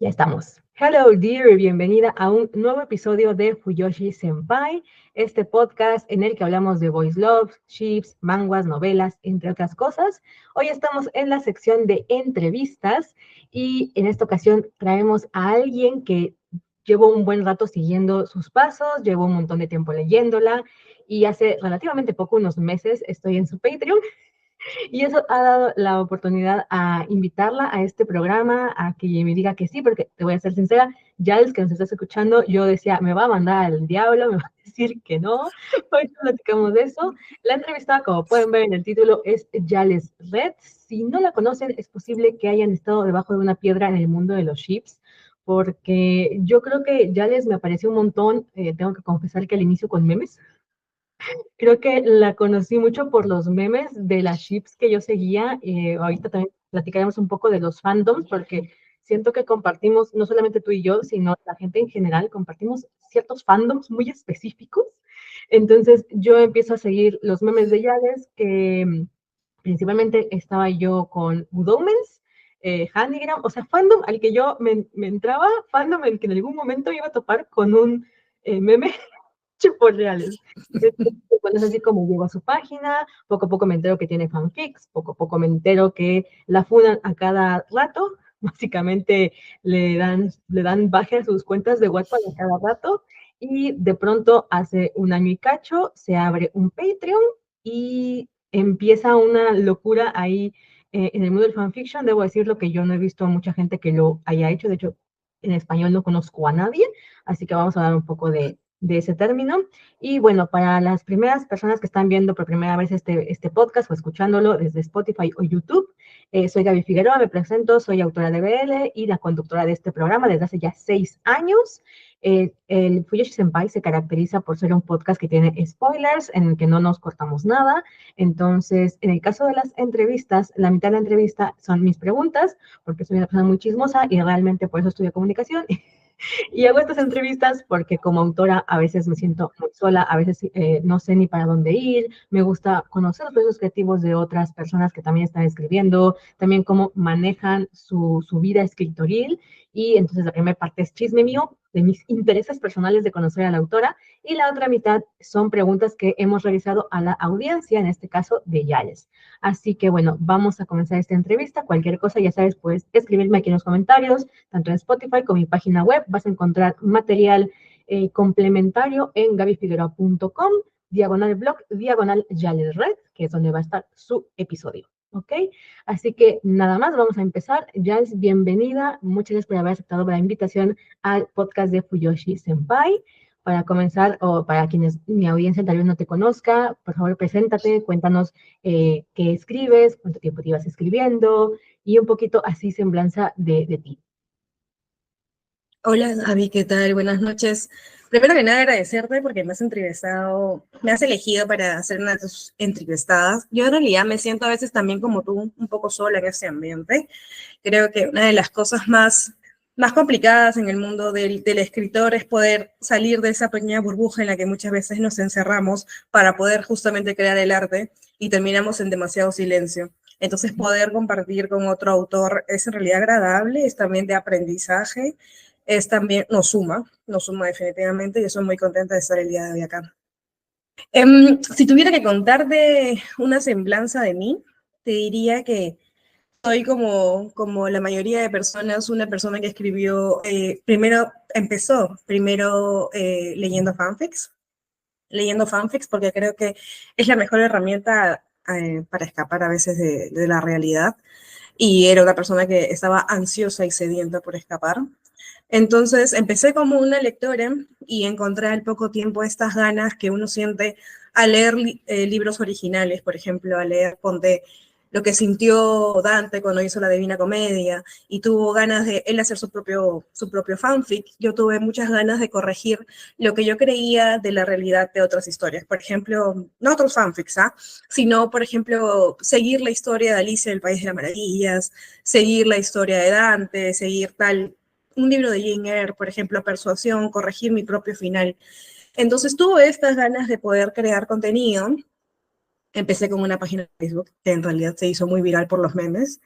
Ya estamos. Hello, dear, bienvenida a un nuevo episodio de Fuyoshi Senpai, este podcast en el que hablamos de boys love, ships, manguas, novelas, entre otras cosas. Hoy estamos en la sección de entrevistas y en esta ocasión traemos a alguien que llevo un buen rato siguiendo sus pasos, llevo un montón de tiempo leyéndola y hace relativamente poco, unos meses, estoy en su Patreon. Y eso ha dado la oportunidad a invitarla a este programa, a que me diga que sí, porque te voy a ser sincera, ya el que nos estás escuchando, yo decía, me va a mandar al diablo, me va a decir que no. Hoy platicamos de eso. La entrevistada, como pueden ver en el título, es Yales Red. Si no la conocen, es posible que hayan estado debajo de una piedra en el mundo de los ships, porque yo creo que Yales me apareció un montón, tengo que confesar que al inicio con memes. Creo que la conocí mucho por los memes de las ships que yo seguía. Ahorita también platicaremos un poco de los fandoms, porque siento que compartimos, no solamente tú y yo, sino la gente en general, compartimos ciertos fandoms muy específicos. Entonces yo empiezo a seguir los memes de Yales, que principalmente estaba yo con Udomens, Handygram, o sea, fandom al que yo me entraba, fandom en que en algún momento iba a topar con un meme chupos reales. Bueno, es así como llego a su página, poco a poco me entero que tiene fanfics, poco a poco me entero que la funan a cada rato, básicamente le dan baje a sus cuentas de WhatsApp a cada rato, y de pronto hace un año y cacho se abre un Patreon y empieza una locura ahí en el mundo del fanfiction. Debo decirlo que yo no he visto a mucha gente que lo haya hecho, de hecho en español no conozco a nadie, así que vamos a dar un poco de ese término. Y bueno, para las primeras personas que están viendo por primera vez este podcast o escuchándolo desde Spotify o YouTube, soy Gaby Figueroa, me presento, soy autora de BL y la conductora de este programa desde hace ya 6 años. El Fuyoshi Senpai se caracteriza por ser un podcast que tiene spoilers, en el que no nos cortamos nada. Entonces, en el caso de las entrevistas, la mitad de la entrevista son mis preguntas, porque soy una persona muy chismosa y realmente por eso estudio comunicación. Y hago estas entrevistas porque como autora a veces me siento muy sola, a veces no sé ni para dónde ir, me gusta conocer los procesos creativos de otras personas que también están escribiendo, también cómo manejan su vida escritoril, y entonces la primera parte es chisme mío, de mis intereses personales de conocer a la autora, y la otra mitad son preguntas que hemos realizado a la audiencia, en este caso de Yales. Así que bueno, vamos a comenzar esta entrevista. Cualquier cosa, ya sabes, puedes escribirme aquí en los comentarios, tanto en Spotify como en mi página web. Vas a encontrar material complementario en gabyfigueroa.com, /blog, /Yales Red, que es donde va a estar su episodio. ¿Ok? Así que nada más, vamos a empezar. Yales, bienvenida. Muchas gracias por haber aceptado la invitación al podcast de Fuyoshi Senpai. Para comenzar, o para quienes mi audiencia tal vez no te conozca, por favor, preséntate, cuéntanos qué escribes, cuánto tiempo te ibas escribiendo y un poquito así semblanza de ti. Hola, Gaby, ¿qué tal? Buenas noches. Primero que nada, agradecerte porque me has elegido para hacer una de tus entrevistadas. Yo en realidad me siento a veces también como tú, un poco sola en ese ambiente. Creo que una de las cosas más complicadas en el mundo del escritor es poder salir de esa pequeña burbuja en la que muchas veces nos encerramos para poder justamente crear el arte y terminamos en demasiado silencio. Entonces, poder compartir con otro autor es en realidad agradable, es también de aprendizaje, es también, nos suma definitivamente, y yo soy muy contenta de estar el día de hoy acá. Si tuviera que contarte una semblanza de mí, te diría que soy como la mayoría de personas, una persona que escribió, empezó primero leyendo fanfics porque creo que es la mejor herramienta para escapar a veces de la realidad, y era una persona que estaba ansiosa y sedienta por escapar. Entonces empecé como una lectora y encontré al poco tiempo estas ganas que uno siente al leer libros originales, por ejemplo, al leer, ponte, lo que sintió Dante cuando hizo la Divina Comedia, y tuvo ganas de él hacer su propio fanfic. Yo tuve muchas ganas de corregir lo que yo creía de la realidad de otras historias. Por ejemplo, no otros fanfics, sino, por ejemplo, seguir la historia de Alicia del País de las Maravillas, seguir la historia de Dante, seguir un libro de Jane Eyre, por ejemplo, Persuasión, corregir mi propio final. Entonces tuve estas ganas de poder crear contenido. Empecé con una página de Facebook que en realidad se hizo muy viral por los memes.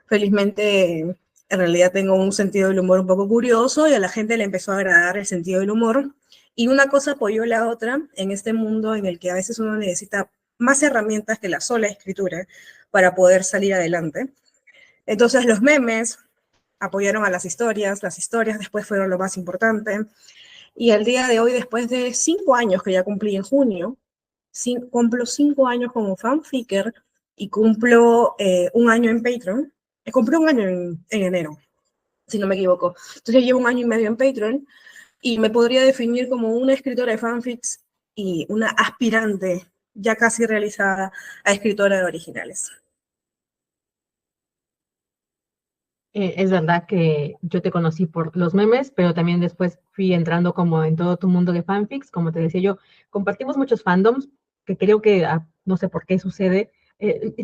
Felizmente En realidad tengo un sentido del humor un poco curioso y a la gente le empezó a agradar el sentido del humor. Y una cosa apoyó la otra en este mundo en el que a veces uno necesita más herramientas que la sola escritura para poder salir adelante. Entonces los memes apoyaron a las historias después fueron lo más importante. Y al día de hoy, después de 5 años que ya cumplí en junio, cumplo 5 años como fanficker y cumplo un año en Patreon. Cumplí un año en enero, si no me equivoco. Entonces llevo un año y medio en Patreon y me podría definir como una escritora de fanfics y una aspirante ya casi realizada a escritora de originales. Es verdad que yo te conocí por los memes, pero también después fui entrando como en todo tu mundo de fanfics. Como te decía yo, compartimos muchos fandoms, que creo que no sé por qué sucede.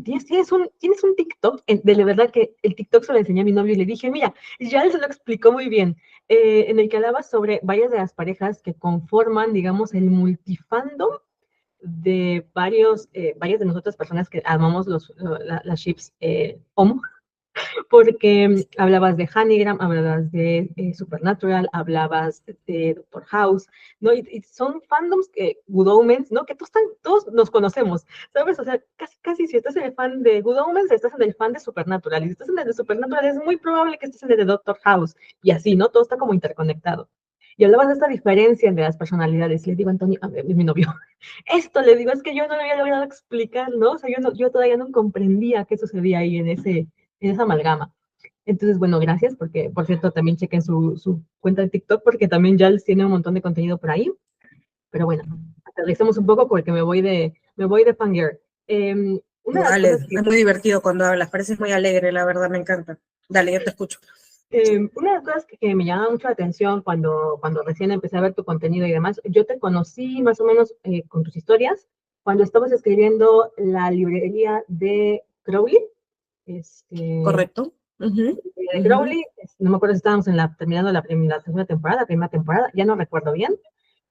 Tienes un TikTok, de verdad que el TikTok se lo enseñé a mi novio y le dije, mira, ya él se lo explicó muy bien, en el que hablaba sobre varias de las parejas que conforman, digamos, el multifandom de varias de nosotras personas que amamos las ships homo, porque hablabas de Honeygram, hablabas de Supernatural, hablabas de Doctor House, ¿no? Y son fandoms Good Omens, ¿no? Que todos nos conocemos, ¿sabes? O sea, casi si estás en el fan de Good Omens, estás en el fan de Supernatural, y si estás en el de Supernatural, es muy probable que estés en el de Doctor House, y así, ¿no? Todo está como interconectado. Y hablabas de esta diferencia entre las personalidades. Le digo a Antonio, mi novio, esto le digo, es que yo no lo había logrado explicar, ¿no? O sea, yo todavía no comprendía qué sucedía ahí en esa amalgama. Entonces, bueno, gracias, porque, por cierto, también chequen su cuenta de TikTok, porque también ya tiene un montón de contenido por ahí. Pero bueno, aterricemos un poco porque me voy de fangirl. Una de las Vale, cosas que es muy divertido cuando hablas, pareces muy alegre, la verdad, me encanta. Dale, yo te escucho. Una de las cosas que me llama mucho la atención cuando recién empecé a ver tu contenido y demás, yo te conocí más o menos con tus historias cuando estabas escribiendo la librería de Crowley. ¿Correcto? Uh-huh, De uh-huh. Crowley, no me acuerdo si estábamos terminando la segunda temporada, primera temporada, ya no recuerdo bien.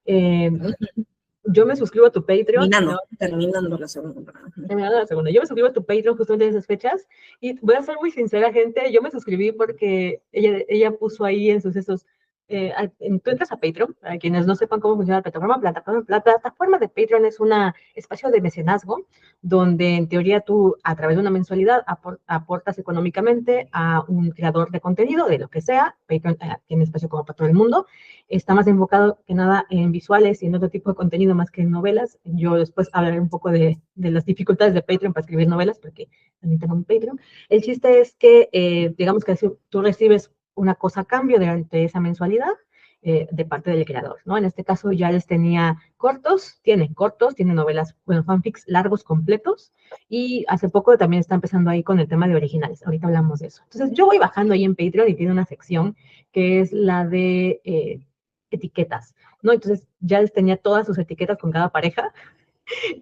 Eh, yo me suscribo a tu Patreon, ¿no? Terminando la segunda temporada. Terminando la segunda. Yo me suscribo a tu Patreon justamente en esas fechas y voy a ser muy sincera, gente, yo me suscribí porque ella puso ahí en sucesos, tú entras a Patreon, para quienes no sepan cómo funciona la plataforma de Patreon es un espacio de mecenazgo donde en teoría tú a través de una mensualidad aportas económicamente a un creador de contenido, de lo que sea. Patreon tiene espacio como para todo el mundo, está más enfocado que nada en visuales y en otro tipo de contenido más que en novelas. Yo después hablaré un poco de las dificultades de Patreon para escribir novelas, porque también tengo un Patreon. El chiste es que, digamos que tú recibes una cosa a cambio durante esa mensualidad de parte del creador, ¿no? En este caso ya les tenía tiene novelas, bueno, fanfics largos, completos, y hace poco también está empezando ahí con el tema de originales. Ahorita hablamos de eso. Entonces yo voy bajando ahí en Patreon y tiene una sección que es la de etiquetas, ¿no? Entonces ya les tenía todas sus etiquetas con cada pareja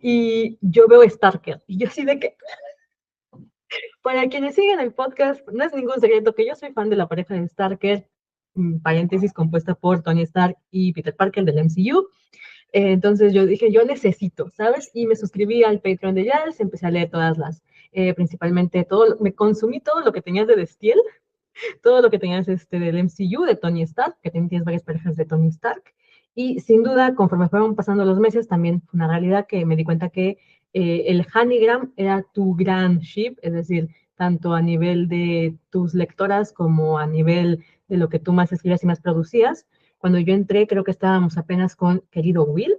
y yo veo Starker y yo así de que, para quienes siguen el podcast, no es ningún secreto que yo soy fan de la pareja de Starker, paréntesis, compuesta por Tony Stark y Peter Parker del MCU. Entonces yo dije, yo necesito, ¿sabes? Y me suscribí al Patreon de Giles, empecé a leer principalmente me consumí todo lo que tenías de Destiel, todo lo que tenías del MCU, de Tony Stark, que también tienes varias parejas de Tony Stark. Y sin duda, conforme fueron pasando los meses, también fue una realidad que me di cuenta que el Honeygram era tu gran ship, es decir, tanto a nivel de tus lectoras como a nivel de lo que tú más escribías y más producías. Cuando yo entré, creo que estábamos apenas con Querido Will,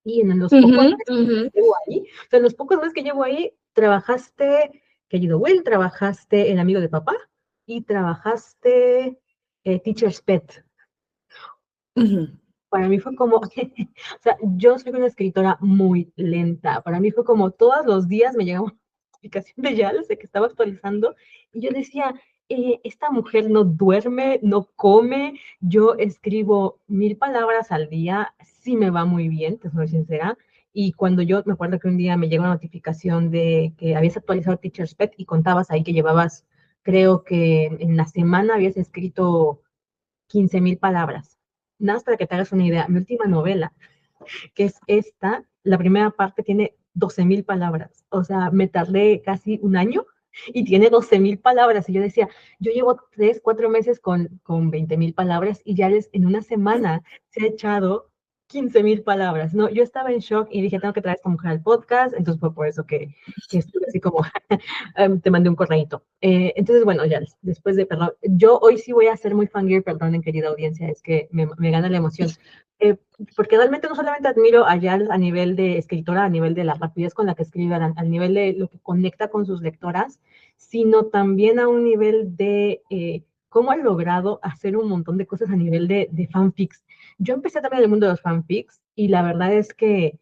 y en los pocos meses que llevo ahí, o sea, en los pocos meses que llevo ahí, trabajaste Querido Will, trabajaste El amigo de papá y trabajaste Teacher's Pet. Para mí fue como, o sea, yo soy una escritora muy lenta. Para mí fue como todos los días me llegaba una notificación de Yales de que estaba actualizando y yo decía, esta mujer no duerme, no come, yo escribo 1000 palabras al día, sí me va muy bien, te soy sincera. Y cuando yo me acuerdo que un día me llegó una notificación de que habías actualizado Teacher's Pet y contabas ahí que llevabas, creo que en la semana habías escrito 15,000 palabras. Nada más para que te hagas una idea, mi última novela, que es esta, la primera parte tiene 12,000 palabras. O sea, me tardé casi un año y tiene 12,000 palabras. Y yo decía, yo llevo 3, 4 meses con 20,000 palabras y ya en una semana se ha echado 15,000 palabras. No, yo estaba en shock y dije, tengo que traer a esta mujer al podcast. Entonces fue por eso que estuve así como, te mandé un correíto. Entonces, bueno, ya después de, perdón, yo hoy sí voy a ser muy fangirl, perdonen, querida audiencia, es que me gana la emoción. Porque realmente no solamente admiro a Yal a nivel de escritora, a nivel de la rapidez con la que escribe, al nivel de lo que conecta con sus lectoras, sino también a un nivel de cómo ha logrado hacer un montón de cosas a nivel de fanfics. Yo empecé también en el mundo de los fanfics y la verdad es que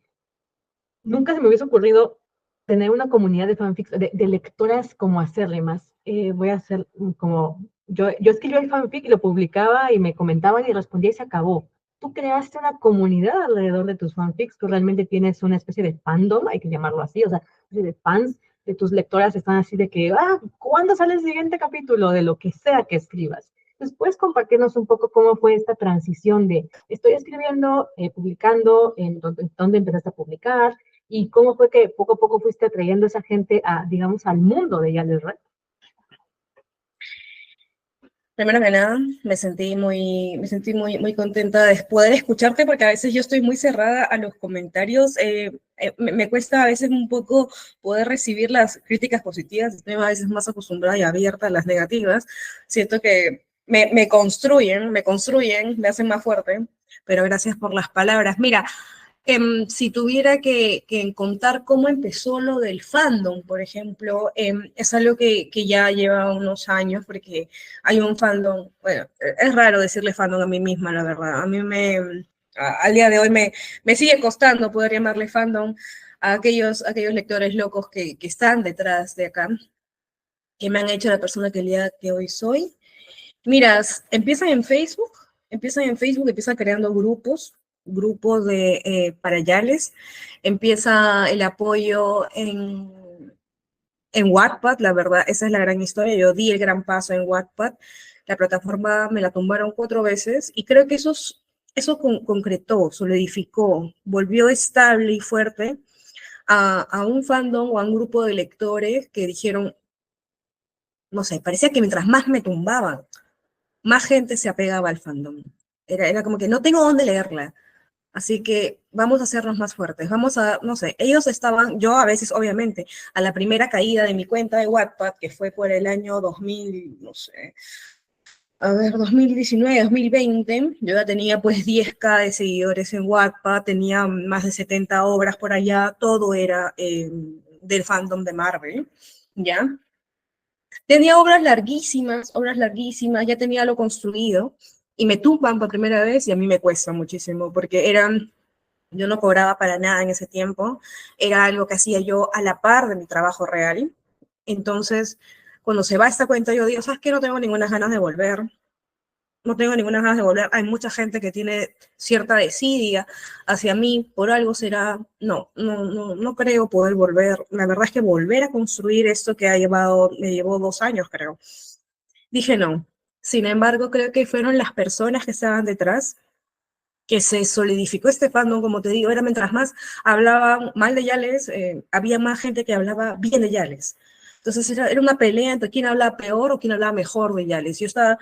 nunca se me hubiese ocurrido tener una comunidad de fanfics, de lectoras como acérrimas. Voy a hacer como, yo escribía el fanfic y lo publicaba y me comentaban y respondía y se acabó. Tú creaste una comunidad alrededor de tus fanfics, tú realmente tienes una especie de fandom, hay que llamarlo así, o sea, de fans de tus lectoras están así de que, ¿cuándo sale el siguiente capítulo? De lo que sea que escribas. Entonces, ¿puedes compartirnos un poco cómo fue esta transición de estoy escribiendo, publicando, en dónde empezaste a publicar, y cómo fue que poco a poco fuiste atrayendo a esa gente a, digamos, al mundo de Yales Red? Primero que nada, me sentí muy contenta de poder escucharte porque a veces yo estoy muy cerrada a los comentarios. Me cuesta a veces un poco poder recibir las críticas positivas. Estoy a veces más acostumbrada y abierta a las negativas. Siento que me construyen, me hacen más fuerte, pero gracias por las palabras. Mira, si tuviera que contar cómo empezó lo del fandom, por ejemplo, es algo que ya lleva unos años, porque hay un fandom, bueno, es raro decirle fandom a mí misma, la verdad. Al día de hoy me sigue costando poder llamarle fandom a aquellos lectores locos que están detrás de acá, que me han hecho la persona que el día que hoy soy. Miras, empiezan creando grupos para Yales, empieza el apoyo en Wattpad, la verdad, esa es la gran historia. Yo di el gran paso en Wattpad, la plataforma me la tumbaron 4 veces y creo que eso concretó, solidificó, volvió estable y fuerte a un fandom o a un grupo de lectores que dijeron, no sé, parecía que mientras más me tumbaban, más gente se apegaba al fandom. Era como que no tengo dónde leerla. Así que vamos a hacernos más fuertes. Vamos a, no sé, ellos estaban, yo a veces, obviamente, a la primera caída de mi cuenta de Wattpad, que fue por el año 2000, no sé, a ver, 2019, 2020, yo ya tenía pues 10K de seguidores en Wattpad, tenía más de 70 obras por allá, todo era del fandom de Marvel, ¿ya? Tenía obras larguísimas, ya tenía lo construido y me tumban por primera vez y a mí me cuesta muchísimo porque yo no cobraba para nada en ese tiempo, era algo que hacía yo a la par de mi trabajo real. Entonces, cuando se va esta cuenta, yo digo, ¿sabes qué? No tengo ninguna ganas de volver, no tengo ninguna ganas de volver. Hay mucha gente que tiene cierta desidia hacia mí, por algo será. No creo poder volver. La verdad es que volver a construir esto que me llevó 2 años, creo. Dije no. Sin embargo, creo que fueron las personas que estaban detrás que se solidificó este fandom, como te digo, era mientras más hablaban mal de Yales, había más gente que hablaba bien de Yales. Entonces era una pelea entre quién hablaba peor o quién hablaba mejor de Yales. Yo estaba,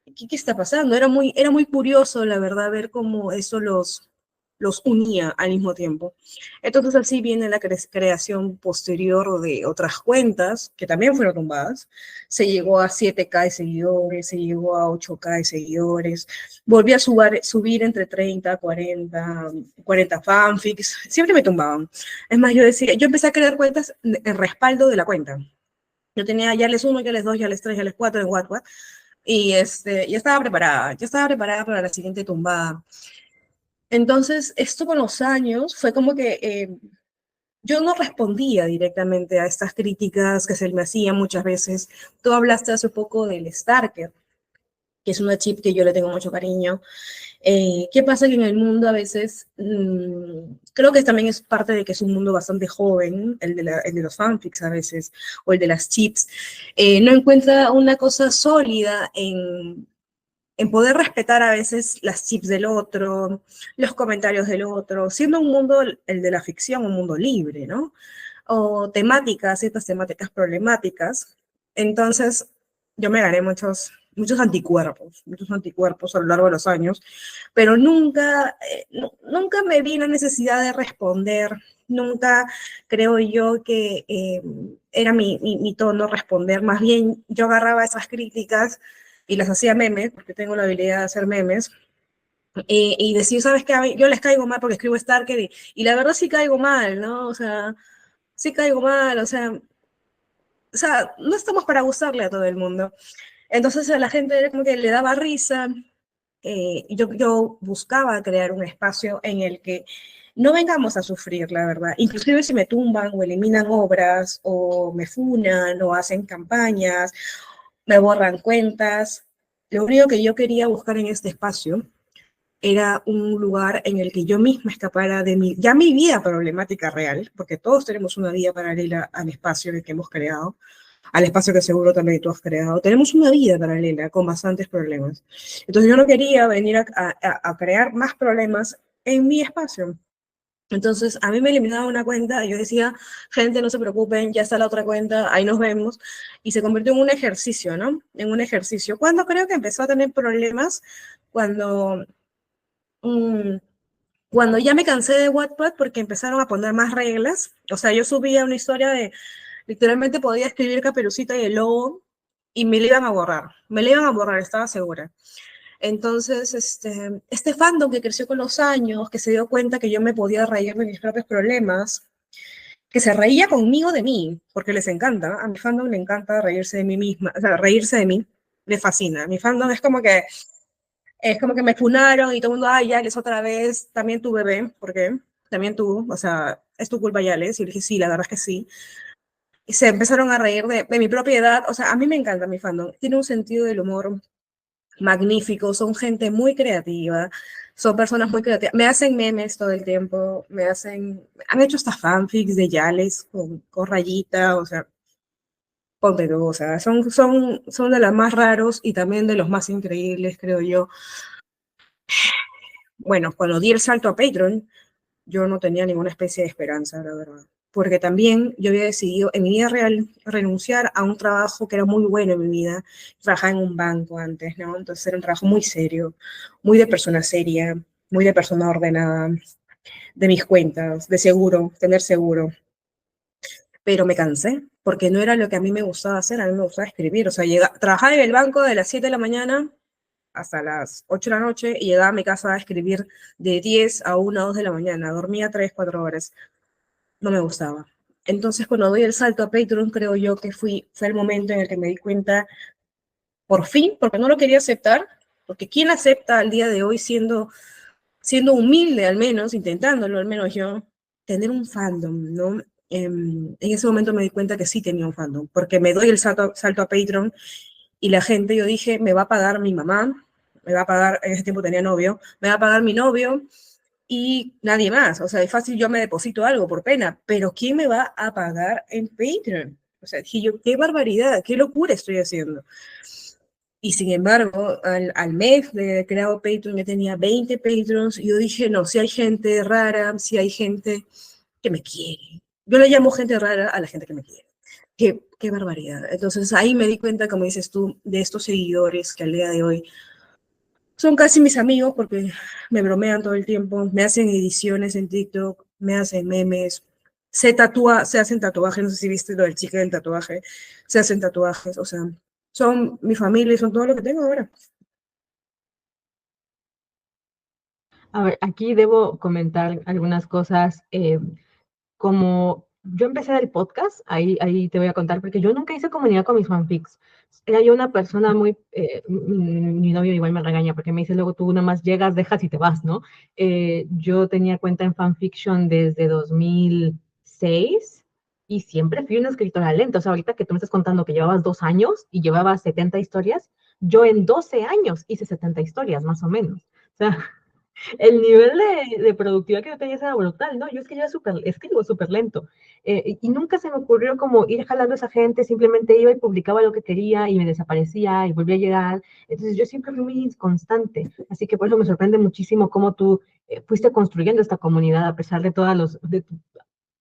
¿qué está pasando? Era muy curioso, la verdad, ver cómo eso los unía al mismo tiempo. Entonces así viene la creación posterior de otras cuentas que también fueron tumbadas. Se llegó a 7K de seguidores, se llegó a 8K de seguidores, volví a subir entre 30, 40 fanfics, siempre me tumbaban. Es más, yo empecé a crear cuentas en respaldo de la cuenta. Yo tenía ya les 1, ya les 2, ya les 3, ya les 4 en WhatsApp y ya estaba preparada para la siguiente tumbada. Entonces, esto con los años fue como que yo no respondía directamente a estas críticas que se me hacían muchas veces. Tú hablaste hace poco del Starker, que es una chip que yo le tengo mucho cariño. ¿Qué pasa? Que en el mundo a veces, creo que también es parte de que es un mundo bastante joven, el de los fanfics a veces, o el de las chips, no encuentra una cosa sólida en poder respetar a veces las chips del otro, los comentarios del otro, siendo un mundo, el de la ficción, un mundo libre, ¿no? o temáticas, ciertas temáticas problemáticas. Entonces, yo me gané muchos anticuerpos a lo largo de los años, pero nunca me vi la necesidad de responder, nunca creo yo que era mi tono responder, más bien yo agarraba esas críticas y las hacía memes, porque tengo la habilidad de hacer memes, y decir, ¿sabes qué? Yo les caigo mal porque escribo Starker y la verdad sí caigo mal, ¿no? O sea, sí caigo mal, no estamos para gustarle a todo el mundo. Entonces a la gente como que le daba risa. Yo buscaba crear un espacio en el que no vengamos a sufrir, la verdad. Inclusive si me tumban o eliminan obras o me funan o hacen campañas, me borran cuentas. Lo único que yo quería buscar en este espacio era un lugar en el que yo misma escapara de mi vida problemática real, porque todos tenemos una vida paralela al espacio en el que hemos creado, al espacio que seguro también tú has creado. Tenemos una vida paralela con bastantes problemas. Entonces yo no quería venir a crear más problemas en mi espacio. Entonces a mí me eliminaba una cuenta y yo decía, gente, no se preocupen, ya está la otra cuenta, ahí nos vemos. Y se convirtió en un ejercicio, ¿no? En un ejercicio. Cuando creo que empezó a tener problemas, cuando mm, cuando ya me cansé de Wattpad porque empezaron a poner más reglas, o sea, yo subía una historia de, literalmente podía escribir Caperucita y el Lobo y me la iban a borrar, estaba segura. Entonces, este fandom que creció con los años, que se dio cuenta que yo me podía reír de mis propios problemas, que se reía conmigo de mí, porque les encanta, a mi fandom le encanta reírse de mí misma, o sea, reírse de mí, le fascina. Mi fandom es como que me funaron y todo el mundo, ay, Yales, otra vez, también tu bebé, ¿por qué? También tú, o sea, es tu culpa, Yales. Y le dije, sí, la verdad es que sí. Y se empezaron a reír de mi propiedad, o sea, a mí me encanta mi fandom. Tiene un sentido del humor magnífico, son gente muy creativa, son personas muy creativas. Me hacen memes todo el tiempo, han hecho hasta fanfics de Yales con rayita, o sea, ponte tú, o sea, son de los más raros y también de los más increíbles, creo yo. Bueno, cuando di el salto a Patreon, yo no tenía ninguna especie de esperanza, la verdad. Porque también yo había decidido en mi vida real renunciar a un trabajo que era muy bueno en mi vida. Trabajaba en un banco antes, ¿no? Entonces era un trabajo muy serio, muy de persona seria, muy de persona ordenada, de mis cuentas, de seguro, tener seguro. Pero me cansé, porque no era lo que a mí me gustaba hacer, a mí me gustaba escribir. O sea, trabajaba en el banco de las 7 de la mañana hasta las 8 de la noche y llegaba a mi casa a escribir de 10 a 1 o 2 de la mañana. Dormía 3, 4 horas. No me gustaba. Entonces, cuando doy el salto a Patreon, creo yo que fue el momento en el que me di cuenta, por fin, porque no lo quería aceptar, porque ¿quién acepta al día de hoy siendo humilde al menos, intentándolo al menos yo, tener un fandom, ¿no? En ese momento me di cuenta que sí tenía un fandom, porque me doy el salto a Patreon y la gente, yo dije, me va a pagar mi mamá, me va a pagar, en ese tiempo tenía novio, me va a pagar mi novio y nadie más. O sea, es fácil, yo me deposito algo por pena, pero ¿quién me va a pagar en Patreon? O sea, dije yo, qué barbaridad, qué locura estoy haciendo. Y sin embargo, al mes de creado Patreon, yo tenía 20 Patreons, y yo dije, no, si hay gente rara, si hay gente que me quiere. Yo le llamo gente rara a la gente que me quiere. Qué barbaridad. Entonces ahí me di cuenta, como dices tú, de estos seguidores que al día de hoy son casi mis amigos porque me bromean todo el tiempo, me hacen ediciones en TikTok, me hacen memes, se hacen tatuajes, no sé si viste lo del chico del tatuaje, se hacen tatuajes, o sea, son mi familia y son todo lo que tengo ahora. A ver, aquí debo comentar algunas cosas. Como yo empecé el podcast, ahí te voy a contar, porque yo nunca hice comunidad con mis fanfics. Era yo una persona muy, mi novio igual me regaña porque me dice luego tú nada más llegas, dejas y te vas, ¿no? Yo tenía cuenta en fanfiction desde 2006 y siempre fui una escritora lenta. O sea, ahorita que tú me estás contando que llevabas 2 años y llevabas 70 historias, yo en 12 años hice 70 historias, más o menos. O sea, el nivel de productividad que yo tenía era brutal, ¿no? Yo escribo súper lento. Y nunca se me ocurrió como ir jalando a esa gente, simplemente iba y publicaba lo que quería y me desaparecía y volvía a llegar. Entonces yo siempre fui muy inconstante, así que por eso me sorprende muchísimo cómo tú fuiste construyendo esta comunidad a pesar de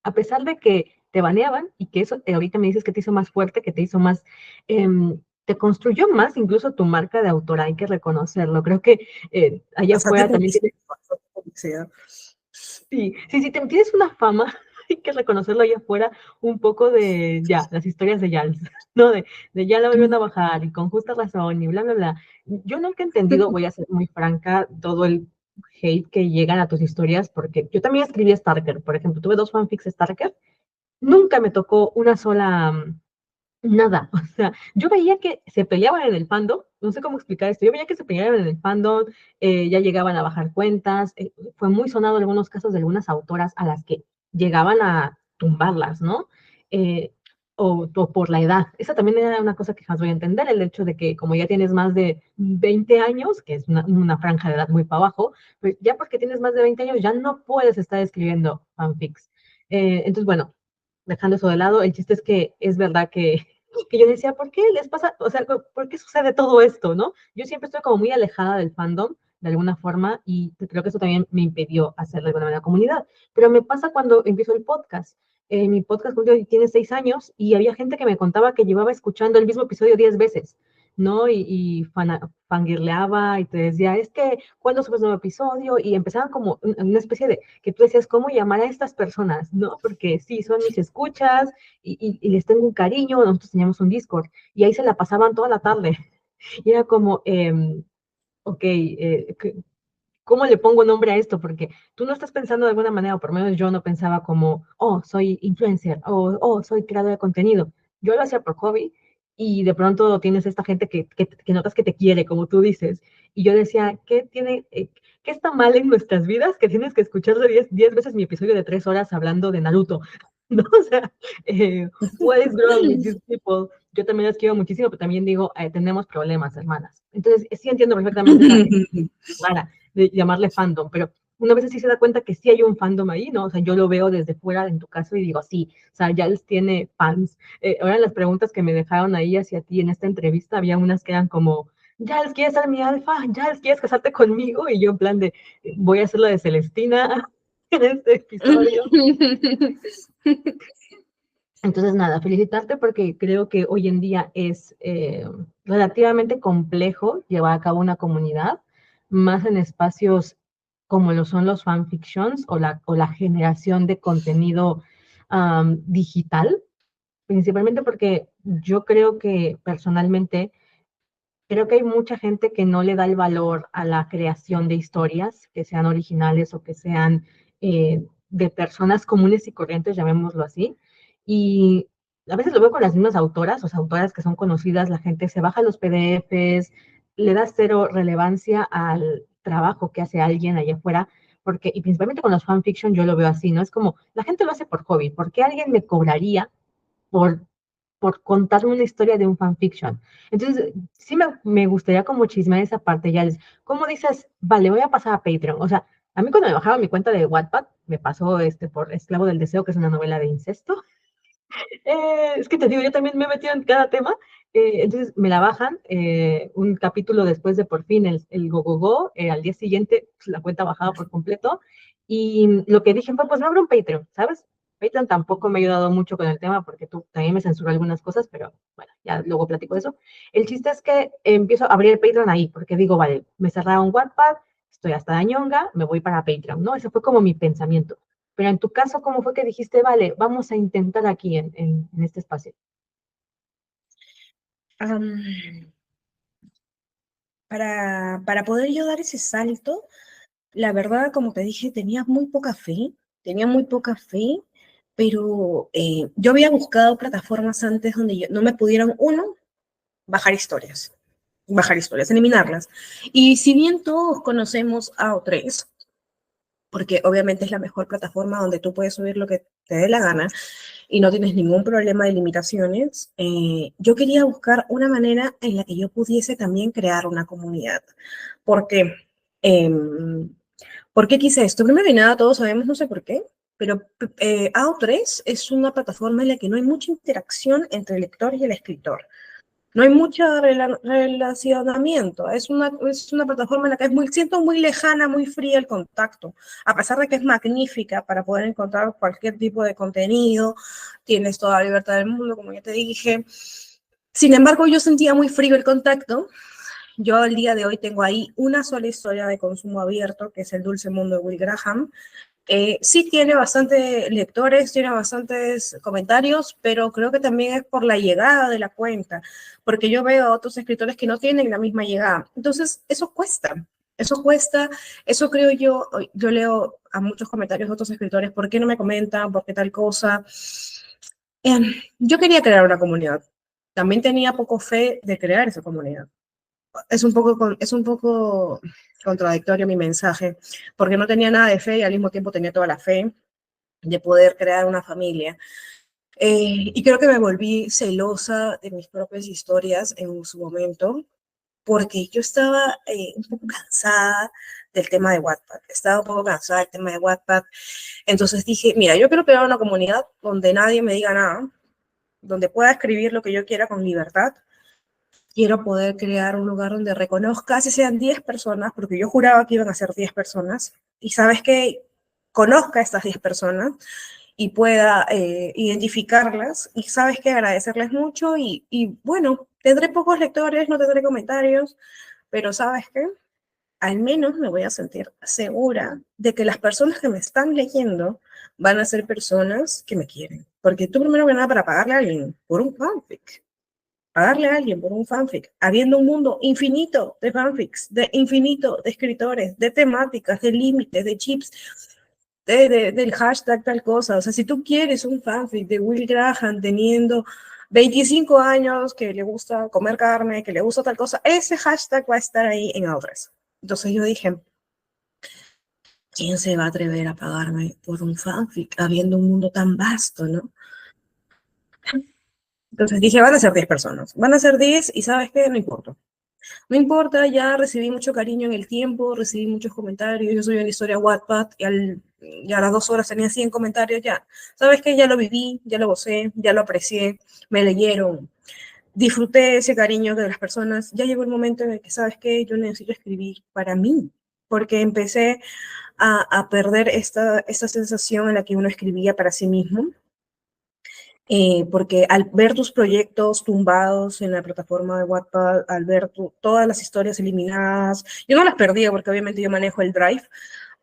a pesar de que te baneaban y que eso ahorita me dices que te hizo más fuerte, que te hizo más, te construyó más incluso tu marca de autor, hay que reconocerlo. Creo que allá Bastante afuera también publicidad. tienes, Bastante publicidad. sí, tienes una fama, hay que reconocerlo allá afuera, un poco de, ya, las historias de Yals, ¿no? De ya la volvieron a bajar y con justa razón y bla, bla, bla. Yo nunca he entendido, voy a ser muy franca, todo el hate que llegan a tus historias, porque yo también escribí Starker, por ejemplo, tuve 2 fanfics Starker, nunca me tocó una sola, nada, o sea, yo veía que se peleaban en el fandom, no sé cómo explicar esto, yo veía que se peleaban en el fandom, ya llegaban a bajar cuentas, fue muy sonado en algunos casos de algunas autoras a las que llegaban a tumbarlas, ¿no? Eh, o por la edad. Esa también era una cosa que jamás voy a entender, el hecho de que como ya tienes más de 20 años, que es una franja de edad muy para abajo, pues ya porque tienes más de 20 años ya no puedes estar escribiendo fanfics. Entonces, bueno, dejando eso de lado, el chiste es que es verdad que yo decía, ¿por qué les pasa? O sea, ¿por qué sucede todo esto, no? Yo siempre estoy como muy alejada del fandom, de alguna forma, y creo que eso también me impidió hacer de alguna manera comunidad. Pero me pasa cuando empiezo el podcast. Mi podcast tiene 6 años y había gente que me contaba que llevaba escuchando el mismo episodio 10 veces, ¿no? Y fangirleaba y te decía, es que, ¿cuándo subes un nuevo episodio? Y empezaban como una especie de, que tú decías, ¿cómo llamar a estas personas? ¿No? Porque sí, son mis escuchas y les tengo un cariño, nosotros teníamos un Discord y ahí se la pasaban toda la tarde. Y era como, ok, ¿cómo le pongo nombre a esto? Porque tú no estás pensando de alguna manera, o por lo menos yo no pensaba como, oh, soy influencer, o oh, soy creador de contenido. Yo lo hacía por hobby y de pronto tienes esta gente que notas que te quiere, como tú dices. Y yo decía, ¿qué está mal en nuestras vidas que tienes que escuchar 10 veces mi episodio de 3 horas hablando de Naruto? ¿No? O sea, what is wrong with these people? Yo también las quiero muchísimo, pero también digo, tenemos problemas, hermanas. Entonces, sí entiendo perfectamente esa rara de llamarle fandom, pero una vez sí se da cuenta que sí hay un fandom ahí, ¿no? O sea, yo lo veo desde fuera en tu caso y digo, sí, o sea, Giles tiene fans. Ahora las preguntas que me dejaron ahí hacia ti en esta entrevista, había unas que eran como, Giles, ¿quieres ser mi alfa? Giles, ¿quieres casarte conmigo? Y yo en plan de, voy a hacer la de Celestina en este episodio. Entonces, nada, felicitarte porque creo que hoy en día es relativamente complejo llevar a cabo una comunidad, más en espacios como lo son los fanfictions o la generación de contenido digital, principalmente porque yo creo que personalmente, creo que hay mucha gente que no le da el valor a la creación de historias, que sean originales o que sean de personas comunes y corrientes, llamémoslo así. Y a veces lo veo con las mismas autoras, o sea, autoras que son conocidas, la gente se baja los PDFs, le da cero relevancia al trabajo que hace alguien allá afuera, porque, y principalmente con los fanfiction yo lo veo así, ¿no? Es como, la gente lo hace por hobby, ¿por qué alguien me cobraría por contarme una historia de un fanfiction? Entonces, sí me gustaría como chismear esa parte ya. ¿Cómo dices, vale, voy a pasar a Patreon? O sea, a mí cuando me bajaba mi cuenta de Wattpad, me pasó por Esclavo del Deseo, que es una novela de incesto. Es que te digo, yo también me he metido en cada tema. Entonces me la bajan un capítulo después de por fin el Go Go Go. Al día siguiente, pues, la cuenta bajada por completo. Y lo que dije fue, pues me abro un Patreon, ¿sabes? Patreon tampoco me ha ayudado mucho con el tema porque tú también me censuró algunas cosas, pero bueno, ya luego platico de eso. El chiste es que empiezo a abrir el Patreon ahí porque digo, vale, me cerraron Wattpad, estoy hasta la ñonga, me voy para Patreon, ¿no? Ese fue como mi pensamiento. Pero en tu caso, ¿cómo fue que dijiste, vale, vamos a intentar aquí en este espacio? Am, para poder yo dar ese salto, la verdad, como te dije, tenía muy poca fe, pero yo había buscado plataformas antes donde no me pudieran, uno, bajar historias, eliminarlas. Y si bien todos conocemos AO3, porque obviamente es la mejor plataforma donde tú puedes subir lo que te dé la gana y no tienes ningún problema de limitaciones, yo quería buscar una manera en la que yo pudiese también crear una comunidad. Porque, eh, ¿por qué quise esto? Primero y nada, todos sabemos, no sé por qué, pero AO3 es una plataforma en la que no hay mucha interacción entre el lector y el escritor. No hay mucho relacionamiento. Es una plataforma en la que siento muy lejana, muy fría el contacto, a pesar de que es magnífica para poder encontrar cualquier tipo de contenido, tienes toda la libertad del mundo, como ya te dije. Sin embargo, yo sentía muy frío el contacto. Yo al día de hoy tengo ahí una sola historia de consumo abierto, que es El Dulce Mundo de Will Graham. Sí tiene bastantes lectores, tiene bastantes comentarios, pero creo que también es por la llegada de la cuenta, porque yo veo a otros escritores que no tienen la misma llegada. Entonces, eso cuesta, eso creo yo leo a muchos comentarios de otros escritores, ¿por qué no me comentan? ¿Por qué tal cosa? Yo quería crear una comunidad. También tenía poco fe de crear esa comunidad. Es un poco contradictorio mi mensaje, porque no tenía nada de fe y al mismo tiempo tenía toda la fe de poder crear una familia. Y creo que me volví celosa de mis propias historias en su momento, porque yo estaba un poco cansada del tema de Wattpad. Estaba un poco cansada del tema de Wattpad. Entonces dije, mira, yo quiero crear una comunidad donde nadie me diga nada, donde pueda escribir lo que yo quiera con libertad. Quiero poder crear un lugar donde reconozca, si sean 10 personas, porque yo juraba que iban a ser 10 personas, y sabes que conozca a estas 10 personas y pueda identificarlas, y sabes que agradecerles mucho, y bueno, tendré pocos lectores, no tendré comentarios, pero sabes que al menos me voy a sentir segura de que las personas que me están leyendo van a ser personas que me quieren. Porque tú primero que nada para pagarle a alguien por un fanfic, pagarle a alguien por un fanfic, habiendo un mundo infinito de fanfics, de infinito de escritores, de temáticas, de límites, de chips, del hashtag tal cosa. O sea, si tú quieres un fanfic de Will Graham teniendo 25 años, que le gusta comer carne, que le gusta tal cosa, ese hashtag va a estar ahí en Audrey. Entonces yo dije, ¿quién se va a atrever a pagarme por un fanfic habiendo un mundo tan vasto, no? Entonces dije, van a ser 10 personas, van a ser 10 y ¿sabes qué? No importa. No importa, ya recibí mucho cariño en el tiempo, recibí muchos comentarios, yo subí una historia a Wattpad y a las 2 horas tenía 100 comentarios ya. ¿Sabes qué? Ya lo viví, ya lo gocé, ya lo aprecié, me leyeron, disfruté ese cariño de las personas. Ya llegó el momento en el que, ¿sabes qué? Yo necesito escribir para mí, porque empecé a perder esta sensación en la que uno escribía para sí mismo, porque al ver tus proyectos tumbados en la plataforma de Wattpad, al ver todas las historias eliminadas, yo no las perdía porque obviamente yo manejo el Drive,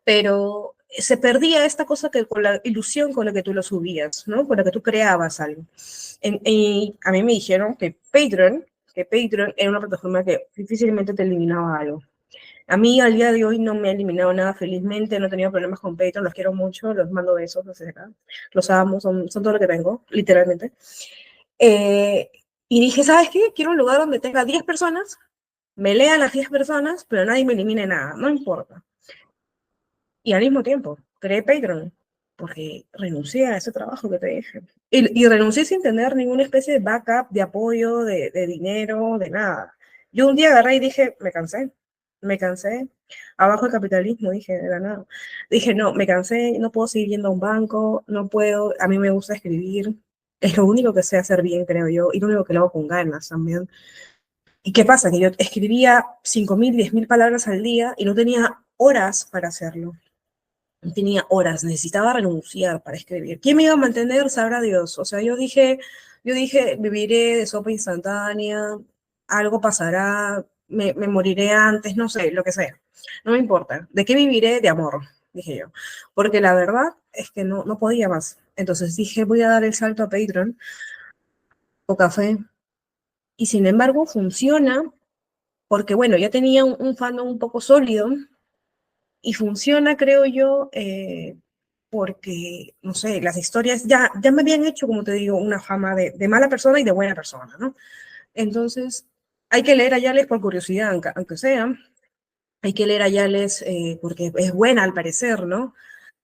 pero se perdía esta cosa que con la ilusión con la que tú lo subías, ¿no? Con la que tú creabas algo. Y a mí me dijeron que Patreon era una plataforma que difícilmente te eliminaba algo. A mí al día de hoy no me ha eliminado nada, felizmente, no he tenido problemas con Patreon, los quiero mucho, los mando besos desde acá, los amo, son todo lo que tengo, literalmente. Eh, y dije, ¿sabes qué? Quiero un lugar donde tenga 10 personas, me lean las 10 personas, pero nadie me elimine nada, no importa. Y al mismo tiempo, creé Patreon, porque renuncié a ese trabajo que te dije. Y renuncié sin tener ninguna especie de backup, de apoyo, de dinero, de nada. Yo un día agarré y dije, me cansé. Abajo el capitalismo, dije, de la nada. Dije, no, me cansé, no puedo seguir yendo a un banco, no puedo, a mí me gusta escribir. Es lo único que sé hacer bien, creo yo, y lo único que lo hago con ganas también. ¿Y qué pasa? Que yo escribía 5.000, 10.000 palabras al día y no tenía horas para hacerlo. No tenía horas, necesitaba renunciar para escribir. ¿Quién me iba a mantener? Sabrá Dios. O sea, yo dije, viviré de sopa instantánea, algo pasará, me moriré antes, no sé, lo que sea. No me importa. ¿De qué viviré? De amor, dije yo. Porque la verdad es que no podía más. Entonces dije, voy a dar el salto a Patreon, o café. Y sin embargo, funciona, porque bueno, ya tenía un fandom un poco sólido, y funciona, creo yo, porque, no sé, las historias ya me habían hecho, como te digo, una fama de mala persona y de buena persona, ¿no? Entonces, hay que leer a Yales por curiosidad, aunque sea, hay que leer a Yales porque es buena al parecer, ¿no?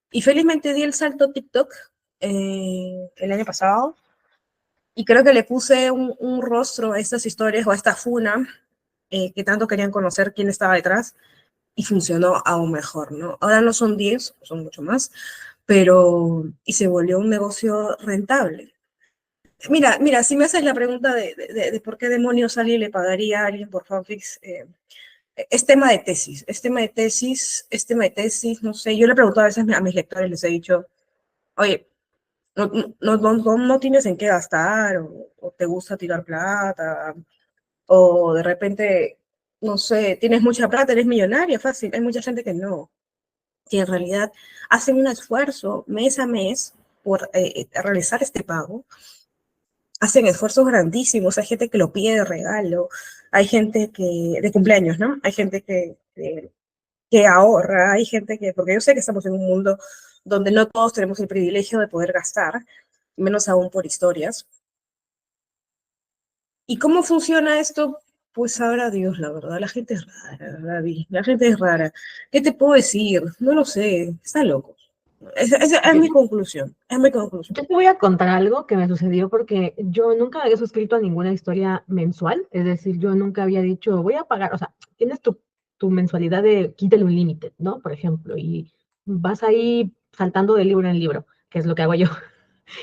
Y felizmente di el salto a TikTok el año pasado, y creo que le puse un rostro a estas historias o a esta funa que tanto querían conocer quién estaba detrás, y funcionó aún mejor, ¿no? Ahora no son 10, son mucho más, pero y se volvió un negocio rentable. Mira, si me haces la pregunta de por qué demonios alguien le pagaría a alguien por fanfics, es tema de tesis, no sé, yo le he preguntado a veces a mis lectores, les he dicho, oye, no tienes en qué gastar, o te gusta tirar plata, o de repente, no sé, tienes mucha plata, eres millonario, fácil, hay mucha gente que no, que en realidad hacen un esfuerzo mes a mes por realizar este pago, hacen esfuerzos grandísimos, hay gente que lo pide de regalo, hay gente que, de cumpleaños, ¿no? Hay gente que ahorra, hay gente que, porque yo sé que estamos en un mundo donde no todos tenemos el privilegio de poder gastar, menos aún por historias. ¿Y cómo funciona esto? Pues sabrá Dios, la verdad. La gente es rara, David. La gente es rara. ¿Qué te puedo decir? No lo sé. Están locos. Es mi conclusión. Es mi conclusión. Yo te voy a contar algo que me sucedió porque yo nunca había suscrito a ninguna historia mensual, es decir, yo nunca había dicho, voy a pagar, o sea, tienes tu mensualidad de Kindle Unlimited, ¿no? Por ejemplo, y vas ahí saltando de libro en libro, que es lo que hago yo.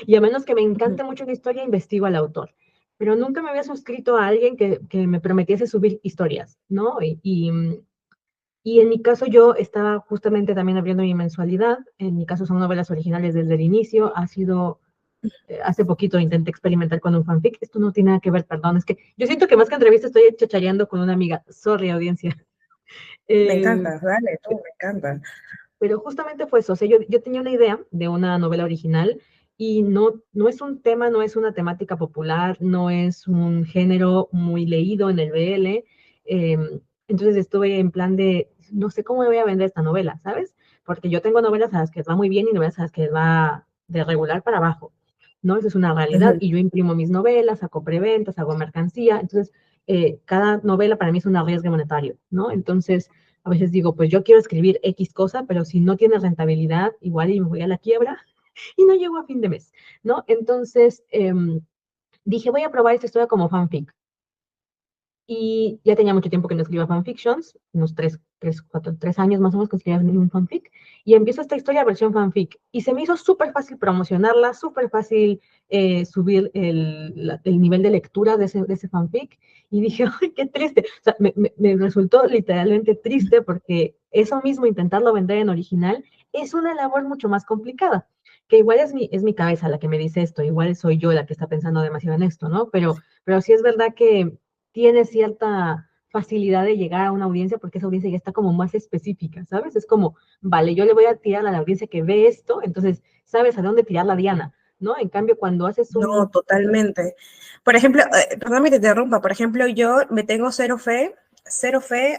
Y a menos que me encante mucho una historia, investigo al autor. Pero nunca me había suscrito a alguien que me prometiese subir historias, ¿no? Y en mi caso yo estaba justamente también abriendo mi mensualidad. En mi caso son novelas originales desde el inicio. Ha sido, hace poquito intenté experimentar con un fanfic. Esto no tiene nada que ver, perdón. Es que yo siento que más que entrevista estoy chachareando con una amiga. Sorry, audiencia. Me Eh, encanta, dale, tú, me encanta. pero justamente fue eso. O sea, yo tenía una idea de una novela original y no es un tema, no es una temática popular, no es un género muy leído en el BL. eh, entonces estuve en plan de, no sé cómo me voy a vender esta novela, ¿sabes? Porque yo tengo novelas a las que les va muy bien y novelas a las que les va de regular para abajo, ¿no? Eso es una realidad. Ujú. Y yo imprimo mis novelas, saco preventas, hago mercancía. Entonces, cada novela para mí es un arriesgue monetario, ¿no? Entonces, a veces digo, pues yo quiero escribir X cosa, pero si no tiene rentabilidad, igual y me voy a la quiebra y no llego a fin de mes, ¿no? Entonces dije, voy a probar esta historia como fanfic. Y ya tenía mucho tiempo que no escribía fanfictions, unos 3 años más o menos que escribía un fanfic, y empiezo esta historia versión fanfic. Y se me hizo súper fácil promocionarla, súper fácil subir el nivel de lectura de ese fanfic. Y dije, ay, qué triste. O sea, me resultó literalmente triste porque eso mismo, intentarlo vender en original, es una labor mucho más complicada. Que igual es mi cabeza la que me dice esto, igual soy yo la que está pensando demasiado en esto, ¿no? Pero sí es verdad que tiene cierta facilidad de llegar a una audiencia porque esa audiencia ya está como más específica, ¿sabes? Es como, vale, yo le voy a tirar a la audiencia que ve esto, entonces sabes a dónde tirar la diana, ¿no? En cambio, cuando haces No, totalmente. Por ejemplo, perdón que te interrumpa, por ejemplo, yo me tengo cero fe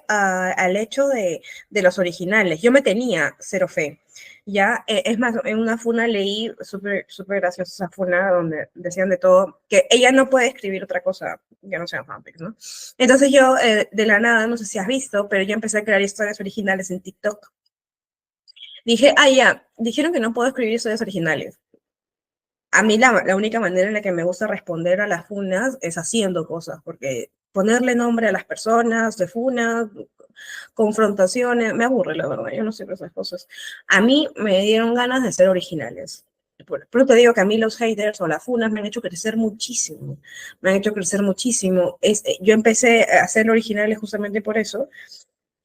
al hecho de los originales. Yo me tenía cero fe. Ya, es más, en una funa leí súper graciosa esa funa donde decían de todo, que ella no puede escribir otra cosa que no sea fanfics, ¿no? Entonces yo, de la nada, no sé si has visto, pero yo empecé a crear historias originales en TikTok. Dije, ya, dijeron que no puedo escribir historias originales. A mí la única manera en la que me gusta responder a las funas es haciendo cosas, porque ponerle nombre a las personas de funas, confrontaciones, me aburre la verdad, yo no sé esas cosas. A mí me dieron ganas de ser originales. Pero te digo que a mí los haters o las funas me han hecho crecer muchísimo, me han hecho crecer muchísimo. Yo empecé a hacer originales justamente por eso,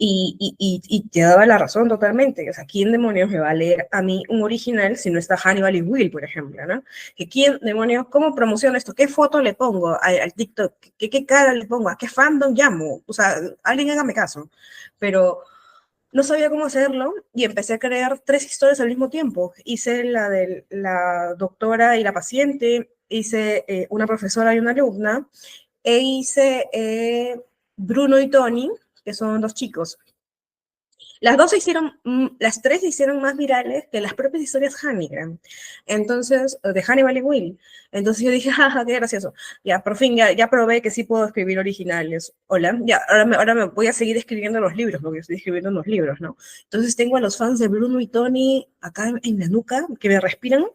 y te daba la razón totalmente. O sea, ¿quién demonios me va a leer a mí un original si no está Hannibal y Will, por ejemplo, ¿no? Que quién demonios, ¿cómo promociono esto? ¿Qué foto le pongo al TikTok? ¿Qué cara le pongo? ¿A qué fandom llamo? O sea, alguien hágame caso. Pero no sabía cómo hacerlo y empecé a crear 3 historias al mismo tiempo. Hice la de la doctora y la paciente, hice una profesora y una alumna, e hice Bruno y Tony, que son 2 chicos. Las 3 se hicieron más virales que las propias historias Hannibal. Entonces, de Hannibal y Will. Entonces yo dije, jaja, qué gracioso. Ya, por fin, ya probé que sí puedo escribir originales. Hola, ya, ahora me voy a seguir escribiendo los libros, porque estoy escribiendo unos libros, ¿no? Entonces tengo a los fans de Bruno y Tony acá en la nuca, que me respiran.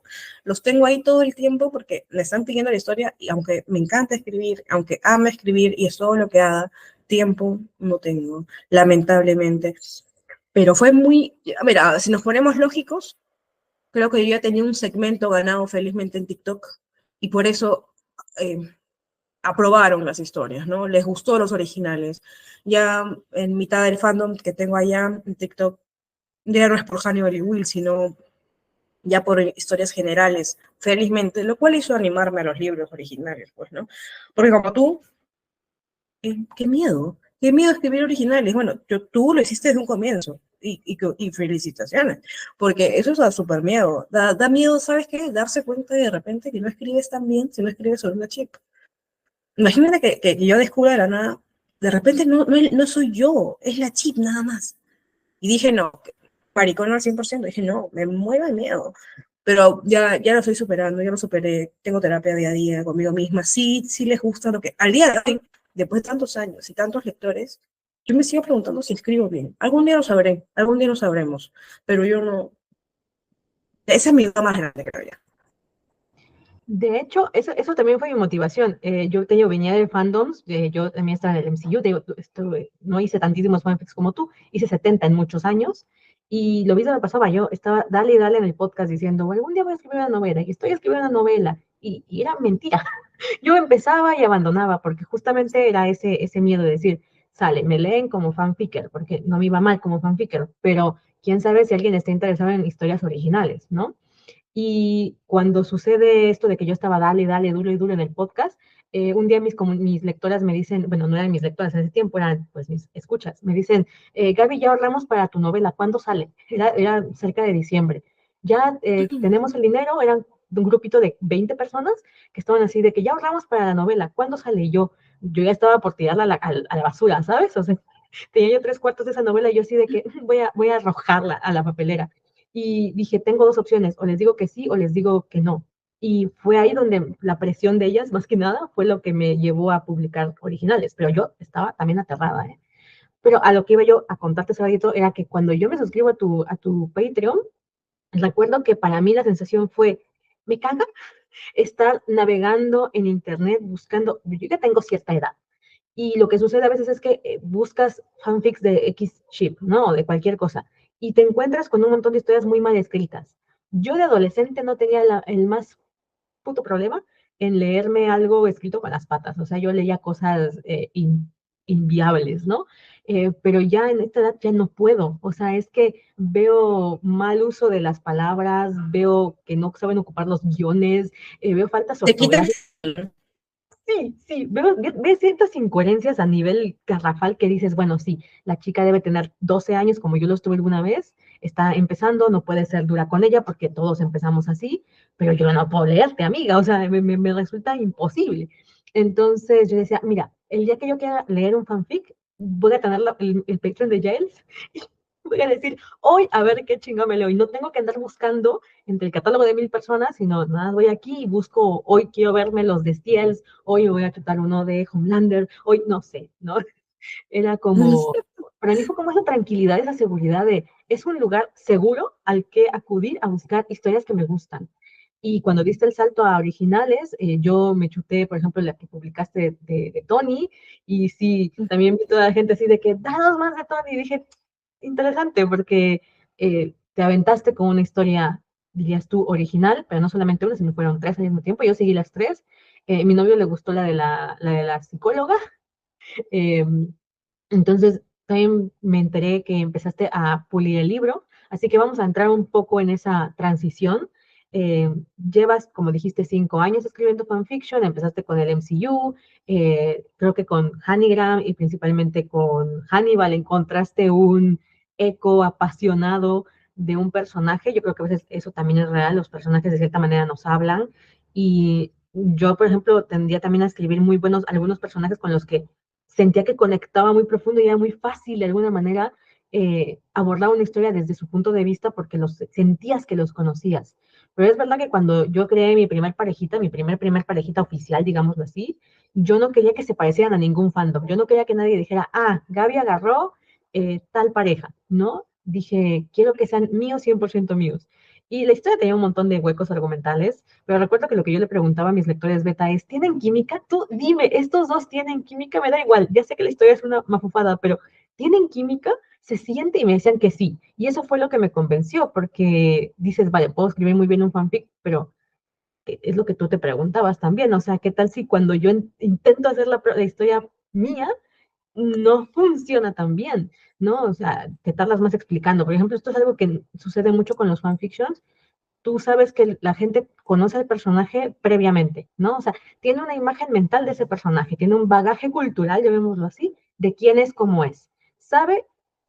Los tengo ahí todo el tiempo porque me están pidiendo la historia, y aunque me encanta escribir, aunque ame escribir y es todo lo que haga, tiempo no tengo, lamentablemente. Pero fue muy, a ver, si nos ponemos lógicos, creo que yo ya tenía un segmento ganado felizmente en TikTok, y por eso eh, aprobaron las historias, ¿no? Les gustó los originales. Ya en mitad del fandom que tengo allá en TikTok, ya no es por Hannibal y Will, sino ya por historias generales, felizmente, lo cual hizo animarme a los libros originales, pues, ¿no? Porque como tú, qué miedo escribir originales. Bueno, tú lo hiciste desde un comienzo y felicitaciones, porque eso da súper miedo. Da miedo, ¿sabes qué? Darse cuenta de repente que no escribes tan bien si no escribes sobre una chip. Imagínate que yo descubra de la nada, de repente no soy yo, es la chip nada más. Y dije, no, maricón al 100%, dije, no, me muero de miedo. Pero ya lo estoy superando, ya lo superé, tengo terapia día a día conmigo misma. Sí, sí les gusta lo que... Al día de hoy, después de tantos años y tantos lectores, yo me sigo preguntando si escribo bien. Algún día lo sabré, algún día lo sabremos, pero yo no... Esa es mi duda más grande, creo ya. De hecho, eso también fue mi motivación. Yo venía de fandoms, yo también estaba en el MCU, no hice tantísimos fanfics como tú, hice 70 en muchos años, y lo mismo me pasaba, yo estaba dale y dale en el podcast diciendo, algún día voy a escribir una novela, y estoy escribiendo una novela, y era mentira. Yo empezaba y abandonaba, porque justamente era ese miedo de decir, sale, me leen como fanficker, porque no me iba mal como fanficker, pero quién sabe si alguien está interesado en historias originales, ¿no? Y cuando sucede esto de que yo estaba dale, dale, duro y duro en el podcast, un día mis lectoras me dicen, bueno, no eran mis lectoras en ese tiempo, eran pues mis escuchas, me dicen, Gaby, ya ahorramos para tu novela, ¿cuándo sale? Era cerca de diciembre. Ya tenemos el dinero, eran un grupito de 20 personas que estaban así de que ya ahorramos para la novela, ¿cuándo sale? Y yo ya estaba por tirarla a la basura, ¿sabes? O sea, tenía yo 3/4 de esa novela y yo así de que voy a arrojarla a la papelera. Y dije, tengo dos opciones, o les digo que sí o les digo que no. Y fue ahí donde la presión de ellas, más que nada, fue lo que me llevó a publicar originales, pero yo estaba también aterrada, ¿eh? Pero a lo que iba yo a contarte ese ratito era que cuando yo me suscribo a tu Patreon, recuerdo que para mí la sensación fue, me caga estar navegando en internet buscando, yo ya tengo cierta edad, y lo que sucede a veces es que buscas fanfics de X ship, ¿no? O de cualquier cosa. Y te encuentras con un montón de historias muy mal escritas. Yo de adolescente no tenía el más puto problema en leerme algo escrito con las patas. O sea, yo leía cosas inviables, ¿no? Pero ya en esta edad ya no puedo. O sea, es que veo mal uso de las palabras, veo que no saben ocupar los guiones, veo faltas Te quitan... ortográficas. Sí, sí, ves ciertas incoherencias a nivel garrafal que dices, bueno, sí, la chica debe tener 12 años, como yo lo estuve alguna vez, está empezando, no puede ser dura con ella porque todos empezamos así, pero yo no puedo leerte, amiga, o sea, me resulta imposible. Entonces yo decía, mira, el día que yo quiera leer un fanfic, voy a tener el Patreon de Giles, voy a decir, hoy a ver qué chingón me leo, y no tengo que andar buscando entre el catálogo de 1000 personas, sino nada, voy aquí y busco, hoy quiero verme los de Stiels, hoy voy a tratar uno de Homelander, hoy no sé, ¿no? Era como, para mí fue como esa tranquilidad, esa seguridad de, es un lugar seguro al que acudir a buscar historias que me gustan. Y cuando diste el salto a originales, yo me chuté, por ejemplo, la que publicaste de Tony, y sí, también vi toda la gente así de que, danos más de Tony, y dije, interesante, porque te aventaste con una historia, dirías tú, original, pero no solamente una, sino fueron tres al mismo tiempo, yo seguí las tres, mi novio le gustó la de la psicóloga, eh, entonces, también me enteré que empezaste a pulir el libro, así que vamos a entrar un poco en esa transición. Llevas, como dijiste, 5 años escribiendo fanfiction, empezaste con el MCU, creo que con Hanigram y principalmente con Hannibal encontraste un eco apasionado de un personaje. Yo creo que a veces eso también es real, los personajes de cierta manera nos hablan y yo, por ejemplo, tendría también a escribir muy buenos, algunos personajes con los que sentía que conectaba muy profundo y era muy fácil de alguna manera abordar una historia desde su punto de vista porque sentías que los conocías. Pero es verdad que cuando yo creé mi primer parejita, mi primer parejita oficial, digámoslo así, yo no quería que se parecieran a ningún fandom. Yo no quería que nadie dijera, Gaby agarró tal pareja, ¿no? Dije, quiero que sean míos, 100% míos. Y la historia tenía un montón de huecos argumentales, pero recuerdo que lo que yo le preguntaba a mis lectores beta es, ¿tienen química? Tú dime, ¿estos dos tienen química? Me da igual, ya sé que la historia es una mafufada, pero ¿tienen química? Se siente y me decían que sí. Y eso fue lo que me convenció, porque dices, vale, puedo escribir muy bien un fanfic, pero que es lo que tú te preguntabas también, o sea, ¿qué tal si cuando yo intento hacer la historia mía, no funciona tan bien, ¿no? O sea, te tardas más explicando. Por ejemplo, esto es algo que sucede mucho con los fanfictions. Tú sabes que la gente conoce al personaje previamente, ¿no? O sea, tiene una imagen mental de ese personaje, tiene un bagaje cultural, llamémoslo así, de quién es, cómo es. Sabe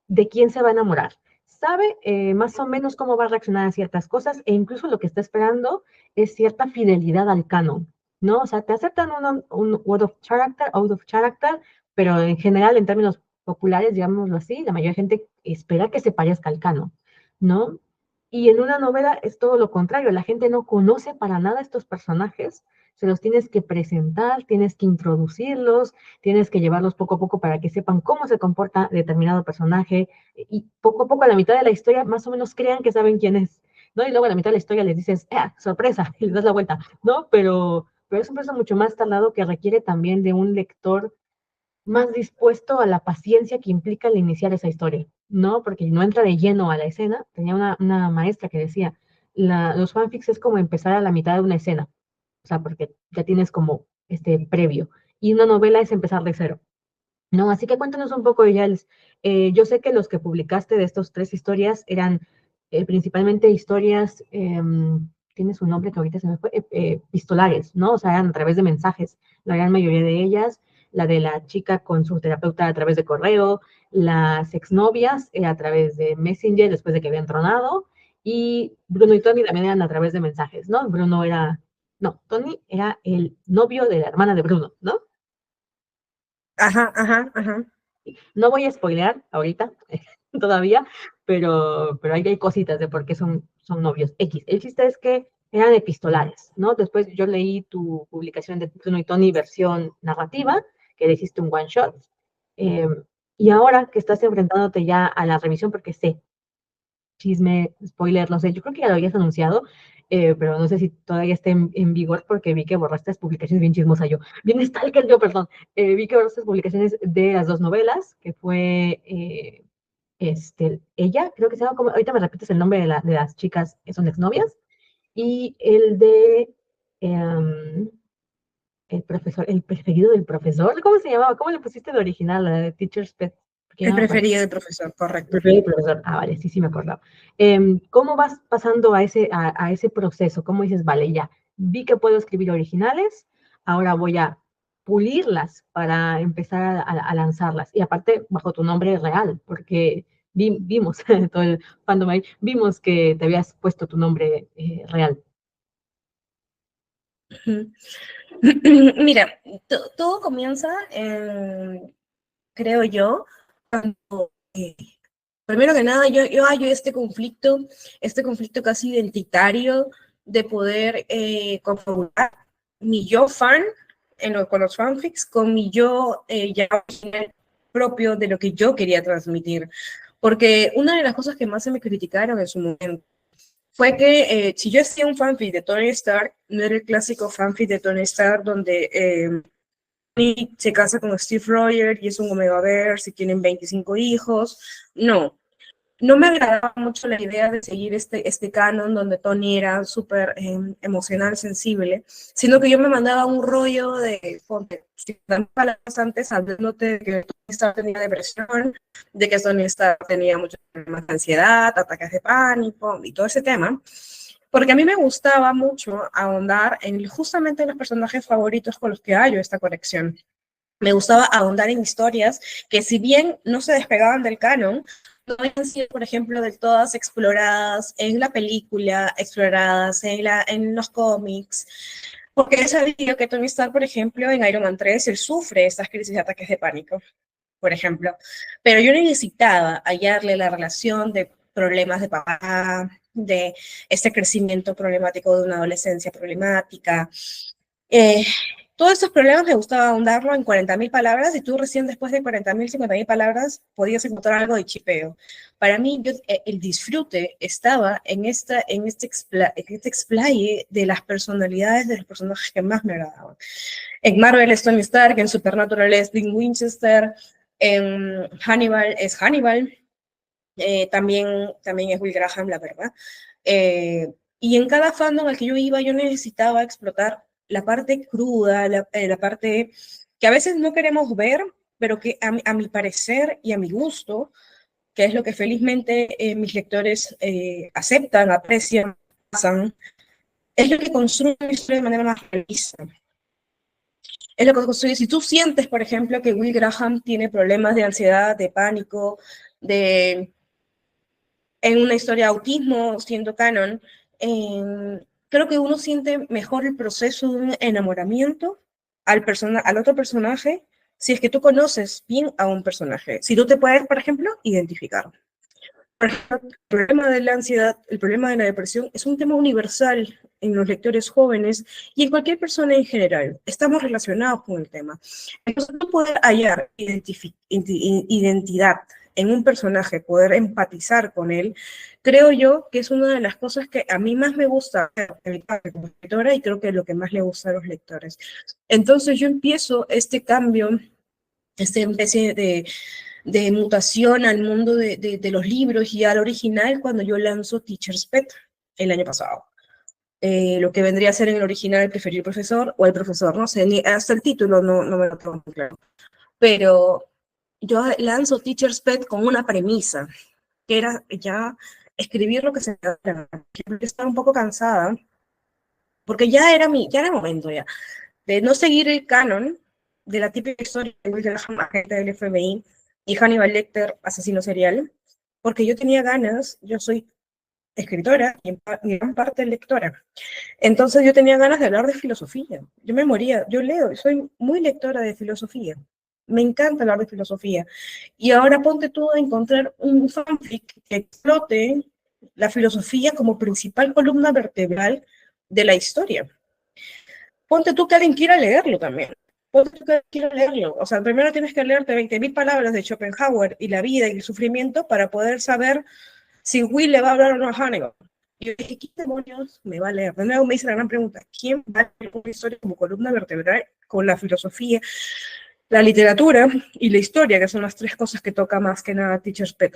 de quién se va a enamorar, sabe más o menos cómo va a reaccionar a ciertas cosas e incluso lo que está esperando es cierta fidelidad al canon, ¿no? O sea, te aceptan un out of character, pero en general, en términos populares, digámoslo así, la mayoría de gente espera que se parezca al canon, ¿no? Y en una novela es todo lo contrario, la gente no conoce para nada estos personajes, se los tienes que presentar, tienes que introducirlos, tienes que llevarlos poco a poco para que sepan cómo se comporta determinado personaje y poco a poco a la mitad de la historia más o menos crean que saben quién es, ¿no? Y luego a la mitad de la historia les dices, sorpresa, y les das la vuelta, ¿no? Pero es un proceso mucho más tardado que requiere también de un lector más dispuesto a la paciencia que implica el iniciar esa historia, ¿no? Porque no entra de lleno a la escena. Tenía una maestra que decía, los fanfics es como empezar a la mitad de una escena, o sea, porque ya tienes como este previo, y una novela es empezar de cero, ¿no? Así que cuéntanos un poco, Yales. Yo sé que los que publicaste de estas tres historias eran principalmente historias, tiene su nombre que ahorita se me fue, epistolares, ¿no? O sea, eran a través de mensajes, la gran mayoría de ellas, la de la chica con su terapeuta a través de correo, las exnovias a través de Messenger después de que habían tronado, y Bruno y Tony también eran a través de mensajes, ¿no? No, Tony era el novio de la hermana de Bruno, ¿no? Ajá, ajá, ajá. No voy a spoilear ahorita todavía, pero ahí hay cositas de por qué son novios X. El chiste es que eran epistolares, ¿no? Después yo leí tu publicación de Bruno y Tony versión narrativa, que le hiciste un one shot, eh, y ahora que estás enfrentándote ya a la revisión, porque sé, chisme, spoiler, no sé, yo creo que ya lo habías anunciado, pero no sé si todavía está en vigor porque vi que borraste las publicaciones bien chismosa yo, bien stalker yo, perdón, vi que borraste las publicaciones de las dos novelas, que fue ella, creo que se llama, como, ahorita me repites el nombre de las chicas que son exnovias, y el de el profesor, el preferido del profesor, ¿cómo se llamaba? ¿Cómo le pusiste de original, la de Teacher's Pet? Porque El ya no me acuerdo. preferido del profesor, correcto. Preferido del profesor. Ah, vale, sí, sí me acordaba. ¿Cómo vas pasando a ese proceso? ¿Cómo dices, vale, ya, vi que puedo escribir originales, ahora voy a pulirlas para empezar a lanzarlas? Y aparte, bajo tu nombre real, porque vimos, todo el fandom ahí, vimos que te habías puesto tu nombre real. Mira, todo comienza, creo yo, cuando, primero que nada, yo hallo este conflicto casi identitario de poder conformar mi yo fan con los fanfics con mi yo ya original propio de lo que yo quería transmitir. Porque una de las cosas que más se me criticaron en su momento fue que si yo hacía un fanfic de Tony Stark, no era el clásico fanfic de Tony Stark donde Tony se casa con Steve Rogers y es un Omegaverse y tienen 25 hijos. No, no me agradaba mucho la idea de seguir este canon donde Tony era súper emocional, sensible, sino que yo me mandaba un rollo de, ponte, si dan palabras antes, hablándote de que Tony Stark tenía depresión, de que Tony Stark tenía muchos problemas de ansiedad, ataques de pánico y todo ese tema, porque a mí me gustaba mucho ahondar justamente en los personajes favoritos con los que hallo esta conexión. Me gustaba ahondar en historias que si bien no se despegaban del canon, no habían sido, por ejemplo, del todas exploradas en la película, exploradas en los cómics, porque he sabido que Tony Stark, por ejemplo, en Iron Man 3, él sufre estas crisis de ataques de pánico, por ejemplo, pero yo necesitaba hallarle la relación de problemas de papá, de este crecimiento problemático de una adolescencia problemática, eh, todos estos problemas me gustaba ahondarlo en 40.000 palabras y tú recién después de 40.000, 50.000 palabras podías encontrar algo de chipeo. Para mí, el disfrute estaba en este explaye de las personalidades de los personajes que más me agradaban. En Marvel es Tony Stark, en Supernatural es Dean Winchester, en Hannibal es Hannibal, también es Will Graham, la verdad. Y en cada fandom al que yo iba, yo necesitaba explotar la parte cruda, la parte que a veces no queremos ver, pero que a mi parecer y a mi gusto, que es lo que felizmente mis lectores aceptan, aprecian, pasan, es lo que construye una historia de manera más realista. Es lo que construye. Si tú sientes, por ejemplo, que Will Graham tiene problemas de ansiedad, de pánico, de en una historia de autismo siendo canon, creo que uno siente mejor el proceso de un enamoramiento al otro personaje si es que tú conoces bien a un personaje. Si tú te puedes, por ejemplo, identificar. Por ejemplo, el problema de la ansiedad, el problema de la depresión es un tema universal en los lectores jóvenes y en cualquier persona en general. Estamos relacionados con el tema. Entonces, tú poder hallar identidad en un personaje, poder empatizar con él, creo yo que es una de las cosas que a mí más me gusta como escritora y creo que es lo que más le gusta a los lectores. Entonces yo empiezo este cambio, esta especie de mutación al mundo de los libros y al original cuando yo lanzo Teacher's Pet el año pasado. Lo que vendría a ser en el original el preferido profesor o el profesor, no sé, ni hasta el título no me lo tengo muy claro. Pero yo lanzo Teacher's Pet con una premisa, que era ya escribir lo que se me da. Yo estaba un poco cansada, porque ya era momento ya, de no seguir el canon de la típica historia de Will Graham, agente del FBI, y Hannibal Lecter, asesino serial, porque yo tenía ganas, yo soy escritora y en gran parte lectora. Entonces yo tenía ganas de hablar de filosofía. Yo me moría, yo leo, soy muy lectora de filosofía. Me encanta hablar de filosofía. Y ahora ponte tú a encontrar un fanfic que explote la filosofía como principal columna vertebral de la historia. Ponte tú que alguien quiera leerlo también. Ponte tú que quiera leerlo. O sea, primero tienes que leerte 20.000 palabras de Schopenhauer y la vida y el sufrimiento para poder saber si Will le va a hablar o no a Hannibal. Y yo dije, ¿qué demonios me va a leer? De nuevo me hice la gran pregunta, ¿quién va a leer una historia como columna vertebral con la filosofía, la literatura y la historia, que son las tres cosas que toca más que nada Teacher's Pet?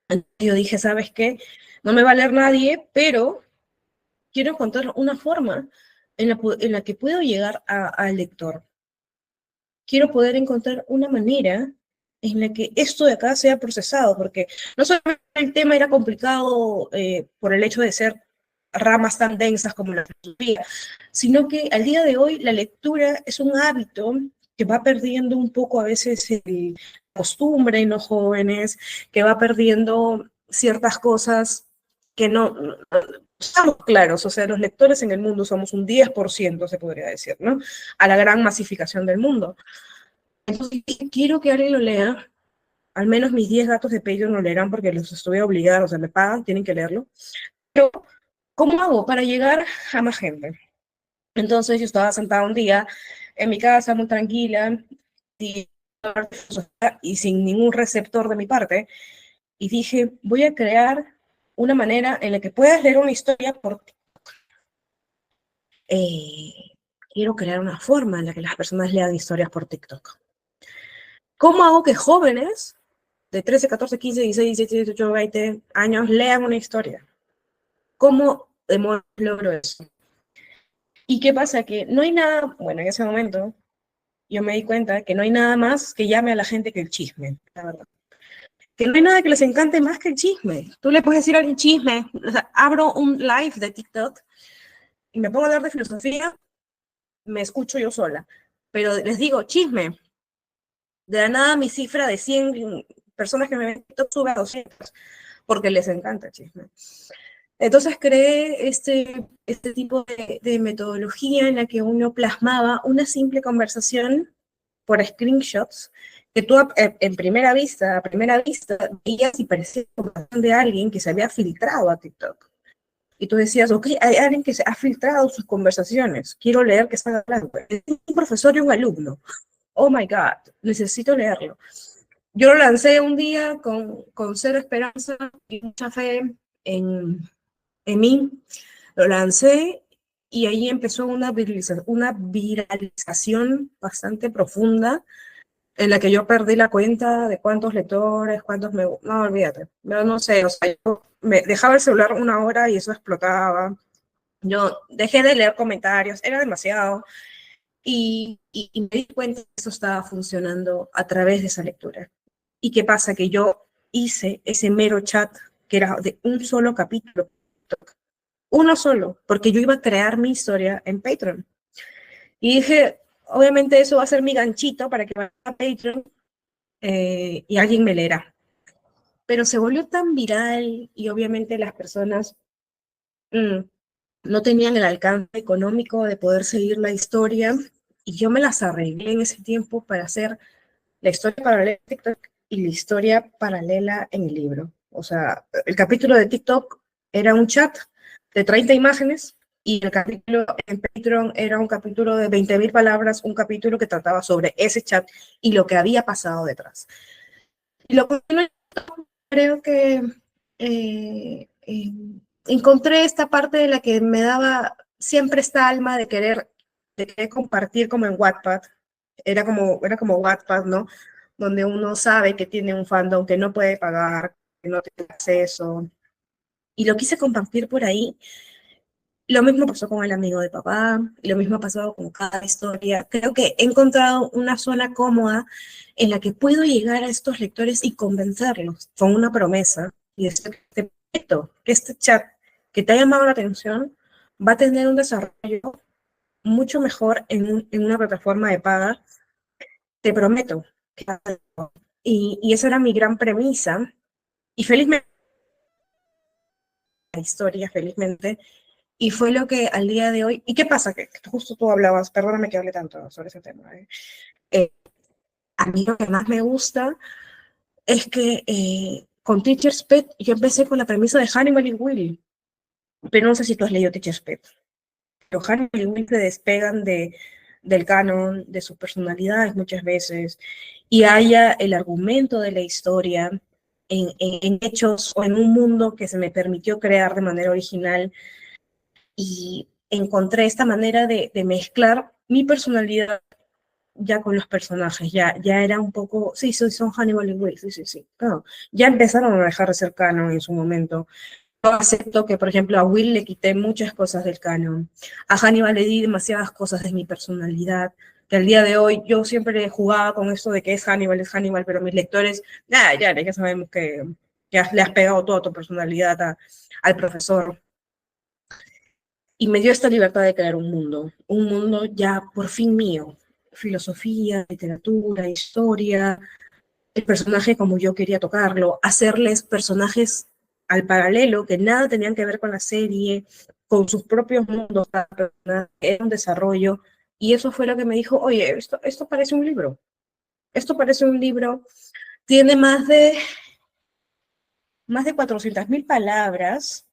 Entonces yo dije, ¿sabes qué? No me va a leer nadie, pero quiero encontrar una forma en la que puedo llegar al lector. Quiero poder encontrar una manera en la que esto de acá sea procesado, porque no solamente el tema era complicado por el hecho de ser ramas tan densas como la filosofía, sino que al día de hoy la lectura es un hábito que va perdiendo un poco a veces la costumbre en los jóvenes, que va perdiendo ciertas cosas que no estamos claros, o sea, los lectores en el mundo somos un 10%, se podría decir, ¿no? A la gran masificación del mundo. Entonces, quiero que alguien lo lea, al menos mis 10 gatos de Patreon lo leerán porque los estoy obligada, o sea, me pagan, tienen que leerlo. Pero, ¿cómo hago para llegar a más gente? Entonces, yo estaba sentada un día en mi casa, muy tranquila, y sin ningún receptor de mi parte, y dije, voy a crear una manera en la que puedas leer una historia por quiero crear una forma en la que las personas lean historias por TikTok. ¿Cómo hago que jóvenes de 13, 14, 15, 16, 17, 18, 20 años lean una historia? ¿Cómo logro eso? ¿Y qué pasa? Que no hay nada, bueno, en ese momento yo me di cuenta que no hay nada más que llame a la gente que el chisme, la verdad. Que no hay nada que les encante más que el chisme. Tú le puedes decir a alguien chisme, o sea, abro un live de TikTok y me pongo a hablar de filosofía, me escucho yo sola. Pero les digo, chisme. De la nada mi cifra de 100 personas que me ven TikTok sube a 200, porque les encanta el chisme. Entonces creé este tipo de metodología en la que uno plasmaba una simple conversación por screenshots que tú en primera vista, a primera vista, veías y parecía conversación de alguien que se había filtrado a TikTok. Y tú decías, ok, hay alguien que se ha filtrado sus conversaciones, quiero leer qué están hablando. Es un profesor y un alumno. Oh my God, necesito leerlo. Yo lo lancé un día con cero esperanza y mucha fe en mí. Lo lancé y ahí empezó una viralización bastante profunda en la que yo perdí la cuenta de cuántos lectores, cuántos me... No, olvídate, no sé, o sea, yo me dejaba el celular una hora y eso explotaba. Yo dejé de leer comentarios, era demasiado. Y me di cuenta que eso estaba funcionando a través de esa lectura. ¿Y qué pasa? Que yo hice ese mero chat que era de un solo capítulo, uno solo, porque yo iba a crear mi historia en Patreon. Y dije, obviamente eso va a ser mi ganchito para que vaya a Patreon y alguien me leerá. Pero se volvió tan viral y obviamente las personas mm, no tenían el alcance económico de poder seguir la historia y yo me las arreglé en ese tiempo para hacer la historia paralela de TikTok y la historia paralela en el libro. O sea, el capítulo de TikTok era un chat de 30 imágenes y el capítulo en Patreon era un capítulo de 20.000 palabras, un capítulo que trataba sobre ese chat y lo que había pasado detrás. Y lo que creo que eh, encontré esta parte de la que me daba siempre esta alma de querer compartir como en Wattpad. Era como Wattpad, ¿no? Donde uno sabe que tiene un fandom que no puede pagar, que no tiene acceso. Y lo quise compartir por ahí. Lo mismo pasó con el amigo de papá, y lo mismo ha pasado con cada historia. Creo que he encontrado una zona cómoda en la que puedo llegar a estos lectores y convencerlos con una promesa y decir, te prometo que este chat que te ha llamado la atención va a tener un desarrollo mucho mejor en una plataforma de paga. Te prometo. Y esa era mi gran premisa. Y felizmente, la historia, felizmente, y fue lo que al día de hoy, ¿y qué pasa? Que justo tú hablabas, perdóname que hable tanto sobre ese tema. A mí lo que más me gusta es que con Teacher's Pet yo empecé con la premisa de Hannibal y Will, pero no sé si tú has leído Teacher's Pet, pero Hannibal y Will se despegan del canon, de sus personalidades muchas veces, y haya el argumento de la historia en hechos o en un mundo que se me permitió crear de manera original y encontré esta manera de mezclar mi personalidad ya con los personajes, ya era un poco, sí, son Hannibal y Will, sí, claro, ya empezaron a dejar de ser canon en su momento. Yo acepto que, por ejemplo, a Will le quité muchas cosas del canon, a Hannibal le di demasiadas cosas de mi personalidad, que al día de hoy yo siempre jugaba con esto de que es Hannibal, pero mis lectores, ya sabemos que ya le has pegado toda tu personalidad al profesor, y me dio esta libertad de crear un mundo ya por fin mío, filosofía, literatura, historia, el personaje como yo quería tocarlo, hacerles personajes al paralelo que nada tenían que ver con la serie, con sus propios mundos, era un desarrollo, y eso fue lo que me dijo, oye, esto parece un libro, esto parece un libro, tiene más de 400.000 palabras,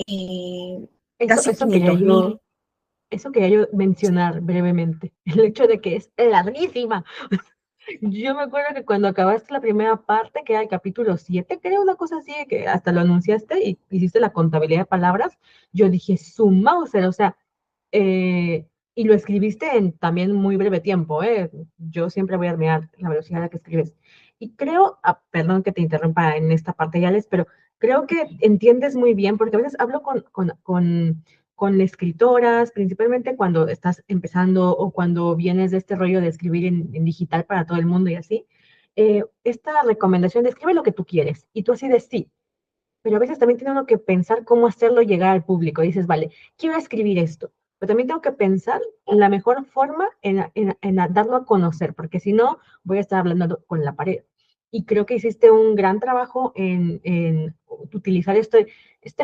Eso, casi eso quería 500.000. yo, eso quería yo mencionar brevemente, el hecho de que es larguísima. Yo me acuerdo que cuando acabaste la primera parte, que era el capítulo 7 creo, una cosa así, que hasta lo anunciaste y hiciste la contabilidad de palabras, yo dije, su Mauser, o sea, y lo escribiste en también muy breve tiempo, ¿eh? Yo siempre voy a admirar la velocidad a la que escribes. Y creo, perdón que te interrumpa en esta parte, Yales, pero creo que entiendes muy bien, porque a veces hablo con escritoras, principalmente cuando estás empezando o cuando vienes de este rollo de escribir en digital para todo el mundo y así, esta recomendación de escribe lo que tú quieres y tú así de sí, pero a veces también tiene uno que pensar cómo hacerlo llegar al público. Dices, vale, quiero escribir esto, pero también tengo que pensar en la mejor forma en darlo a conocer, porque si no, voy a estar hablando con la pared. Y creo que hiciste un gran trabajo en utilizar este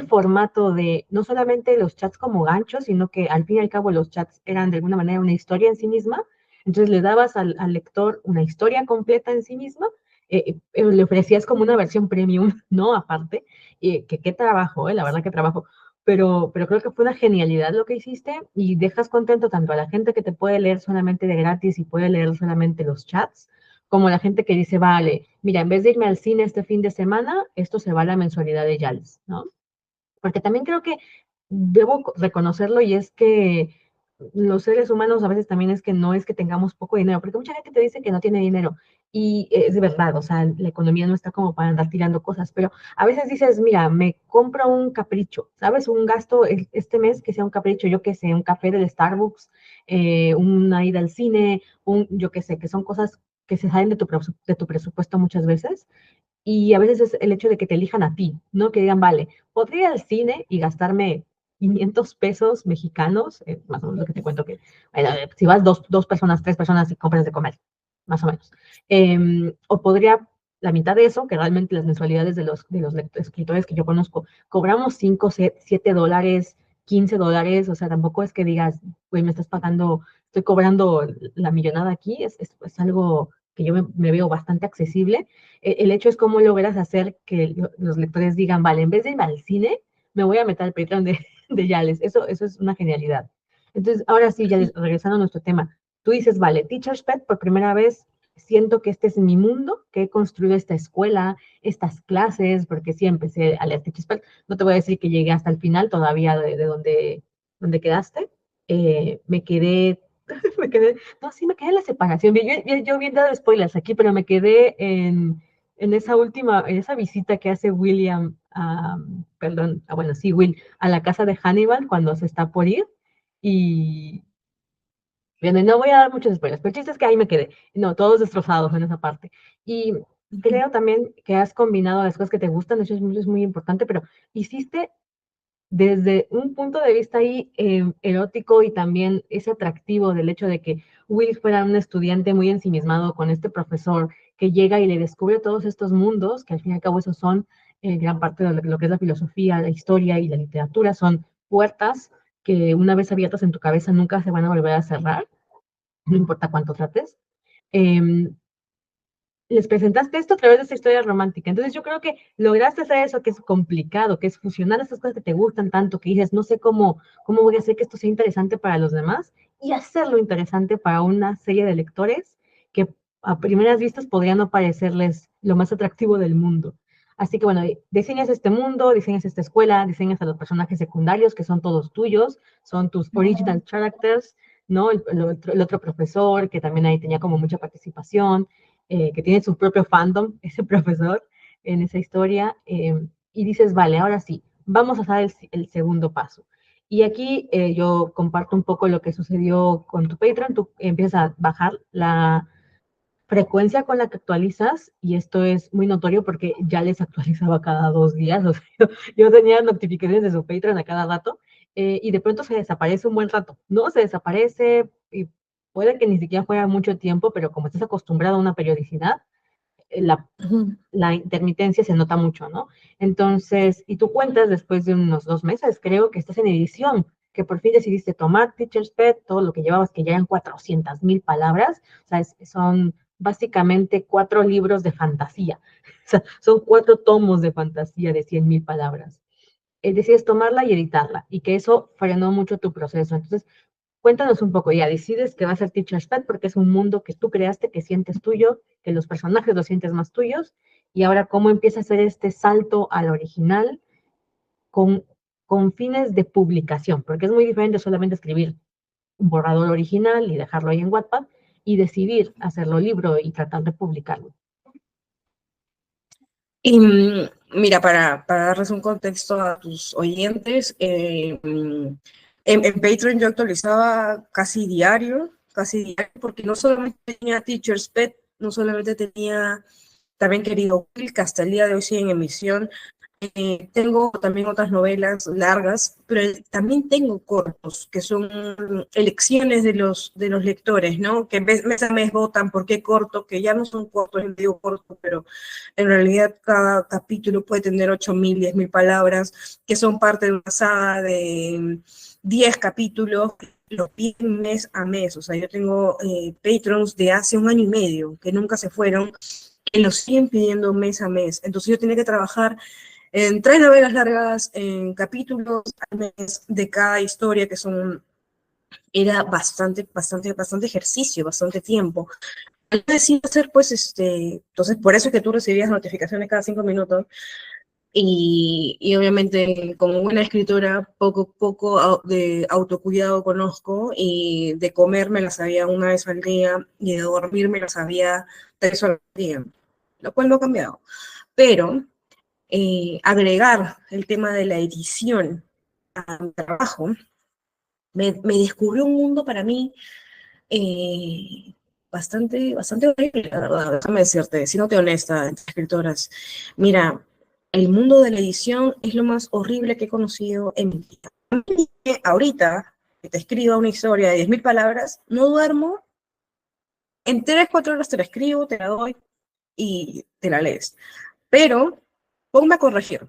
formato de no solamente los chats como ganchos, sino que al fin y al cabo los chats eran de alguna manera una historia en sí misma. Entonces le dabas al lector una historia completa en sí misma, le ofrecías como una versión premium, ¿no? Aparte, que qué trabajo, la verdad que trabajo, pero creo que fue una genialidad lo que hiciste y dejas contento tanto a la gente que te puede leer solamente de gratis y puede leer solamente los chats, como a la gente que dice, vale, mira, en vez de irme al cine este fin de semana, esto se va a la mensualidad de Yals, ¿no? Porque también creo que debo reconocerlo y es que los seres humanos a veces también es que no es que tengamos poco dinero, porque mucha gente te dice que no tiene dinero y es de verdad, o sea, la economía no está como para andar tirando cosas, pero a veces dices, mira, me compro un capricho, ¿sabes? Un gasto este mes que sea un capricho, yo qué sé, un café del Starbucks, una ida al cine, yo qué sé, que son cosas que se salen de tu presupuesto muchas veces y a veces es el hecho de que te elijan a ti, ¿no? Que digan, vale, podría ir al cine y gastarme 500 pesos mexicanos, más o menos lo que te cuento que, bueno, si vas dos personas, tres personas y compras de comer, más o menos. O podría la mitad de eso, que realmente las mensualidades de los escritores que yo conozco, cobramos 5, 7 dólares, 15 dólares, o sea, tampoco es que digas, güey, me estás pagando, estoy cobrando la millonada aquí, es algo que yo me veo bastante accesible. El hecho es cómo logras hacer que los lectores digan, vale, en vez de ir al cine, me voy a meter al Patreon de Yales. Eso es una genialidad. Entonces, ahora sí, Yales, regresando a nuestro tema, tú dices, vale, Teacher's Pet, por primera vez siento que este es mi mundo, que he construido esta escuela, estas clases, porque sí empecé a leer Teacher's Pet. No te voy a decir que llegué hasta el final todavía de donde quedaste. Me quedé no, sí, me quedé en la separación. Yo bien dado spoilers aquí, pero me quedé en esa visita que hace William, perdón, bueno, sí, Will, a la casa de Hannibal cuando se está por ir. Y, bueno, no voy a dar muchos spoilers, pero el chiste es que ahí me quedé. No, todos destrozados en esa parte. Y creo también que has combinado las cosas que te gustan, eso es muy importante, pero hiciste desde un punto de vista ahí erótico y también ese atractivo del hecho de que Will fuera un estudiante muy ensimismado con este profesor que llega y le descubre todos estos mundos, que al fin y al cabo esos son gran parte de lo que es la filosofía, la historia y la literatura, son puertas que una vez abiertas en tu cabeza nunca se van a volver a cerrar, no importa cuánto trates. Eh, Les presentaste esto a través de esta historia romántica. Entonces yo creo que lograste hacer eso que es complicado, que es fusionar estas cosas que te gustan tanto, que dices, no sé cómo voy a hacer que esto sea interesante para los demás y hacerlo interesante para una serie de lectores que a primeras vistas podrían no parecerles lo más atractivo del mundo. Así que bueno, diseñas este mundo, diseñas esta escuela, diseñas a los personajes secundarios que son todos tuyos, son tus original characters, ¿no? El otro profesor que también ahí tenía como mucha participación, que tiene su propio fandom, ese profesor, en esa historia, y dices, vale, ahora sí, vamos a dar el segundo paso. Y aquí yo comparto un poco lo que sucedió con tu Patreon, tú empiezas a bajar la frecuencia con la que actualizas, y esto es muy notorio porque ya les actualizaba cada 2 días, o sea, yo tenía notificaciones de su Patreon a cada rato, y de pronto se desaparece un buen rato, ¿no? Se desaparece y puede que ni siquiera fuera mucho tiempo, pero como estás acostumbrado a una periodicidad, la, la intermitencia se nota mucho, ¿no? Entonces, y tú cuentas después de unos 2 meses, creo que estás en edición, que por fin decidiste tomar Teacher's Pet, todo lo que llevabas, que ya eran 400,000 palabras, o sea, son básicamente 4 libros de fantasía, o sea, son 4 tomos de fantasía de 100,000 palabras. Decides tomarla y editarla, y que eso frenó mucho tu proceso. Entonces, cuéntanos un poco, ya decides que va a ser Teacher's Pet porque es un mundo que tú creaste, que sientes tuyo, que los personajes los sientes más tuyos, y ahora cómo empieza a hacer este salto al original con, con fines de publicación, porque es muy diferente solamente escribir un borrador original y dejarlo ahí en Wattpad y decidir hacerlo libro y tratar de publicarlo. Y mira, para darles un contexto a tus oyentes, en Patreon yo actualizaba casi diario, porque no solamente tenía Teacher's Pet, no solamente tenía también Querido Will, que hasta el día de hoy sigue en emisión. Tengo también otras novelas largas, pero también tengo cortos, que son elecciones de los lectores, ¿no? Que mes a mes votan por qué corto, que ya no son cortos, yo digo corto, pero en realidad cada capítulo puede tener 8,000, 10,000 palabras, que son parte de una saga de 10 capítulos, que lo piden mes a mes. O sea, yo tengo patrons de hace un año y medio, que nunca se fueron, que lo siguen pidiendo mes a mes. Entonces yo tenía que trabajar en 3 novelas largas, en capítulos al mes de cada historia, que era bastante ejercicio, bastante tiempo. Decidí hacer, pues, entonces por eso es que tú recibías notificaciones cada 5 minutos, Y obviamente como buena escritora, poco de autocuidado conozco, y de comer me la sabía una vez al día y de dormir me la sabía 3 horas al día, lo cual no ha cambiado. Pero agregar el tema de la edición a mi trabajo me descubrió un mundo para mí eh, bastante horrible, la verdad. Déjame decirte, siéndote honesta, entre escritoras. Mira, el mundo de la edición es lo más horrible que he conocido en mi vida. Ahorita, que te escriba una historia de 10.000 palabras, no duermo, en 3, 4 horas te la escribo, te la doy y te la lees. Pero ponme a corregir.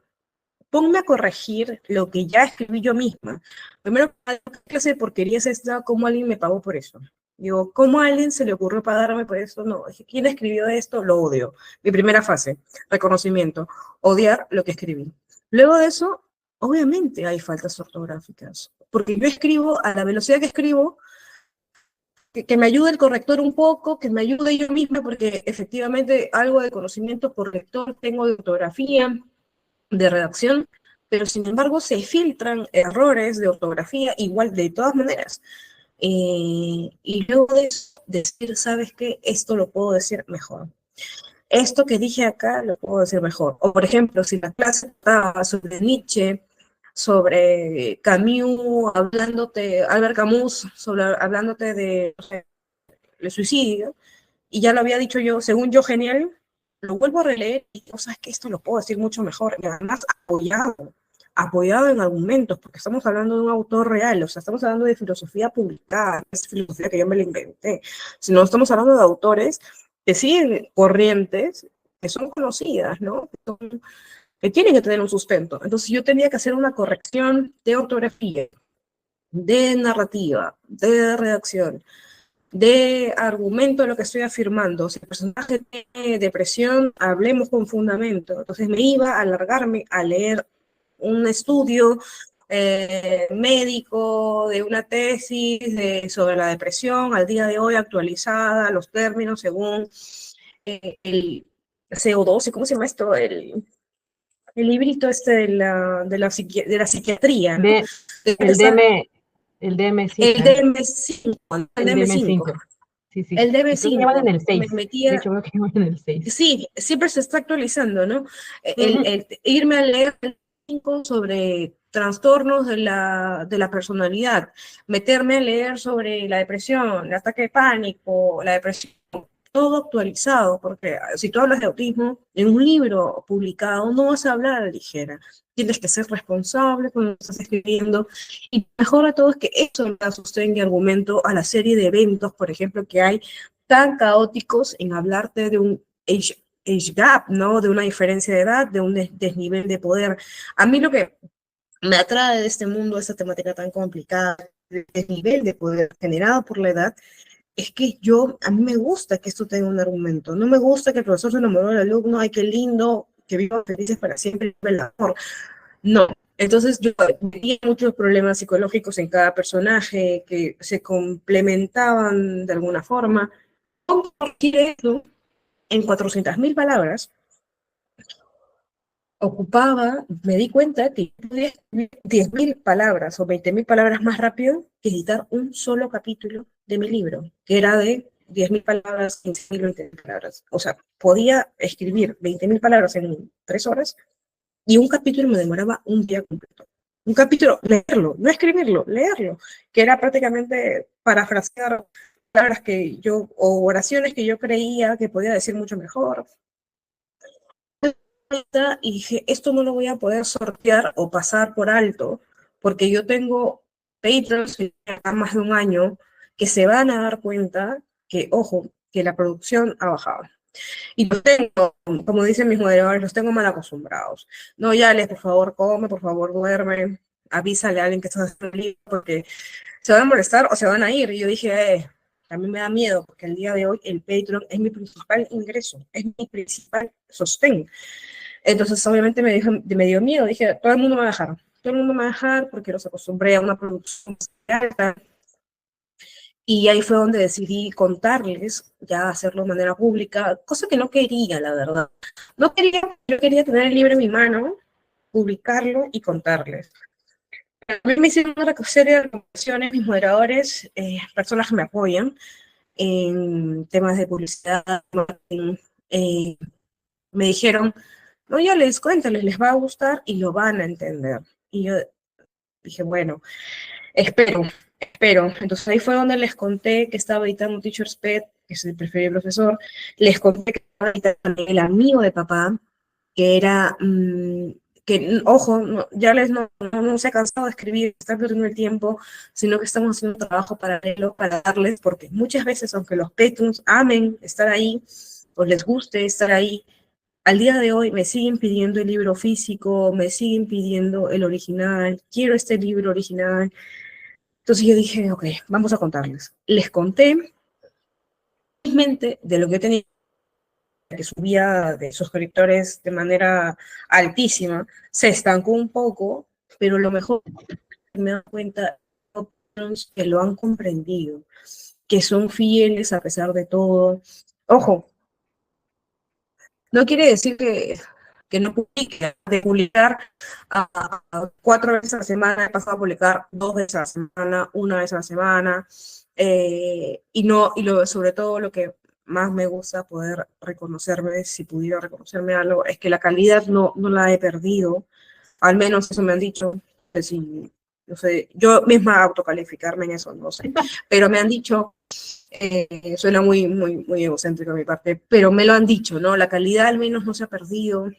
Ponme a corregir lo que ya escribí yo misma. Primero, ¿qué clase de porquería es esta? ¿Cómo alguien me pagó por eso? Digo, ¿cómo a alguien se le ocurrió pagarme por esto? No, ¿quién escribió esto? Lo odio. Mi primera fase, reconocimiento, odiar lo que escribí. Luego de eso, obviamente hay faltas ortográficas, porque yo escribo a la velocidad que escribo, que me ayude el corrector un poco, que me ayude yo misma, porque efectivamente algo de conocimiento por lector tengo de ortografía, de redacción, pero sin embargo se filtran errores de ortografía igual de todas maneras. Y luego de eso, decir, ¿sabes qué? Esto lo puedo decir mejor. Esto que dije acá lo puedo decir mejor. O por ejemplo, si la clase estaba sobre Nietzsche, sobre Camus, hablándote, Albert Camus, hablándote de, no sé, el suicidio, y ya lo había dicho yo, según yo, genial, lo vuelvo a releer y cosas que esto lo puedo decir mucho mejor, y además apoyado en argumentos, porque estamos hablando de un autor real, o sea, estamos hablando de filosofía publicada, no es filosofía que yo me la inventé, sino estamos hablando de autores que siguen corrientes, que son conocidas, ¿no? Que tienen que tener un sustento. Entonces yo tenía que hacer una corrección de ortografía, de narrativa, de redacción, de argumento de lo que estoy afirmando. Si el personaje tiene depresión, hablemos con fundamento. Entonces me iba a alargarme a leer un estudio médico de una tesis sobre la depresión al día de hoy actualizada, los términos según el CO2, ¿cómo se llama esto? El librito este de la psiquiatría, ¿no? De, el DM, el DMC, El DM5, el el DM5. DM5. Sí, sí. El Creo que ya van en DB5, el 6. me metía, De hecho, creo que van en el 6. sí, siempre se está actualizando, ¿no? Ujú. Irme a leer el 5 sobre trastornos de la personalidad, meterme a leer sobre la depresión, el ataque de pánico, la depresión, todo actualizado, porque si tú hablas de autismo en un libro publicado, no vas a hablar a la ligera. Tienes que ser responsable cuando estás escribiendo, y mejor de todo es que eso le da sostén y argumento a la serie de eventos, por ejemplo, que hay tan caóticos en hablarte de un age gap, ¿no? De una diferencia de edad, de un desnivel de poder. A mí lo que me atrae de este mundo, esta temática tan complicada, el desnivel de poder generado por la edad, es que a mí me gusta que esto tenga un argumento. No me gusta que el profesor se enamoró del alumno, ay, qué lindo, que vivan felices para siempre, el amor. No. Entonces yo tenía muchos problemas psicológicos en cada personaje que se complementaban de alguna forma. ¿Cómo quiere eso en 400.000 palabras? Me di cuenta que podía escribir 10.000 palabras o 20.000 palabras más rápido que editar un solo capítulo de mi libro, que era de 10.000 palabras, 15.000, 20.000 palabras. O sea, podía escribir 20.000 palabras en 3 horas, y un capítulo me demoraba un día completo. Un capítulo, leerlo, no escribirlo, leerlo, que era prácticamente parafrasear palabras o oraciones que yo creía que podía decir mucho mejor. Y dije, esto no lo voy a poder sortear o pasar por alto, porque yo tengo patrons que llevan más de un año que se van a dar cuenta que, ojo, que la producción ha bajado. Y los tengo, como dicen mis moderadores, los tengo mal acostumbrados. No, ya les, por favor, come, por favor, duerme, avísale a alguien que estás haciendo el libro, porque se van a molestar o se van a ir. Y yo dije, a mí me da miedo, porque el día de hoy el Patreon es mi principal ingreso, es mi principal sostén. Entonces, obviamente me dio miedo, dije, todo el mundo me va a dejar, todo el mundo me va a dejar porque los acostumbré a una producción alta. Y ahí fue donde decidí contarles, ya hacerlo de manera pública, cosa que no quería, la verdad. No quería, yo quería tener el libro en mi mano publicarlo y contarles. A mí me hicieron una serie de recomendaciones, mis moderadores, personas que me apoyan en temas de publicidad, marketing, me dijeron, no, ya cuéntales, les va a gustar y lo van a entender. Y yo dije, bueno, espero. Entonces ahí fue donde les conté que estaba editando Teacher's Pet, que es el preferido profesor, les conté que estaba editando el amigo de papá, que era, que, ojo, ya no se ha cansado de escribir, está perdiendo el tiempo, sino que estamos haciendo un trabajo paralelo para darles, porque muchas veces, aunque los Petums amen estar ahí, o les guste estar ahí, al día de hoy me siguen pidiendo el libro físico, me siguen pidiendo el original, quiero este libro original. Entonces yo dije, ok, vamos a contarles. Les conté, realmente, de lo que tenía, que subía de suscriptores de manera altísima, se estancó un poco, pero lo mejor que me doy cuenta es que lo han comprendido, que son fieles a pesar de todo. Ojo, no quiere decir que no publique, de publicar 4 veces a la semana, he pasado a publicar 2 veces a la semana, 1 vez a la semana, sobre todo lo que más me gusta poder reconocerme, si pudiera reconocerme algo, es que la calidad no la he perdido, al menos eso me han dicho, no sé, yo misma autocalificarme en eso, no sé, pero me han dicho, suena muy, muy, muy egocéntrico de mi parte, pero me lo han dicho, ¿no? La calidad al menos no se ha perdido,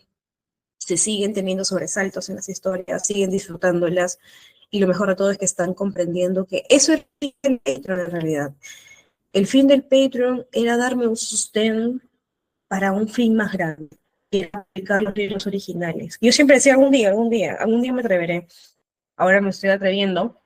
se siguen teniendo sobresaltos en las historias, siguen disfrutándolas, y lo mejor de todo es que están comprendiendo que eso es el fin del Patreon en realidad. El fin del Patreon era darme un sostén para un fin más grande, que era publicar los libros originales. Yo siempre decía, algún día me atreveré. Ahora me estoy atreviendo,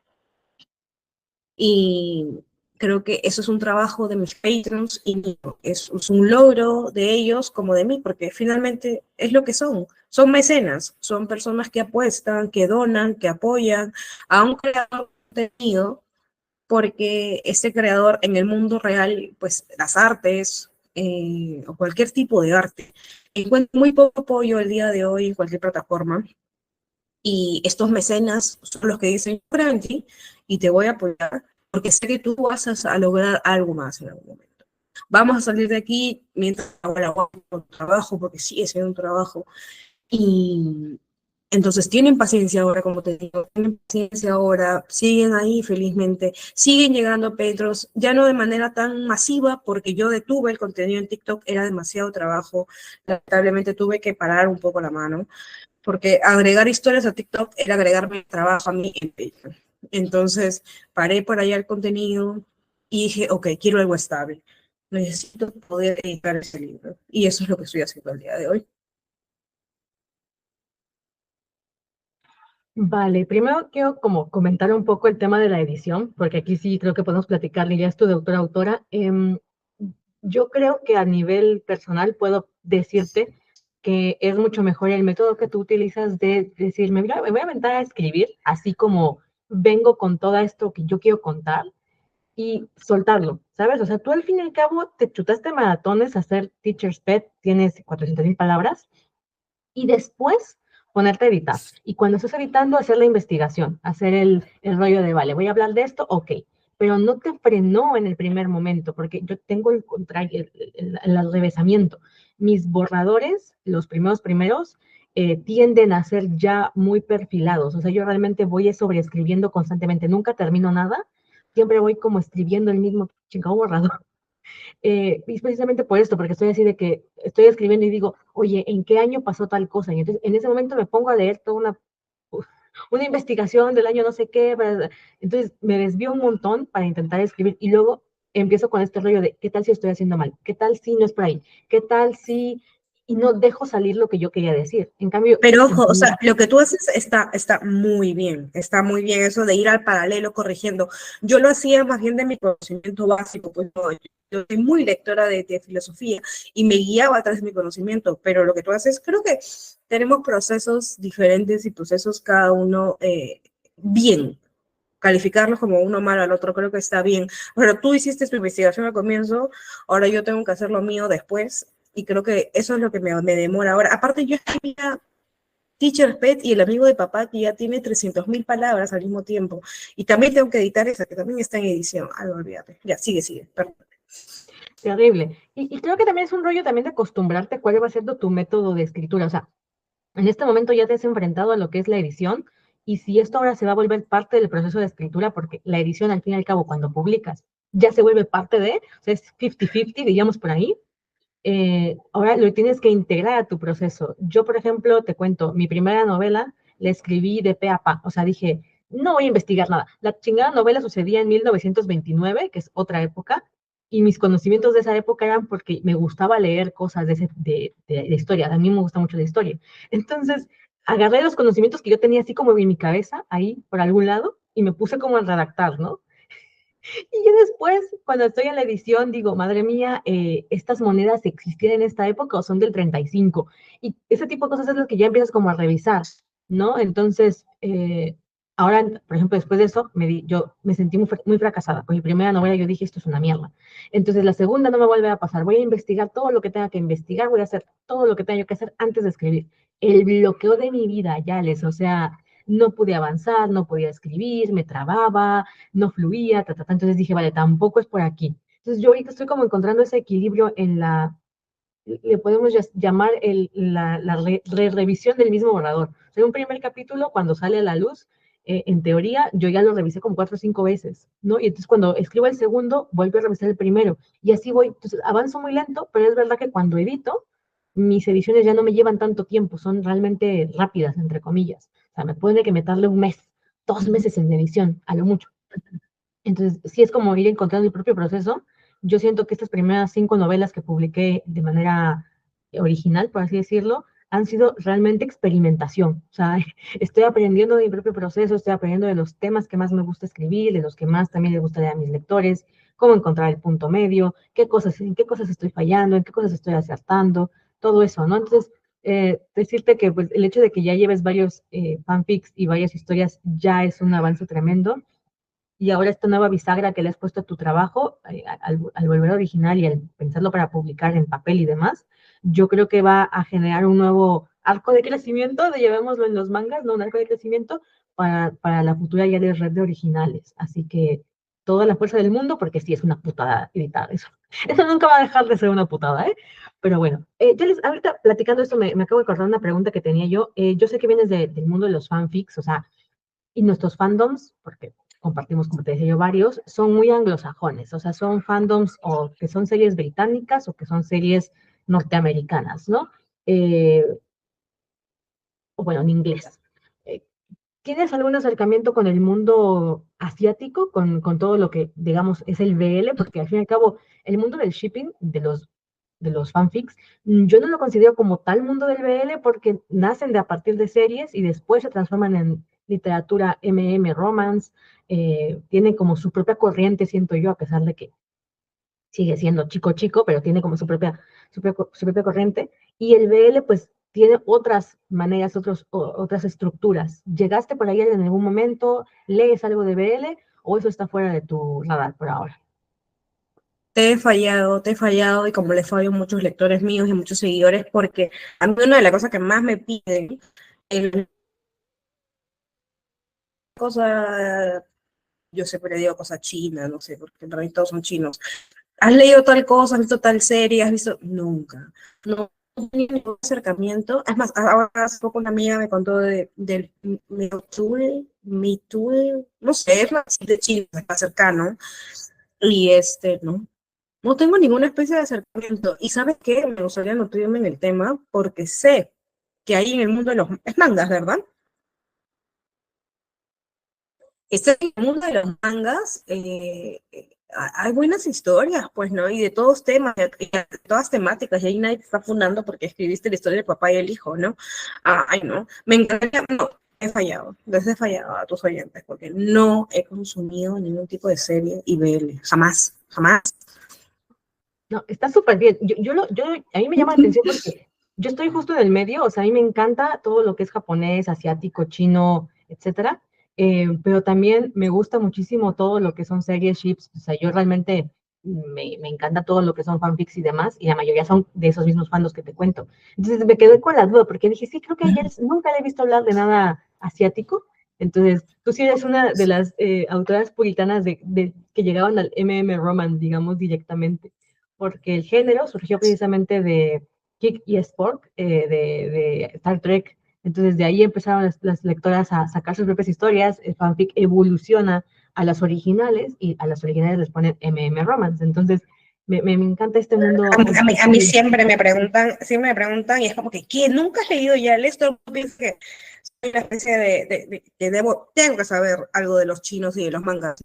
y creo que eso es un trabajo de mis patrons y mío. Es un logro de ellos como de mí, porque finalmente es lo que son. Son mecenas, son personas que apuestan, que donan, que apoyan a un creador de contenido, porque este creador en el mundo real, pues las artes o cualquier tipo de arte, encuentra muy poco apoyo el día de hoy en cualquier plataforma. Y estos mecenas son los que dicen, yo creo en ti y te voy a apoyar porque sé que tú vas a lograr algo más en algún momento. Vamos a salir de aquí mientras hago un trabajo, porque sigue siendo un trabajo. Y entonces tienen paciencia ahora, como te digo, tienen paciencia ahora, siguen ahí felizmente, siguen llegando a Petros, ya no de manera tan masiva, porque yo detuve el contenido en TikTok, era demasiado trabajo, lamentablemente tuve que parar un poco la mano, porque agregar historias a TikTok era agregarme trabajo a mí en Patreon. Entonces, paré por allá el contenido y dije, ok, quiero algo estable. Necesito poder editar ese libro. Y eso es lo que estoy haciendo el día de hoy. Vale, primero quiero como comentar un poco el tema de la edición, porque aquí sí creo que podemos platicar, Lilia, es tu de autora. Yo creo que a nivel personal puedo decirte que es mucho mejor el método que tú utilizas de decirme, mira, me voy a aventar a escribir, así como vengo con todo esto que yo quiero contar y soltarlo, ¿sabes? O sea, tú al fin y al cabo te chutaste maratones a hacer Teacher's Pet, tienes 400,000 palabras, y después ponerte a editar. Y cuando estás editando, hacer la investigación, hacer el rollo de, vale, voy a hablar de esto, ok, pero no te frenó en el primer momento, porque yo tengo el revesamiento. Mis borradores, los primeros, tienden a ser ya muy perfilados. O sea, yo realmente voy sobreescribiendo constantemente, nunca termino nada, siempre voy como escribiendo el mismo chingado borrador. Y precisamente por esto, porque estoy así de que estoy escribiendo y digo, oye, ¿en qué año pasó tal cosa? Y entonces en ese momento me pongo a leer toda una investigación del año no sé qué, entonces me desvío un montón para intentar escribir y luego empiezo con este rollo de, ¿qué tal si estoy haciendo mal? ¿Qué tal si no es por ahí? ¿Qué tal si...? Y no dejo salir lo que yo quería decir. En cambio... Pero ojo, o sea, lo que tú haces está muy bien eso de ir al paralelo corrigiendo. Yo lo hacía más bien de mi conocimiento básico, pues yo soy muy lectora de filosofía y me guiaba a través de mi conocimiento, pero lo que tú haces, creo que tenemos procesos diferentes y procesos cada uno bien. Calificarlos como uno malo al otro creo que está bien, pero tú hiciste tu investigación al comienzo, ahora yo tengo que hacer lo mío después, y creo que eso es lo que me demora ahora. Aparte, yo escribía Teacher's Pet y El amigo de papá, que ya tiene 300.000 palabras al mismo tiempo. Y también tengo que editar esa, que también está en edición. Ay, olvídate. Ya, sigue, perdón. Terrible. Y creo que también es un rollo también de acostumbrarte a cuál va siendo tu método de escritura. O sea, en este momento ya te has enfrentado a lo que es la edición, y si esto ahora se va a volver parte del proceso de escritura, porque la edición al fin y al cabo cuando publicas ya se vuelve parte de, o sea, es 50-50, digamos por ahí, ahora lo tienes que integrar a tu proceso. Yo, por ejemplo, te cuento, mi primera novela la escribí de pe a pa, o sea, dije, no voy a investigar nada. La chingada novela sucedía en 1929, que es otra época, y mis conocimientos de esa época eran porque me gustaba leer cosas de historia. A mí me gusta mucho la historia. Entonces, agarré los conocimientos que yo tenía así como en mi cabeza, ahí por algún lado, y me puse como a redactar, ¿no? Y yo después, cuando estoy en la edición, digo, madre mía, ¿estas monedas existían en esta época o son del 35? Y ese tipo de cosas es lo que ya empiezas como a revisar, ¿no? Entonces, ahora, por ejemplo, después de eso, yo me sentí muy fracasada. Con mi primera novela yo dije, esto es una mierda. Entonces, la segunda no me vuelve a pasar. Voy a investigar todo lo que tenga que investigar, voy a hacer todo lo que tenga que hacer antes de escribir. El bloqueo de mi vida, ya les, o sea, no pude avanzar, no podía escribir, me trababa, no fluía, entonces dije, vale, tampoco es por aquí. Entonces yo ahorita estoy como encontrando ese equilibrio en le podemos llamar la revisión del mismo borrador. O sea, un primer capítulo, cuando sale a la luz, en teoría, yo ya lo revisé como 4 o 5 veces, ¿no? Y entonces cuando escribo el segundo, vuelvo a revisar el primero. Y así voy. Entonces avanzo muy lento, pero es verdad que cuando edito, mis ediciones ya no me llevan tanto tiempo, son realmente rápidas, entre comillas. O sea, me puede que me tarde un mes, 2 meses en edición, a lo mucho. Entonces, sí es como ir encontrando el propio proceso. Yo siento que estas primeras 5 novelas que publiqué de manera original, por así decirlo, han sido realmente experimentación. O sea, estoy aprendiendo de mi propio proceso, estoy aprendiendo de los temas que más me gusta escribir, de los que más también les gustaría a mis lectores, cómo encontrar el punto medio, en qué cosas estoy fallando, en qué cosas estoy acertando, todo eso, ¿no? Entonces, decirte que pues, el hecho de que ya lleves varios fanfics y varias historias ya es un avance tremendo, y ahora esta nueva bisagra que le has puesto a tu trabajo, al volver original y al pensarlo para publicar en papel y demás, yo creo que va a generar un nuevo arco de crecimiento, de llevémoslo en los mangas, ¿no? Un arco de crecimiento para la futura ya de red de originales. Así que toda la fuerza del mundo, porque sí es una putada editar eso. Eso nunca va a dejar de ser una putada, ¿eh? Pero bueno, ahorita platicando esto, me acabo de acordar una pregunta que tenía yo. Yo sé que vienes del mundo de los fanfics, o sea, y nuestros fandoms, porque compartimos, como te decía yo, varios, son muy anglosajones, o sea, son fandoms o que son series británicas o que son series norteamericanas, ¿no? Eh, o bueno, en inglés. Eh, ¿Tienes algún acercamiento con el mundo asiático, con todo lo que, digamos, es el BL? Porque al fin y al cabo, el mundo del shipping, de los fanfics, yo no lo considero como tal mundo del BL porque nacen de a partir de series y después se transforman en literatura romance, tienen como su propia corriente, siento yo, a pesar de que sigue siendo chico chico, pero tiene como su propia corriente, y el BL pues tiene otras maneras, otras estructuras. ¿Llegaste por ahí en algún momento? ¿Lees algo de BL o eso está fuera de tu radar por ahora? Te he fallado y como le fallo a muchos lectores míos y muchos seguidores, porque a mí una de las cosas que más me piden es cosa, yo siempre digo cosa china, no sé, porque en realidad todos son chinos. ¿Has leído tal cosa? ¿Has visto tal serie? ¿Has visto? Nunca. No he tenido ningún acercamiento. Es más, ahora hace poco una amiga me contó del MeToo, no sé, es más de Chile, está cercano. Y no tengo ninguna especie de acercamiento. ¿Y sabes qué? Me gustaría nutrirme en el tema porque sé que ahí en el mundo de los... Es mangas, ¿verdad? Este en el mundo de los mangas hay buenas historias, pues, ¿no? Y de todos temas, y de todas temáticas, y ahí nadie te está fundando porque escribiste la historia del papá y el hijo, ¿no? Ay, no, me encantaría, no, he fallado a tus oyentes, porque no he consumido ningún tipo de serie IBL, jamás, jamás. No, está súper bien. A mí me llama la atención porque yo estoy justo en el medio, o sea, a mí me encanta todo lo que es japonés, asiático, chino, etcétera, pero también me gusta muchísimo todo lo que son series, chips, o sea, yo realmente me encanta todo lo que son fanfics y demás, y la mayoría son de esos mismos fandos que te cuento. Entonces me quedé con la duda, porque dije, sí, creo que ayer nunca le he visto hablar de nada asiático. Entonces, tú sí eres una de las autoras puritanas que llegaban al Roman, digamos, directamente, porque el género surgió precisamente de Kick y Sport, de Star Trek. Entonces, de ahí empezaron las lectoras a sacar sus propias historias, el fanfic evoluciona a las originales y a las originales les ponen Romance. Entonces, me encanta este mundo. A mí siempre me preguntan y es como que, ¿qué? ¿Nunca has leído ya esto? Pienso que soy una especie que tengo que saber algo de los chinos y de los mangas.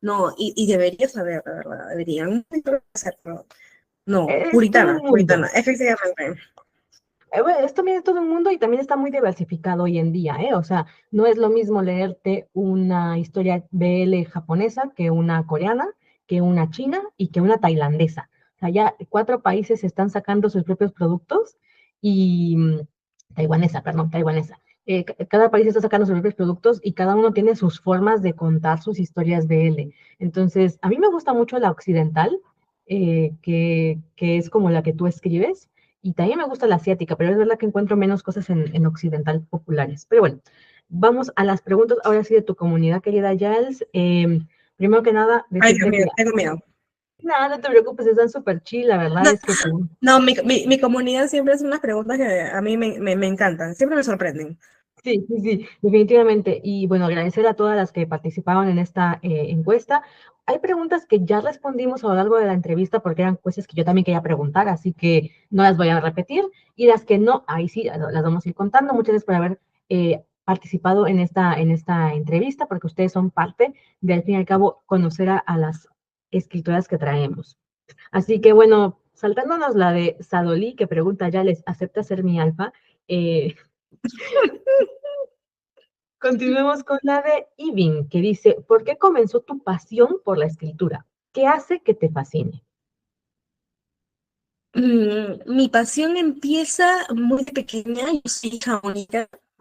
No, y debería saber, de verdad, deberían hacerlo. No, Es todo un puritana, mundo. efectivamente. Bueno, esto viene de todo el mundo y también está muy diversificado hoy en día, ¿eh? O sea, no es lo mismo leerte una historia BL japonesa que una coreana, que una china y que una tailandesa. O sea, ya 4 países están sacando sus propios productos y taiwanesa, perdón, taiwanesa. Cada país está sacando sus propios productos y cada uno tiene sus formas de contar sus historias BL. Entonces, a mí me gusta mucho la occidental, que es como la que tú escribes y también me gusta la asiática, pero es verdad que encuentro menos cosas en occidental populares. Pero bueno, vamos a las preguntas ahora sí de tu comunidad, querida Giles. Primero que nada, Ay, Dios decirte que mío, tengo miedo. nada, no te preocupes, están súper chill. La verdad No, es que no, mi comunidad siempre hace unas preguntas que a mí me encantan, siempre me sorprenden. sí, sí, sí, definitivamente. Y bueno, agradecer a todas las que participaron en esta encuesta. Hay preguntas que ya respondimos a lo largo de la entrevista porque eran cosas que yo también quería preguntar, así que no las voy a repetir. Y las que no, ahí sí las vamos a ir contando. Muchas gracias por haber participado en esta entrevista, porque ustedes son parte de, al fin y al cabo, conocer a las escritoras que traemos. Así que bueno, saltándonos la de Sadolí, que pregunta, ¿ya les acepta ser mi alfa? Eh, Continuemos con la de Ivin, que dice, ¿por qué comenzó tu pasión por la escritura? ¿Qué hace que te fascine? Mi pasión empieza muy pequeña, yo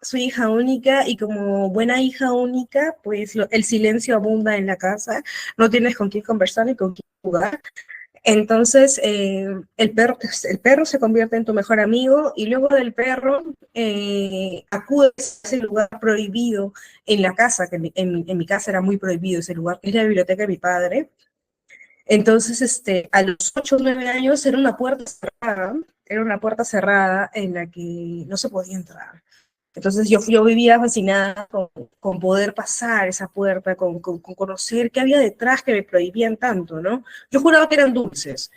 soy hija única y como buena hija única, pues el silencio abunda en la casa, no tienes con quién conversar ni con quién jugar. Entonces, el perro se convierte en tu mejor amigo y luego del perro acudes a ese lugar prohibido en la casa, que en mi casa era muy prohibido ese lugar, que es la biblioteca de mi padre. Entonces, a los 8 o 9 años era una puerta cerrada en la que no se podía entrar. Entonces yo vivía fascinada con poder pasar esa puerta, con conocer qué había detrás que me prohibían tanto, ¿no? Yo juraba que eran dulces,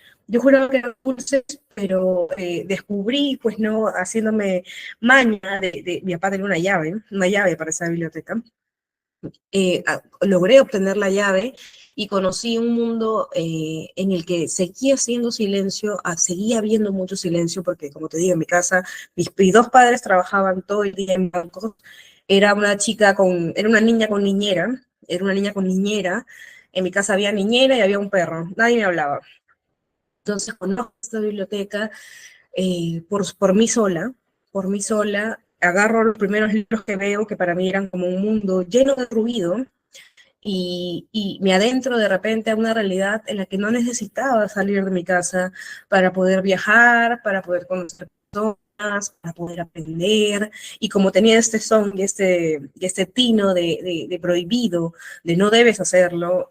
pero descubrí, pues no, haciéndome maña mi papá tenía una llave para esa biblioteca, logré obtener la llave y conocí un mundo en el que seguía siendo silencio, seguía habiendo mucho silencio, porque como te digo, en mi casa mis 2 padres trabajaban todo el día en bancos, era una niña con niñera, en mi casa había niñera y había un perro, nadie me hablaba. Entonces conozco esta biblioteca por mí sola, agarro los primeros libros que veo, que para mí eran como un mundo lleno de ruido, y me adentro de repente a una realidad en la que no necesitaba salir de mi casa para poder viajar, para poder conocer personas, para poder aprender, y como tenía este son y este tino de prohibido, de no debes hacerlo,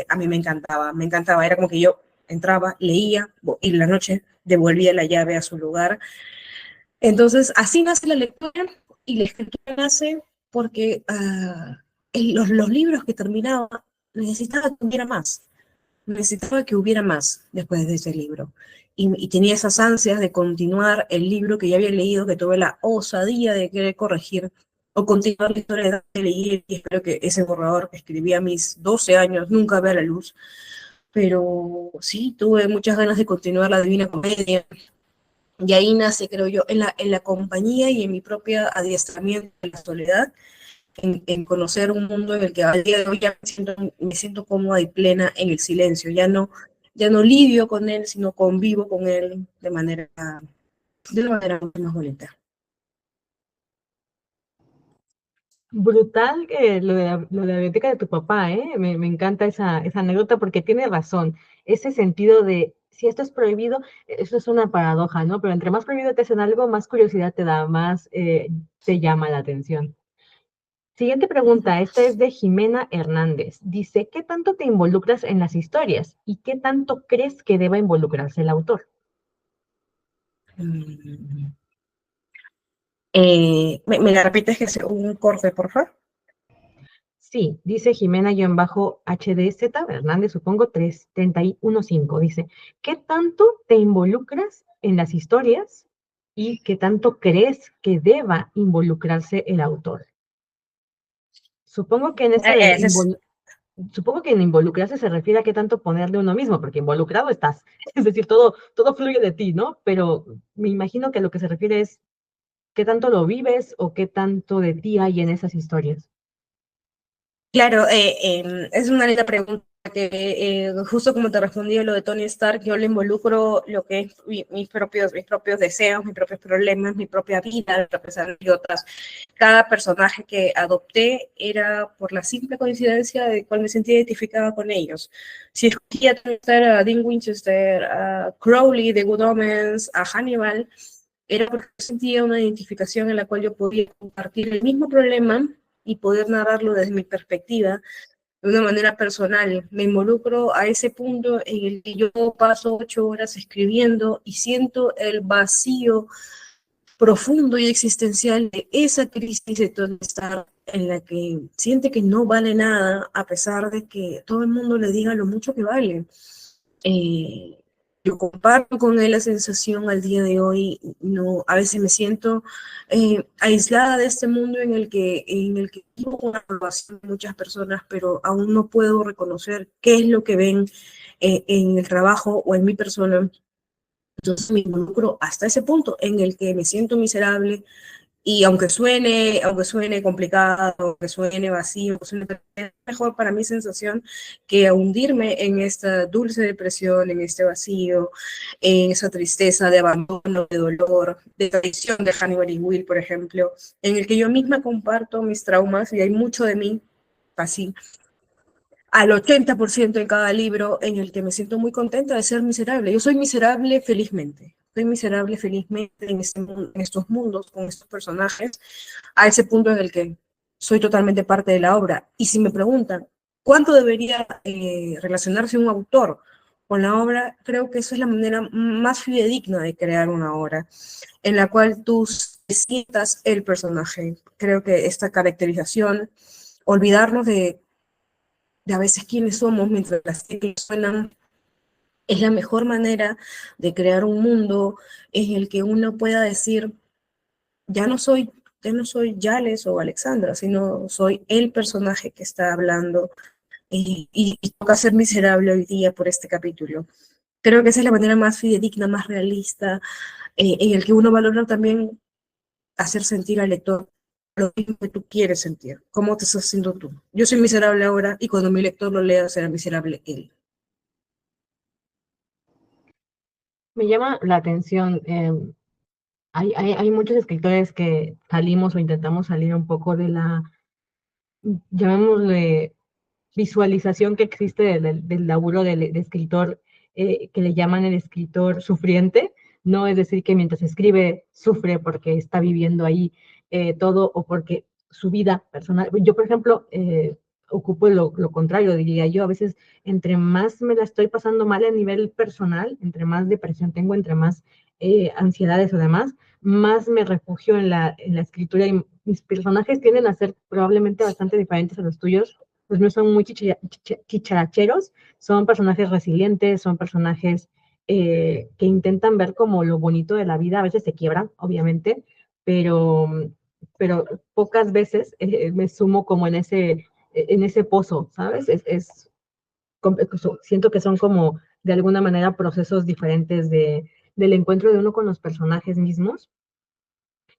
a mí me encantaba, era como que yo entraba, leía, y en la noche devolvía la llave a su lugar. Entonces, así nace la lectura, y la escritura nace porque los libros que terminaba necesitaba que hubiera más después de ese libro. Y tenía esas ansias de continuar el libro que ya había leído, que tuve la osadía de querer corregir o continuar la historia de leer, y espero que ese borrador que escribí a mis 12 años nunca vea la luz. Pero sí, tuve muchas ganas de continuar la Divina Comedia, y ahí nace, creo yo, en la compañía y en mi propio adiestramiento de la soledad, en conocer un mundo en el que al día de hoy ya me siento cómoda y plena en el silencio. Ya no lidio con él, sino convivo con él de una manera mucho más bonita. Brutal que lo de la biblioteca de tu papá, ¿eh? Me encanta esa anécdota porque tiene razón. Ese sentido de, si esto es prohibido, eso es una paradoja, ¿no? Pero entre más prohibido te hacen algo, más curiosidad te da, más te llama la atención. Siguiente pregunta, esta es de Jimena Hernández. Dice, ¿qué tanto te involucras en las historias y qué tanto crees que deba involucrarse el autor? Mm. ¿Me la repites que es un corte, por favor? Sí, dice Jimena-HDZ, Hernández, supongo, 33115. Dice, ¿qué tanto te involucras en las historias y qué tanto crees que deba involucrarse el autor? Supongo que en esta Ese es, supongo que en involucrarse se refiere a qué tanto poner de uno mismo, porque involucrado estás. Es decir, todo fluye de ti, ¿no? Pero me imagino que lo que se refiere es qué tanto lo vives o qué tanto de ti hay en esas historias. claro, es una linda pregunta que justo como te respondí lo de Tony Stark, yo le involucro lo que es mis propios deseos, mis propios problemas, mi propia vida, mis propias anécdotas. Cada personaje que adopté era por la simple coincidencia de cual me sentía identificada con ellos. Si escogía a Dean Winchester, a Crowley de Good Omens, a Hannibal, era porque sentía una identificación en la cual yo podía compartir el mismo problema y poder narrarlo desde mi perspectiva de una manera personal. Me involucro a ese punto en el que yo paso 8 horas escribiendo y siento el vacío profundo y existencial de esa crisis de Tony Stark en la que siente que no vale nada a pesar de que todo el mundo le diga lo mucho que vale. Eh, yo comparto con él la sensación al día de hoy, no, a veces me siento aislada de este mundo en el que vivo con la aprobación de muchas personas, pero aún no puedo reconocer qué es lo que ven en el trabajo o en mi persona. Entonces me involucro hasta ese punto en el que me siento miserable, y aunque suene complicado, aunque suene vacío, es mejor para mi sensación que hundirme en esta dulce depresión, en este vacío, en esa tristeza de abandono, de dolor, de traición de Hannibal y Will, por ejemplo, en el que yo misma comparto mis traumas y hay mucho de mí, así, al 80% en cada libro, en el que me siento muy contenta de ser miserable. Yo soy miserable felizmente. Soy miserable felizmente en estos mundos, con estos personajes, a ese punto en el que soy totalmente parte de la obra. Y si me preguntan, ¿cuánto debería relacionarse un autor con la obra? Creo que eso es la manera más fidedigna de crear una obra, en la cual tú sientas el personaje. Creo que esta caracterización, olvidarnos de a veces quiénes somos mientras las teclas suenan, es la mejor manera de crear un mundo en el que uno pueda decir, ya no soy, ya no soy Yales o Alexandra, sino soy el personaje que está hablando y toca ser miserable hoy día por este capítulo. Creo que esa es la manera más fidedigna, más realista, en el que uno valora también hacer sentir al lector lo mismo que tú quieres sentir, cómo te estás haciendo tú. Yo soy miserable ahora y cuando mi lector lo lea será miserable él. Me llama la atención, hay muchos escritores que salimos o intentamos salir un poco de la, llamémosle, visualización que existe del laburo de escritor, que le llaman el escritor sufriente, no es decir que mientras escribe sufre porque está viviendo ahí todo o porque su vida personal. Yo, por ejemplo, ocupo lo contrario, diría yo, a veces entre más me la estoy pasando mal a nivel personal, entre más depresión tengo, entre más ansiedades o demás, más me refugio en la escritura y mis personajes tienden a ser probablemente bastante diferentes a los tuyos. Los míos son muy chicharacheros, son personajes resilientes, son personajes que intentan ver como lo bonito de la vida, a veces se quiebran, obviamente, pero, pero pocas veces me sumo como en ese pozo, ¿sabes? Siento que son como de alguna manera procesos diferentes del encuentro de uno con los personajes mismos.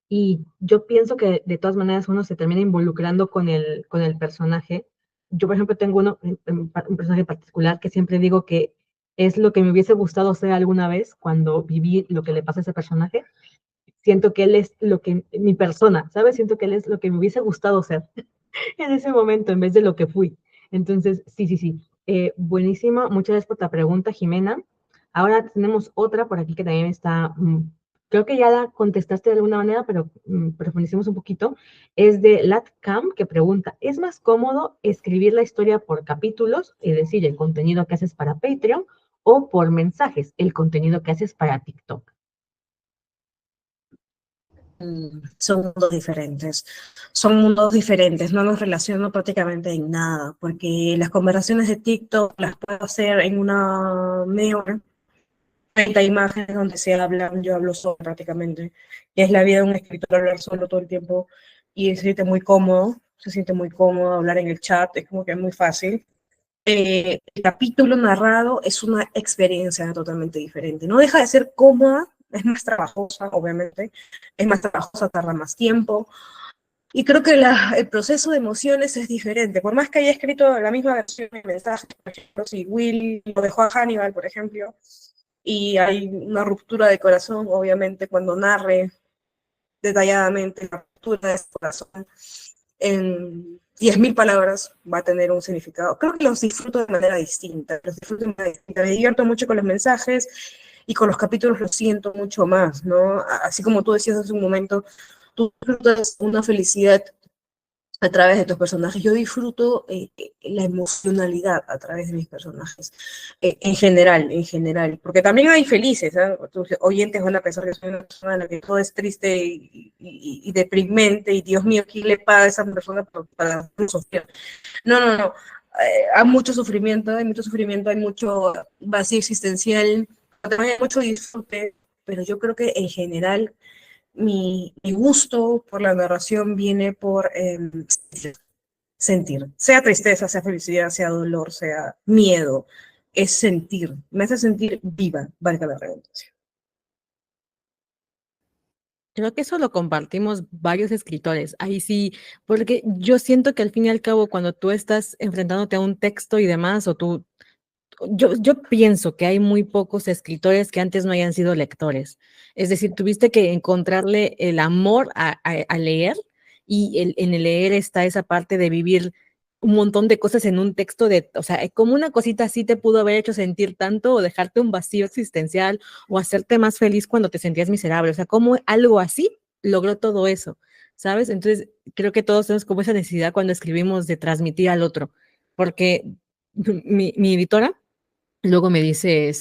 Y yo pienso que de todas maneras uno se termina involucrando con el personaje. Yo, por ejemplo, tengo un personaje particular que siempre digo que es lo que me hubiese gustado ser alguna vez cuando viví lo que le pasa a ese personaje. siento que él es lo que, mi persona, ¿sabes? Siento que él es lo que me hubiese gustado ser en ese momento en vez de lo que fui. Entonces, sí. Buenísimo. Muchas gracias por la pregunta, Jimena. Ahora tenemos otra por aquí que también está, creo que ya la contestaste de alguna manera, pero profundicemos un poquito. Es de LatCam, que pregunta, ¿es más cómodo escribir la historia por capítulos, es decir, el contenido que haces para Patreon, o por mensajes, el contenido que haces para TikTok? Son mundos diferentes. Son mundos diferentes, no los relaciono prácticamente en nada, porque las conversaciones de TikTok las puedo hacer en una media hora, 30 imágenes donde se hablan, yo hablo solo prácticamente, y es la vida de un escritor hablar solo todo el tiempo, y se siente muy cómodo hablar en el chat, es como que es muy fácil. El capítulo narrado es una experiencia totalmente diferente. No deja de ser cómoda, es más trabajosa, obviamente, es más trabajosa, tarda más tiempo. Y creo que el proceso de emociones es diferente. Por más que haya escrito la misma versión de mensaje, por ejemplo, si Will lo dejó a Hannibal, por ejemplo, y hay una ruptura de corazón, obviamente, cuando narre detalladamente la ruptura de ese corazón en 10.000 palabras va a tener un significado. Creo que los disfruto de manera distinta, Me divierto mucho con los mensajes y con los capítulos lo siento mucho más, ¿no? Así como tú decías hace un momento, tú disfrutas una felicidad a través de tus personajes. Yo disfruto la emocionalidad a través de mis personajes, en general, porque también hay felices, ¿eh? Tus oyentes van a pensar que soy una persona en la que todo es triste y deprimente, y Dios mío, ¿quién le paga a esa persona para sufrir? No. Hay mucho sufrimiento, hay mucho vacío existencial, también hay mucho disfrute, pero yo creo que en general mi gusto por la narración viene por sentir, sea tristeza, sea felicidad, sea dolor, sea miedo, es sentir, me hace sentir viva, valga la redundancia. Creo que eso lo compartimos varios escritores. Ahí sí, porque yo siento que al fin y al cabo, cuando tú estás enfrentándote a un texto y demás, yo pienso que hay muy pocos escritores que antes no hayan sido lectores. Es decir, tuviste que encontrarle el amor a leer, y en el leer está esa parte de vivir un montón de cosas en un texto o sea, como una cosita así te pudo haber hecho sentir tanto, o dejarte un vacío existencial, o hacerte más feliz cuando te sentías miserable. O sea, como algo así logró todo eso, ¿sabes? Entonces, creo que todos tenemos como esa necesidad cuando escribimos de transmitir al otro, porque mi editora luego me dice,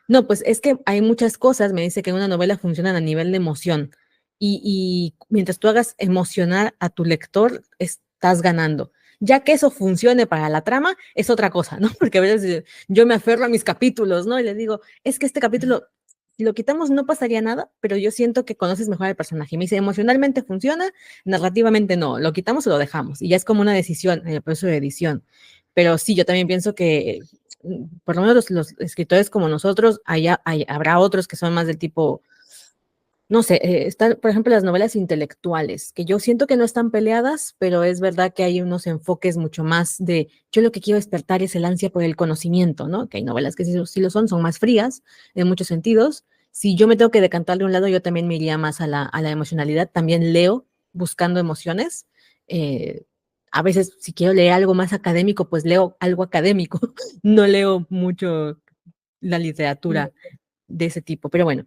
no, pues es que hay muchas cosas, me dice, que en una novela funcionan a nivel de emoción, y mientras tú hagas emocionar a tu lector, estás ganando. Ya que eso funcione para la trama, es otra cosa, ¿no? Porque a veces yo me aferro a mis capítulos, ¿no? Y le digo, es que este capítulo, si lo quitamos no pasaría nada, pero yo siento que conoces mejor al personaje. Y me dice, emocionalmente funciona, narrativamente no, lo quitamos o lo dejamos. Y ya es como una decisión en el proceso de edición. Pero sí, yo también pienso que por lo menos los escritores como nosotros, habrá otros que son más del tipo, no sé, están, por ejemplo, las novelas intelectuales, que yo siento que no están peleadas, pero es verdad que hay unos enfoques mucho más de, yo lo que quiero despertar es el ansia por el conocimiento, ¿no? Que hay novelas que sí lo son más frías en muchos sentidos. Si yo me tengo que decantar de un lado, yo también me iría más a la emocionalidad. También leo buscando emociones. Eh, a veces, si quiero leer algo más académico, pues leo algo académico. No leo mucho la literatura de ese tipo, pero bueno.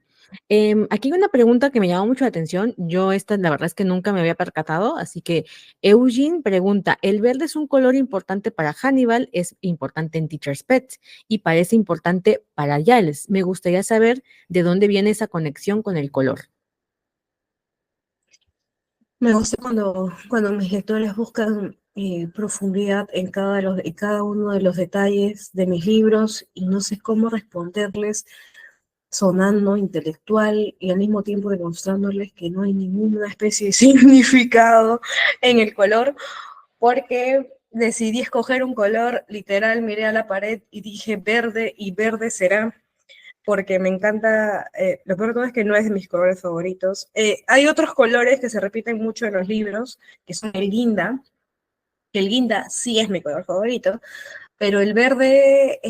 Aquí hay una pregunta que me llamó mucho la atención. Yo esta, la verdad es que nunca me había percatado, así que Eugene pregunta, ¿el verde es un color importante para Hannibal? Es importante en Teacher's Pet y parece importante para Giles. Me gustaría saber de dónde viene esa conexión con el color. Me gusta cuando mis lectores buscan profundidad en cada uno de los detalles de mis libros, y no sé cómo responderles sonando intelectual y al mismo tiempo demostrándoles que no hay ninguna especie de significado en el color, porque decidí escoger un color literal, miré a la pared y dije verde, y verde será, porque me encanta. Lo peor de todo es que no es de mis colores favoritos. Hay otros colores que se repiten mucho en los libros, que son el guinda, que el guinda sí es mi color favorito, pero el verde,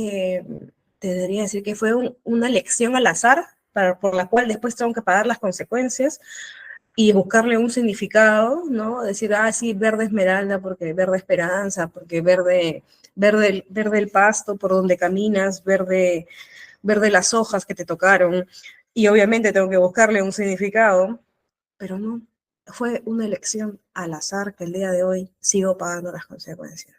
te debería decir que fue una elección al azar, por la cual después tengo que pagar las consecuencias y buscarle un significado, ¿no? Decir, sí, verde esmeralda, porque verde esperanza, porque verde el pasto por donde caminas, verde las hojas que te tocaron, y obviamente tengo que buscarle un significado, pero no, fue una elección al azar que el día de hoy sigo pagando las consecuencias.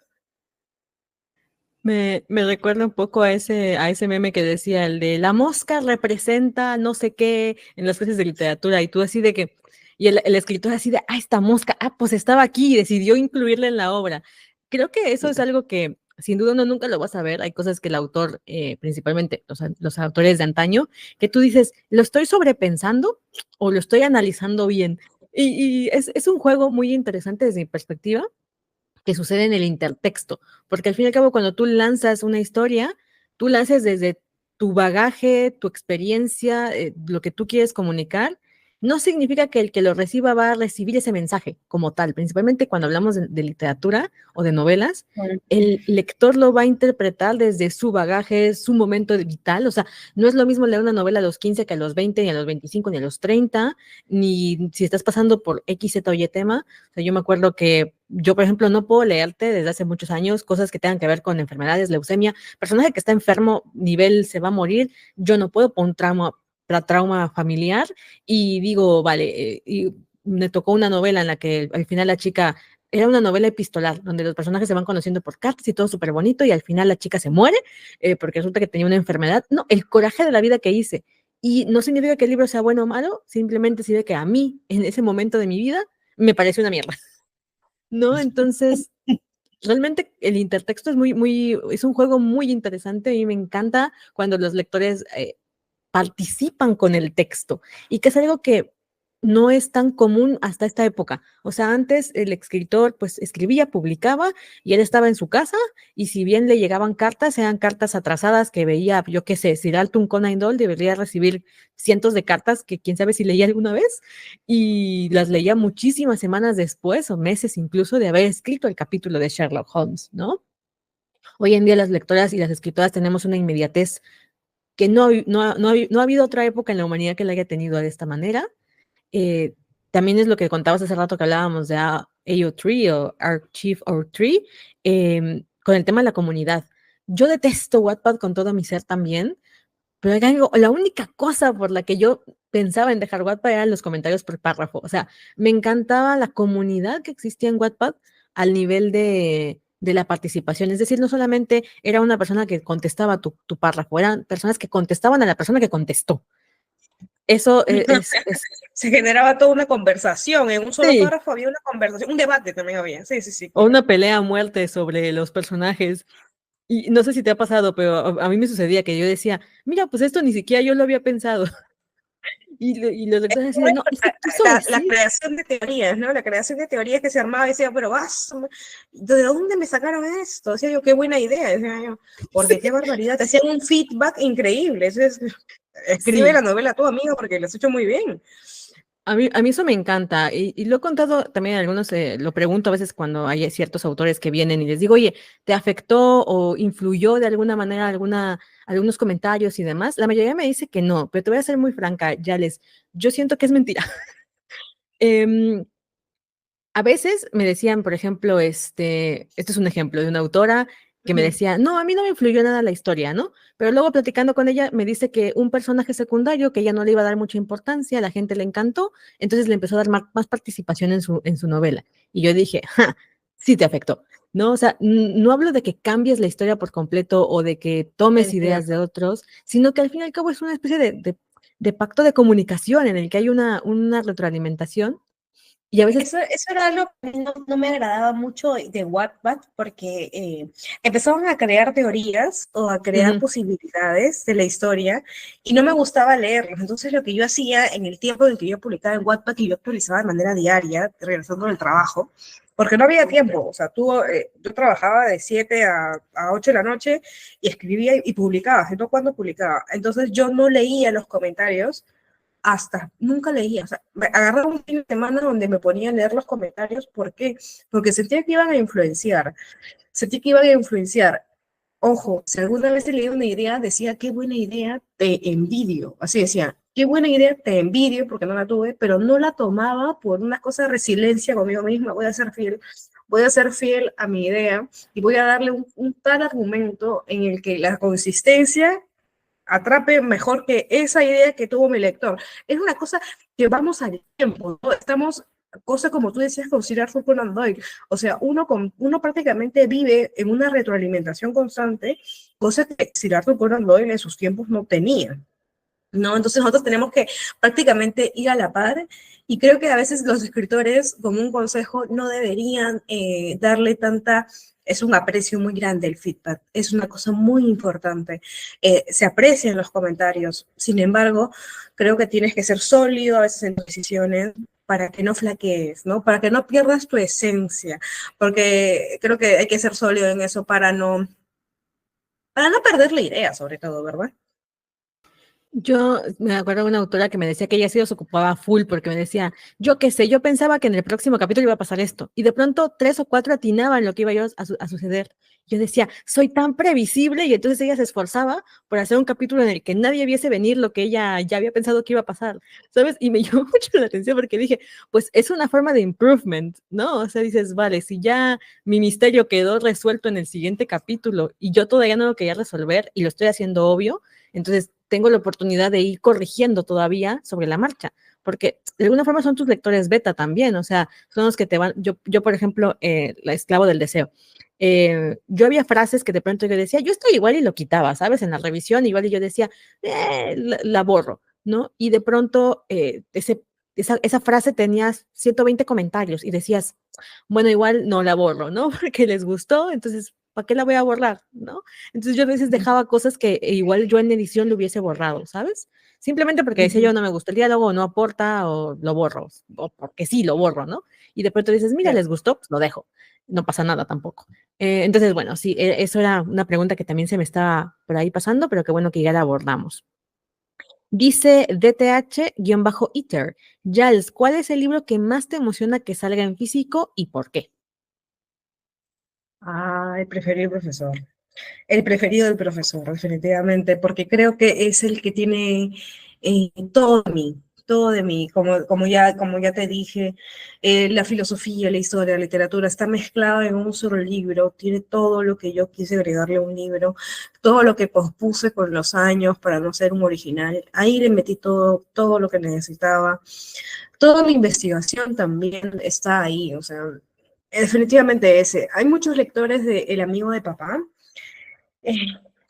Me recuerda un poco a ese meme que decía, el de la mosca representa no sé qué en las clases de literatura, y tú así de que, y el escritor así de, esta mosca, pues estaba aquí y decidió incluirla en la obra. Creo que eso es algo que sin duda uno nunca lo va a saber. Hay cosas que el autor, principalmente los autores de antaño, que tú dices, ¿lo estoy sobrepensando o lo estoy analizando bien? Y es un juego muy interesante desde mi perspectiva, que sucede en el intertexto, porque al fin y al cabo cuando tú lanzas una historia, tú lanzas desde tu bagaje, tu experiencia, lo que tú quieres comunicar. No significa que el que lo reciba va a recibir ese mensaje como tal, principalmente cuando hablamos de literatura o de novelas, el lector lo va a interpretar desde su bagaje, su momento vital. O sea, no es lo mismo leer una novela a los 15 que a los 20, ni a los 25, ni a los 30, ni si estás pasando por X, Z o Y tema. O sea, yo me acuerdo que yo, por ejemplo, no puedo leerte desde hace muchos años cosas que tengan que ver con enfermedades, leucemia, personaje que está enfermo, nivel se va a morir, yo no puedo por un trauma familiar, y digo, vale, y me tocó una novela en la que al final la chica, era una novela epistolar, donde los personajes se van conociendo por cartas y todo súper bonito, y al final la chica se muere, porque resulta que tenía una enfermedad. No, el coraje de la vida que hice. Y no significa que el libro sea bueno o malo, simplemente sirve que a mí, en ese momento de mi vida, me parece una mierda. ¿No? Entonces, realmente el intertexto es un juego muy interesante, y me encanta cuando los lectores participan con el texto, y que es algo que no es tan común hasta esta época. O sea, antes el escritor pues escribía, publicaba, y él estaba en su casa, y si bien le llegaban cartas, eran cartas atrasadas que veía, yo qué sé, Sir Alton Conan Doyle debería recibir cientos de cartas que quién sabe si leía alguna vez, y las leía muchísimas semanas después o meses incluso de haber escrito el capítulo de Sherlock Holmes, ¿no? Hoy en día las lectoras y las escritoras tenemos una inmediatez que no ha habido otra época en la humanidad que la haya tenido de esta manera. También es lo que contabas hace rato que hablábamos de AO3 o Archive or Tree, con el tema de la comunidad. Yo detesto Wattpad con todo mi ser también, pero la única cosa por la que yo pensaba en dejar Wattpad eran los comentarios por párrafo. O sea, me encantaba la comunidad que existía en Wattpad al nivel de la participación. Es decir, no solamente era una persona que contestaba tu párrafo, eran personas que contestaban a la persona que contestó. Eso Se generaba toda una conversación, en un solo sí. párrafo había una conversación, un debate también había, sí. O una pelea a muerte sobre los personajes. Y no sé si te ha pasado, pero a mí me sucedía que yo decía, mira, pues esto ni siquiera yo lo había pensado. Y los lectores decían, no, es que quiso la decir. creación de teorías, ¿no? La creación de teorías que se armaba y decía, pero ¿de dónde me sacaron esto? Decía yo, qué buena idea, decía yo, porque qué barbaridad, te hacían un feedback increíble. Escribe Sí. la novela tú, amigo, porque lo has hecho muy bien. A mí eso me encanta, y lo he contado también a algunos, lo pregunto a veces cuando hay ciertos autores que vienen y les digo, oye, ¿te afectó o influyó de alguna manera algunos comentarios y demás? La mayoría me dice que no, pero te voy a ser muy franca, yo siento que es mentira. A veces me decían, por ejemplo, este es un ejemplo de una autora que me decía, no, a mí no me influyó nada la historia, ¿no? Pero luego platicando con ella me dice que un personaje secundario que ella no le iba a dar mucha importancia, a la gente le encantó, entonces le empezó a dar más participación en su novela. Y yo dije, ja, sí te afectó, ¿no? O sea, no hablo de que cambies la historia por completo o de que tomes ideas de otros, sino que al fin y al cabo es una especie de pacto de comunicación en el que hay una retroalimentación. Y a veces, Eso era algo que no me agradaba mucho de Wattpad, porque empezaban a crear teorías o a crear posibilidades de la historia y no me gustaba leerlos. Entonces lo que yo hacía en el tiempo en que yo publicaba en Wattpad, y yo actualizaba de manera diaria, regresando del trabajo, porque no había tiempo. O sea, yo trabajaba de 7 a 8 de la noche y escribía y publicaba, no cuando publicaba. Entonces yo no leía los comentarios, nunca leía, o sea, me agarraba un fin de semana donde me ponía a leer los comentarios. ¿Por qué? Porque sentía que iban a influenciar, Ojo, si alguna vez leí una idea, decía, qué buena idea, te envidio, así decía, qué buena idea, te envidio porque no la tuve, pero no la tomaba por una cosa de resiliencia conmigo misma, voy a ser fiel a mi idea y voy a darle un tal argumento en el que la consistencia atrape mejor que esa idea que tuvo mi lector. Es una cosa que vamos al tiempo, ¿no? Estamos, cosa como tú decías con Sir Arthur Conan Doyle, o sea, uno prácticamente vive en una retroalimentación constante, cosa que Sir Arthur Conan Doyle en sus tiempos no tenía. ¿No? Entonces nosotros tenemos que prácticamente ir a la par y creo que a veces los escritores, como un consejo, no deberían darle tanta, es un aprecio muy grande el feedback, es una cosa muy importante, se aprecian los comentarios, sin embargo, creo que tienes que ser sólido a veces en tus decisiones para que no flaquees, ¿no? Para que no pierdas tu esencia, porque creo que hay que ser sólido en eso para no perder la idea, sobre todo, ¿verdad? Yo me acuerdo de una autora que me decía que ella sí los ocupaba full porque me decía, yo qué sé, yo pensaba que en el próximo capítulo iba a pasar esto y de pronto 3 o 4 atinaban lo que iba a suceder. Yo decía, soy tan previsible y entonces ella se esforzaba por hacer un capítulo en el que nadie viese venir lo que ella ya había pensado que iba a pasar, ¿sabes? Y me llamó mucho la atención porque dije, pues es una forma de improvement, ¿no? O sea, dices, vale, si ya mi misterio quedó resuelto en el siguiente capítulo y yo todavía no lo quería resolver y lo estoy haciendo obvio, entonces tengo la oportunidad de ir corrigiendo todavía sobre la marcha, porque de alguna forma son tus lectores beta también, o sea, son los que te van, yo por ejemplo, la esclavo del deseo, yo había frases que de pronto yo decía, yo estoy igual y lo quitaba, ¿sabes? En la revisión igual y yo decía, la borro, ¿no? Y de pronto esa frase tenía 120 comentarios y decías, bueno, igual no la borro, ¿no? Porque les gustó, entonces, ¿para qué la voy a borrar? ¿No? Entonces yo a veces dejaba cosas que igual yo en edición lo hubiese borrado, ¿sabes? Simplemente porque decía yo no me gusta el diálogo, o no aporta, o lo borro, o porque sí, lo borro, ¿no? Y de pronto dices, mira, les gustó, pues lo dejo, no pasa nada tampoco. Entonces, bueno, sí, eso era una pregunta que también se me estaba por ahí pasando, pero qué bueno que ya la abordamos. Dice DTH-Eater, Giles, ¿cuál es el libro que más te emociona que salga en físico y por qué? Ah, el preferido profesor. El preferido del profesor, definitivamente, porque creo que es el que tiene todo de mí, como ya te dije, la filosofía, la historia, la literatura está mezclada en un solo libro, tiene todo lo que yo quise agregarle a un libro, todo lo que pospuse con los años para no ser un original, ahí le metí todo lo que necesitaba, toda la investigación también está ahí, o sea, definitivamente ese. Hay muchos lectores de El amigo de papá, eh,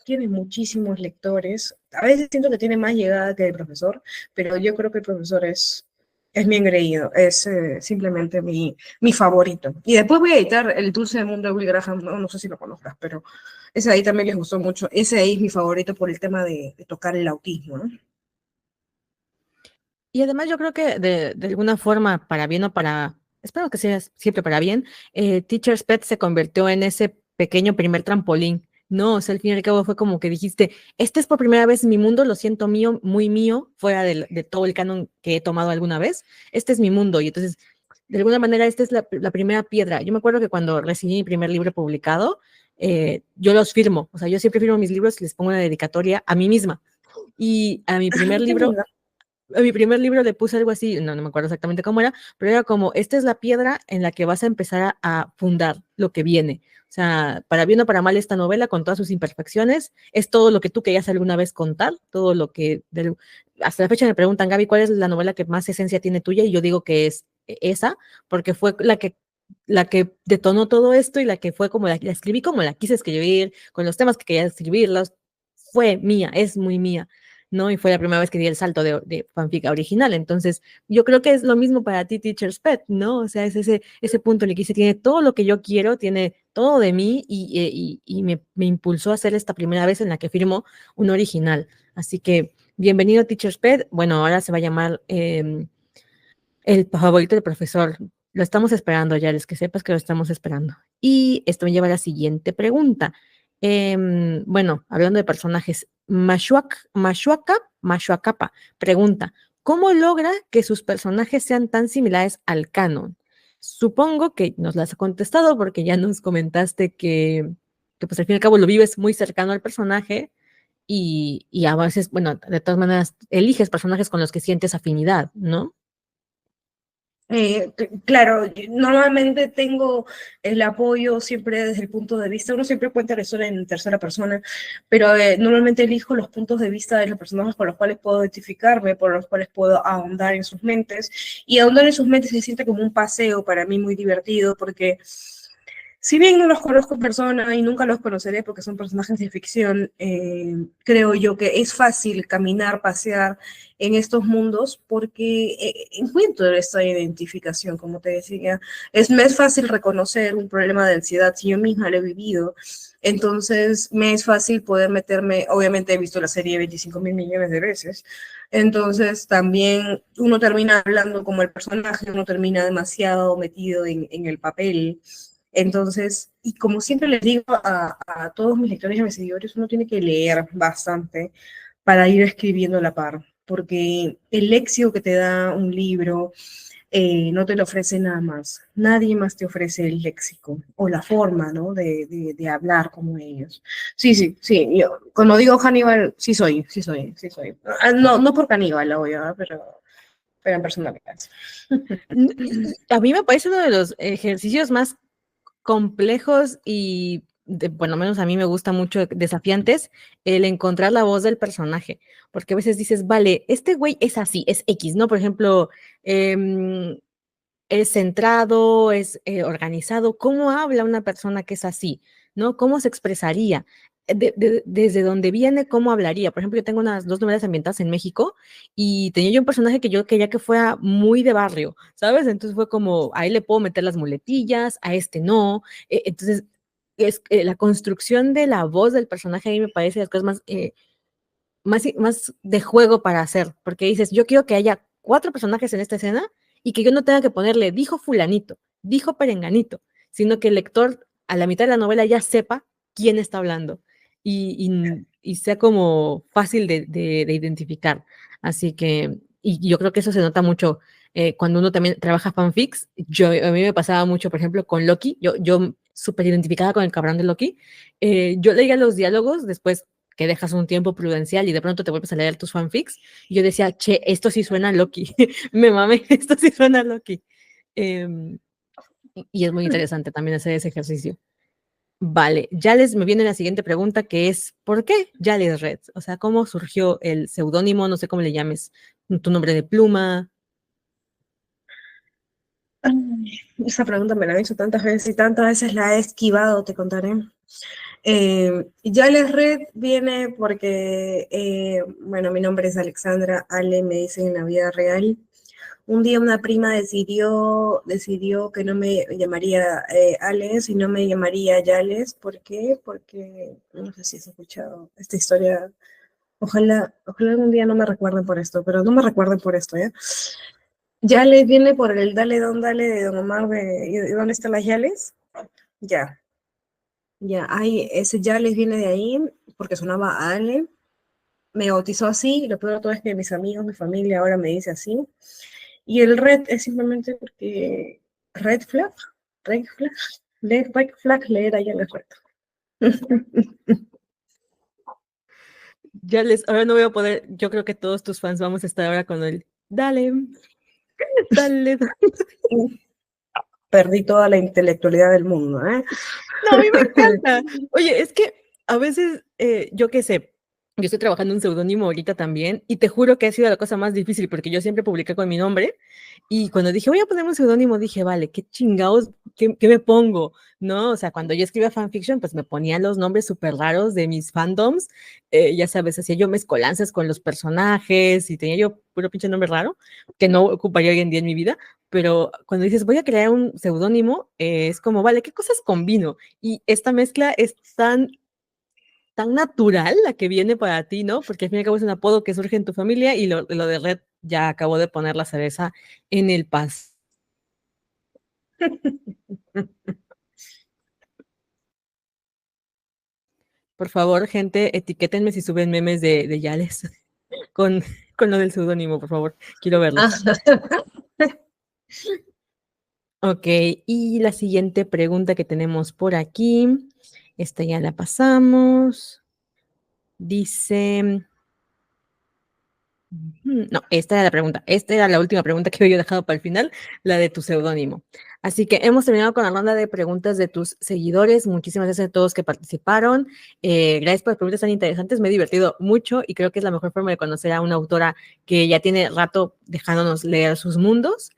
tiene muchísimos lectores. A veces siento que tiene más llegada que el profesor, pero yo creo que el profesor es mi engreído, es simplemente mi favorito. Y después voy a editar El dulce del mundo de Will Graham, no sé si lo conozcas, pero ese ahí también les gustó mucho. Ese ahí es mi favorito por el tema de tocar el autismo, ¿no? Y además yo creo que de alguna forma, para bien o para, espero que sea siempre para bien, Teacher's Pet se convirtió en ese pequeño primer trampolín, ¿no? O sea, al fin y al cabo fue como que dijiste, este es por primera vez en mi mundo, lo siento mío, muy mío, fuera de todo el canon que he tomado alguna vez, este es mi mundo, y entonces, de alguna manera, esta es la primera piedra. Yo me acuerdo que cuando recibí mi primer libro publicado, yo los firmo, o sea, yo siempre firmo mis libros y les pongo una dedicatoria a mí misma. Y a mi primer Qué libro lindo. a mi primer libro le puse algo así, no me acuerdo exactamente cómo era, pero era como, esta es la piedra en la que vas a empezar a fundar lo que viene. O sea, para bien o para mal, esta novela, con todas sus imperfecciones, es todo lo que tú querías alguna vez contar, todo lo que, hasta la fecha me preguntan, Gaby, ¿cuál es la novela que más esencia tiene tuya? Y yo digo que es esa, porque fue la que detonó todo esto y la que fue como la escribí como la quise escribir, con los temas que quería escribirlos, fue mía, es muy mía. ¿No? Y fue la primera vez que di el salto de fanfic a original. Entonces, yo creo que es lo mismo para ti, Teacher's Pet, ¿no? O sea, es ese punto en el que dice, tiene todo lo que yo quiero, tiene todo de mí y me impulsó a hacer esta primera vez en la que firmo un original. Así que, bienvenido, Teacher's Pet. Bueno, ahora se va a llamar El favorito del profesor. Lo estamos esperando, ya, les que sepas que lo estamos esperando. Y esto me lleva a la siguiente pregunta. Bueno, hablando de personajes, Mashuacapa pregunta, ¿cómo logra que sus personajes sean tan similares al canon? Supongo que nos las ha contestado porque ya nos comentaste que pues al fin y al cabo lo vives muy cercano al personaje y a veces, bueno, de todas maneras, eliges personajes con los que sientes afinidad, ¿no? Claro, normalmente tengo el apoyo siempre desde el punto de vista, uno siempre cuenta la historia en tercera persona, pero normalmente elijo los puntos de vista de los personajes con los cuales puedo identificarme, por los cuales puedo ahondar en sus mentes, y ahondar en sus mentes se siente como un paseo para mí muy divertido, porque si bien no los conozco en persona y nunca los conoceré porque son personajes de ficción, creo yo que es fácil caminar, pasear en estos mundos porque encuentro esta identificación, como te decía. Me es fácil reconocer un problema de ansiedad si yo misma lo he vivido. Entonces, me es fácil poder meterme, obviamente he visto la serie 25.000 millones de veces, entonces también uno termina hablando como el personaje, uno termina demasiado metido en el papel. Entonces, y como siempre les digo a todos mis lectores y a mis seguidores, uno tiene que leer bastante para ir escribiendo a la par, porque el léxico que te da un libro no te lo ofrece nada más. Nadie más te ofrece el léxico o la forma, ¿no? De hablar como ellos. Sí, sí, sí. Yo, cuando digo Hannibal, sí soy, sí soy, sí soy. No, no por caníbal, obvio, ¿eh? Pero en personalidad. A mí me parece uno de los ejercicios más complejos y, bueno, menos a mí me gusta mucho, desafiantes, el encontrar la voz del personaje, porque a veces dices, vale, este güey es así, es X, ¿no? Por ejemplo, es centrado, es organizado. ¿Cómo habla una persona que es así? ¿No? ¿Cómo se expresaría? Desde dónde viene, ¿cómo hablaría? Por ejemplo, yo tengo unas dos novelas ambientadas en México y tenía yo un personaje que yo quería que fuera muy de barrio, ¿sabes? Entonces fue como, a él le puedo meter las muletillas, a este no. Entonces, la construcción de la voz del personaje a mí me parece las cosas más de juego para hacer, porque dices, yo quiero que haya 4 personajes en esta escena y que yo no tenga que ponerle, dijo fulanito, dijo perenganito, sino que el lector a la mitad de la novela ya sepa quién está hablando y sea como fácil de identificar. Así que, y yo creo que eso se nota mucho cuando uno también trabaja fanfics. A mí me pasaba mucho, por ejemplo, con Loki, yo súper identificada con el cabrón de Loki, yo leía los diálogos después que dejas un tiempo prudencial y de pronto te vuelves a leer tus fanfics, y yo decía, che, esto sí suena a Loki, me mame, esto sí suena a Loki. Y es muy interesante también hacer ese ejercicio. Vale, ya me viene la siguiente pregunta, que es, ¿por qué Yales Red? O sea, ¿cómo surgió el seudónimo? No sé cómo le llames, tu nombre de pluma. Ay, esa pregunta me la han hecho tantas veces y tantas veces la he esquivado, te contaré. Yales Red viene porque, bueno, mi nombre es Alexandra, Ale me dicen en la vida real. Un día una prima decidió que no me llamaría Ale, sino me llamaría Yales. ¿Por qué? Porque, no sé si has escuchado esta historia. Ojalá algún día no me recuerden por esto, pero no me recuerden por esto, ¿ya? Yales viene por el dale de Don Omar ¿y dónde están las Yales? Ya, ya, ese Yales viene de ahí porque sonaba a Ale. Me bautizó así, lo peor de todo es que mis amigos, mi familia ahora me dice así. Y el red es simplemente porque red flag, red flag leer ahí en el red. Ahora no voy a poder, yo creo que todos tus fans vamos a estar ahora con el, dale, dale, dale. Perdí toda la intelectualidad del mundo, ¿eh? No, a mí me encanta. Oye, es que a veces, yo qué sé, yo estoy trabajando un seudónimo ahorita también y te juro que ha sido la cosa más difícil porque yo siempre publiqué con mi nombre y cuando dije voy a poner un seudónimo dije, vale, qué chingados, qué me pongo, ¿no? O sea, cuando yo escribía fanfiction pues me ponían los nombres súper raros de mis fandoms, ya sabes, hacía yo mezcolanzas con los personajes y tenía yo puro pinche nombre raro que no ocuparía hoy en día en mi vida, pero cuando dices voy a crear un seudónimo, es como, vale, ¿qué cosas combino? Y esta mezcla es tan natural la que viene para ti, ¿no? Porque al fin y al cabo es un apodo que surge en tu familia y lo de Red ya acabó de poner la cereza en el pas. Por favor, gente, etiquétenme si suben memes de Yales con, con lo del seudónimo, por favor. Quiero verlos. Ok, y la siguiente pregunta que tenemos por aquí, esta ya la pasamos. Dice... No, esta era la pregunta. Esta era la última pregunta que había dejado para el final, la de tu seudónimo. Así que hemos terminado con la ronda de preguntas de tus seguidores. Muchísimas gracias a todos que participaron. Gracias por las preguntas tan interesantes. Me he divertido mucho y creo que es la mejor forma de conocer a una autora que ya tiene rato dejándonos leer sus mundos.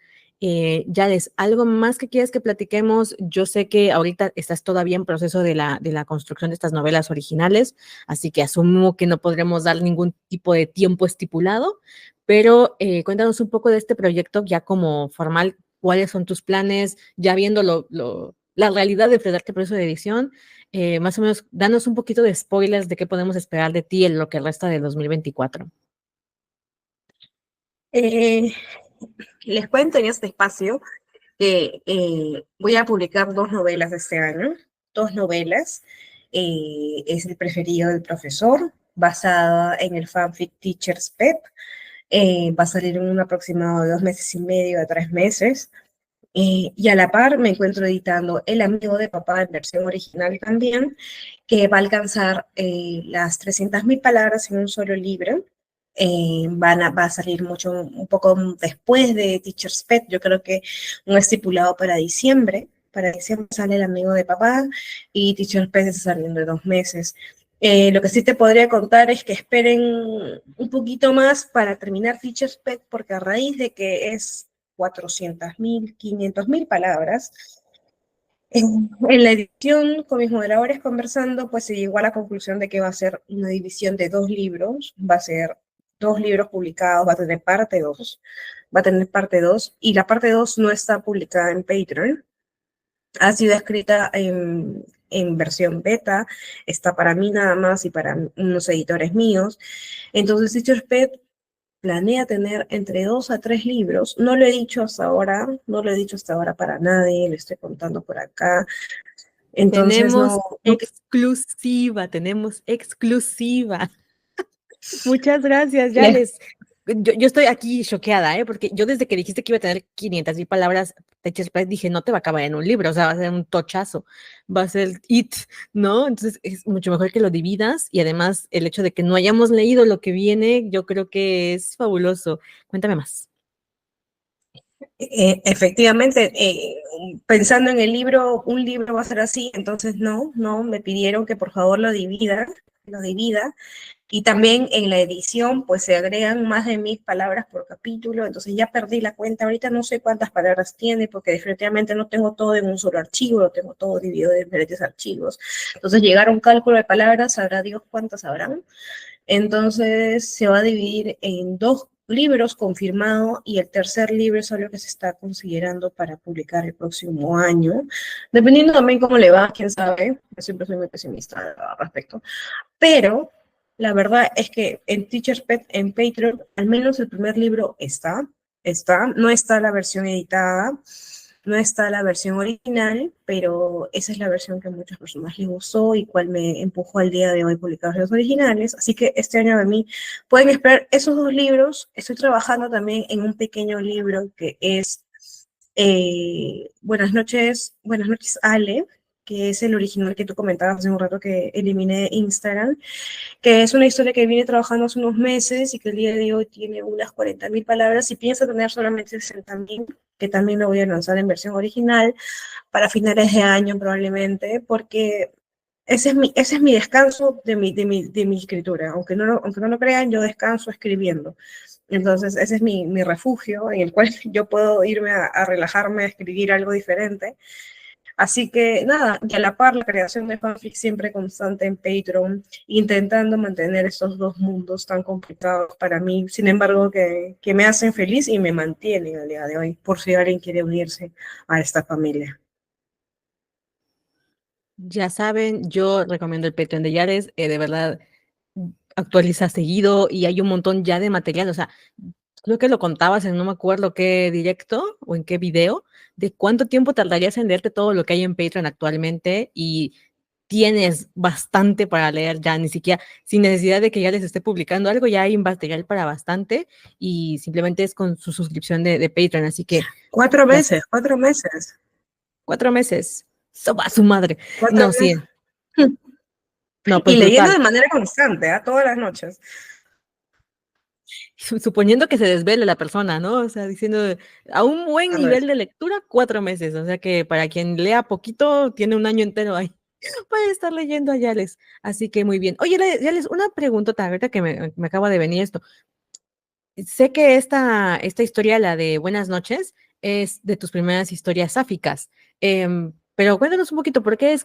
Yales, ¿algo más que quieras que platiquemos? Yo sé que ahorita estás todavía en proceso de la construcción de estas novelas originales, así que asumo que no podremos dar ningún tipo de tiempo estipulado, pero cuéntanos un poco de este proyecto ya como formal, cuáles son tus planes, ya viendo la realidad de enfrentarte al proceso de edición, más o menos, danos un poquito de spoilers de qué podemos esperar de ti en lo que resta de 2024. Les cuento en este espacio que voy a publicar 2 novelas este año, 2 novelas. Es El preferido del profesor, basada en el fanfic Teacher's Pet. Va a salir en un aproximado de 2 meses y medio a 3 meses. Y a la par me encuentro editando El amigo de papá en versión original también, que va a alcanzar las 300.000 palabras en un solo libro. Va a salir un poco después de Teacher's Pet, yo creo que un estipulado para diciembre. Para diciembre sale El amigo de papá y Teacher's Pet está saliendo de 2 meses. Lo que sí te podría contar es que esperen un poquito más para terminar Teacher's Pet, porque a raíz de que es 400.000, 500.000 palabras, en la edición, con mis moderadores conversando, pues se llegó a la conclusión de que va a ser una división de 2 libros, va a ser 2 libros publicados, va a tener parte 2, y la parte 2 no está publicada en Patreon, ha sido escrita en versión beta, está para mí nada más y para unos editores míos. Entonces, Teacher's Pet planea tener entre 2 a 3 libros. No lo he dicho hasta ahora, para nadie, le estoy contando por acá. Entonces, tenemos exclusiva. Muchas gracias, Yales. Yo estoy aquí choqueada, porque yo desde que dijiste que iba a tener 500.000 palabras, dije, no te va a acabar en un libro, o sea, va a ser un tochazo, va a ser it, ¿no? Entonces es mucho mejor que lo dividas y además el hecho de que no hayamos leído lo que viene, yo creo que es fabuloso. Cuéntame más. Efectivamente, pensando en el libro, un libro va a ser así, entonces no, me pidieron que por favor lo divida, y también en la edición pues se agregan más de 1.000 palabras por capítulo, entonces ya perdí la cuenta, ahorita no sé cuántas palabras tiene, porque definitivamente no tengo todo en un solo archivo, lo tengo todo dividido en diferentes archivos, entonces llegar a un cálculo de palabras, sabrá Dios cuántas habrán. Entonces se va a dividir en 2 libros confirmado y el tercer libro es algo que se está considerando para publicar el próximo año. Dependiendo también cómo le va, quién sabe, yo siempre soy muy pesimista al respecto. Pero la verdad es que en Teacher's Pet, en Patreon, al menos el primer libro no está la versión editada, no está la versión original, pero esa es la versión que a muchas personas les gustó y cual me empujó al día de hoy publicar los originales. Así que este año a mí pueden esperar esos 2 libros. Estoy trabajando también en un pequeño libro que es Buenas noches, Ale, que es el original que tú comentabas hace un rato que eliminé de Instagram, que es una historia que viene trabajando hace unos meses y que el día de hoy tiene unas 40.000 palabras y pienso tener solamente 60.000, que también lo voy a lanzar en versión original para finales de año probablemente, porque ese es mi descanso de mi escritura. Aunque no lo crean, yo descanso escribiendo. Entonces, ese es mi refugio en el cual yo puedo irme a relajarme, a escribir algo diferente. Así que nada, y a la par la creación de fanfic siempre constante en Patreon, intentando mantener estos 2 mundos tan complicados para mí, sin embargo que me hacen feliz y me mantienen al día de hoy, por si alguien quiere unirse a esta familia. Ya saben, yo recomiendo el Patreon de Yares, de verdad actualiza seguido y hay un montón ya de material, o sea, creo que lo contabas en no me acuerdo qué directo o en qué video, de cuánto tiempo tardarías en leerte todo lo que hay en Patreon actualmente y tienes bastante para leer ya, ni siquiera sin necesidad de que ya les esté publicando algo, ya hay material para bastante y simplemente es con su suscripción de Patreon, así que... 4 meses, 4 meses. 4 meses, ¡soba su madre! 4 No, meses. sí. No, Y pues leyendo brutal. de manera constante, todas las noches. Suponiendo que se desvele la persona, ¿no? O sea, diciendo, a un buen Cuando es. nivel de lectura, 4 meses. O sea que para quien lea poquito, tiene un año entero ahí para estar leyendo a Yales. Así que muy bien. Oye, Yales, una pregunta ahorita que me acaba de venir esto. Sé que esta historia, la de Buenas noches, es de tus primeras historias sáficas. Pero cuéntanos un poquito, por qué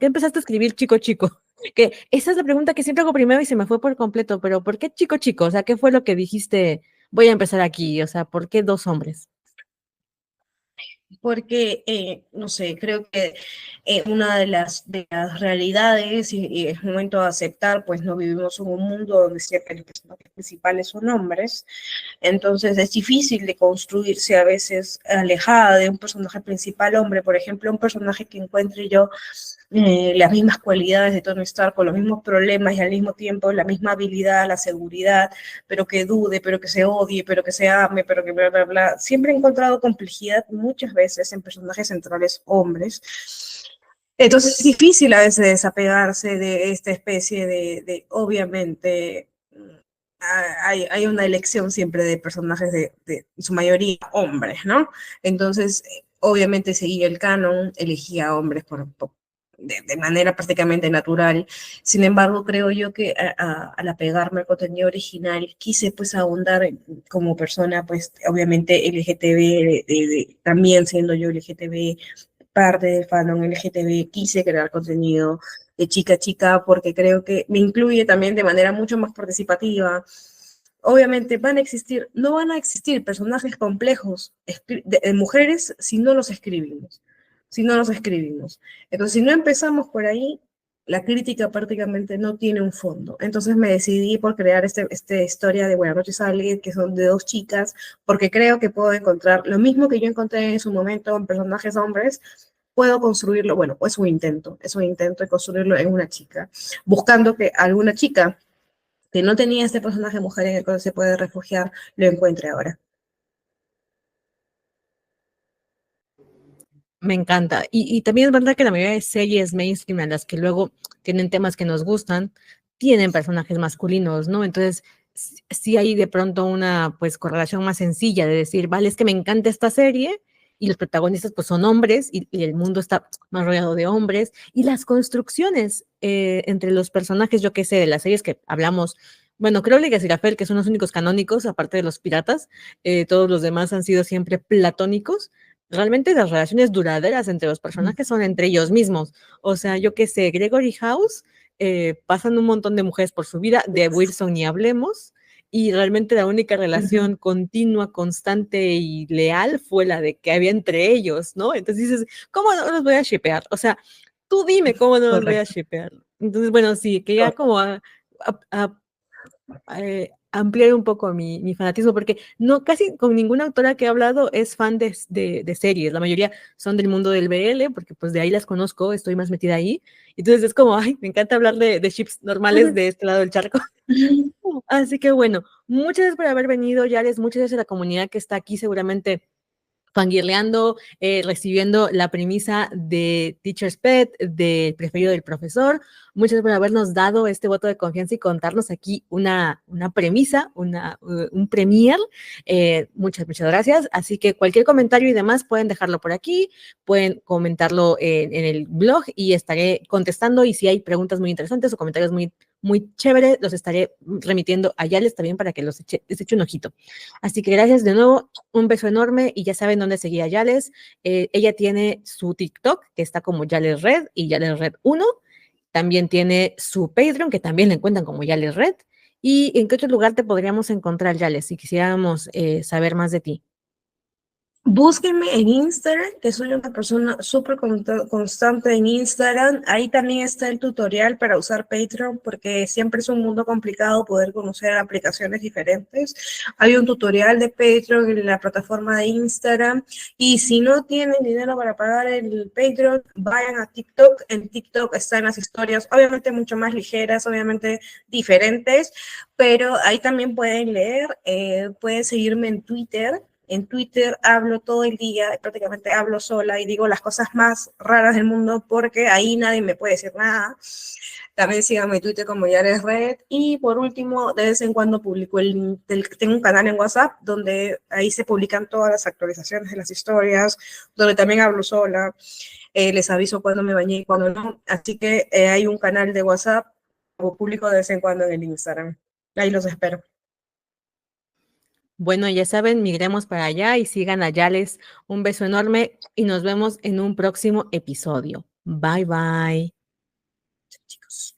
empezaste a escribir Chico Chico? Que esa es la pregunta que siempre hago primero y se me fue por completo, pero ¿por qué Chico Chico? O sea, ¿qué fue lo que dijiste? Voy a empezar aquí, o sea, ¿por qué dos hombres? Porque, no sé, creo que una de las realidades, y es momento de aceptar, pues no vivimos en un mundo donde siempre los personajes principales son hombres, entonces es difícil de construirse a veces alejada de un personaje principal hombre. Por ejemplo, un personaje que encuentre yo las mismas cualidades de Tony Stark, con los mismos problemas y al mismo tiempo la misma habilidad, la seguridad, pero que dude, pero que se odie, pero que se ame, pero que bla, bla, bla. Siempre he encontrado complejidad muchas veces en personajes centrales hombres. Entonces es difícil a veces desapegarse de esta especie obviamente, hay una elección siempre de personajes de su mayoría hombres, ¿no? Entonces, obviamente seguía el canon, elegía hombres de manera prácticamente natural. Sin embargo, creo yo que al apegarme al contenido original, quise pues ahondar como persona, pues obviamente LGTB, también siendo yo LGTB, parte del fandom LGTB, quise crear contenido de chica a chica porque creo que me incluye también de manera mucho más participativa. Obviamente no van a existir personajes complejos de mujeres si no los escribimos, si no los escribimos. Entonces, si no empezamos por ahí, la crítica prácticamente no tiene un fondo. Entonces me decidí por crear esta historia de Buenas noches, Ale, que son de dos chicas, porque creo que puedo encontrar lo mismo que yo encontré en su momento en personajes hombres, puedo construirlo, bueno, es un intento de construirlo en una chica, buscando que alguna chica que no tenía este personaje mujer en el cual se puede refugiar, lo encuentre ahora. Me encanta. Y también es verdad que la mayoría de series mainstream en las que luego tienen temas que nos gustan, tienen personajes masculinos, ¿no? Entonces, sí hay de pronto una pues correlación más sencilla de decir, vale, es que me encanta esta serie y los protagonistas pues son hombres y el mundo está más rodeado de hombres y las construcciones entre los personajes, yo qué sé, de las series que hablamos, bueno, Crowley y Aziraphale, que son los únicos canónicos, aparte de los piratas, todos los demás han sido siempre platónicos. Realmente las relaciones duraderas entre los personajes son entre ellos mismos. O sea, yo qué sé, Gregory House, pasan un montón de mujeres por su vida, de Wilson ni hablemos, y realmente la única relación continua, constante y leal fue la de que había entre ellos, ¿no? Entonces dices, ¿cómo no los voy a shippear? O sea, tú dime cómo no los voy a Correcto. shippear. Entonces, bueno, sí, que ya como ampliar un poco mi fanatismo, porque no casi con ninguna autora que he hablado es fan de series, la mayoría son del mundo del BL, porque pues de ahí las conozco, estoy más metida ahí, entonces es como, ay, me encanta hablar de ships normales de este lado del charco. Así que bueno, muchas gracias por haber venido, Yares, muchas gracias a la comunidad que está aquí, seguramente fangirleando, recibiendo la premisa de Teacher's Pet, del preferido del profesor. Muchas gracias por habernos dado este voto de confianza y contarnos aquí una premisa, un premier. Muchas gracias. Así que cualquier comentario y demás pueden dejarlo por aquí, pueden comentarlo en el blog y estaré contestando. Y si hay preguntas muy interesantes o comentarios muy chéveres, los estaré remitiendo a Yales también para que les eche un ojito. Así que gracias de nuevo, un beso enorme y ya saben dónde seguir a Yales. Ella tiene su TikTok, que está como Yales Red y Yales Red 1. También tiene su Patreon, que también la encuentran como Yales Red. ¿Y en qué otro lugar te podríamos encontrar, Yales, si quisiéramos saber más de ti? Búsquenme en Instagram, que soy una persona súper constante en Instagram. Ahí también está el tutorial para usar Patreon, porque siempre es un mundo complicado poder conocer aplicaciones diferentes. Hay un tutorial de Patreon en la plataforma de Instagram. Y si no tienen dinero para pagar el Patreon, vayan a TikTok. En TikTok están las historias, obviamente mucho más ligeras, obviamente diferentes, pero ahí también pueden leer. Pueden seguirme en Twitter. En Twitter hablo todo el día, prácticamente hablo sola y digo las cosas más raras del mundo porque ahí nadie me puede decir nada. También síganme en Twitter como Yares Red. Y por último, de vez en cuando publico tengo un canal en WhatsApp donde ahí se publican todas las actualizaciones de las historias, donde también hablo sola. Les aviso cuando me bañé y cuando no. Así que hay un canal de WhatsApp o publico de vez en cuando en el Instagram. Ahí los espero. Bueno, ya saben, migremos para allá y sigan a Yales. Un beso enorme y nos vemos en un próximo episodio. Bye, bye. Chicos.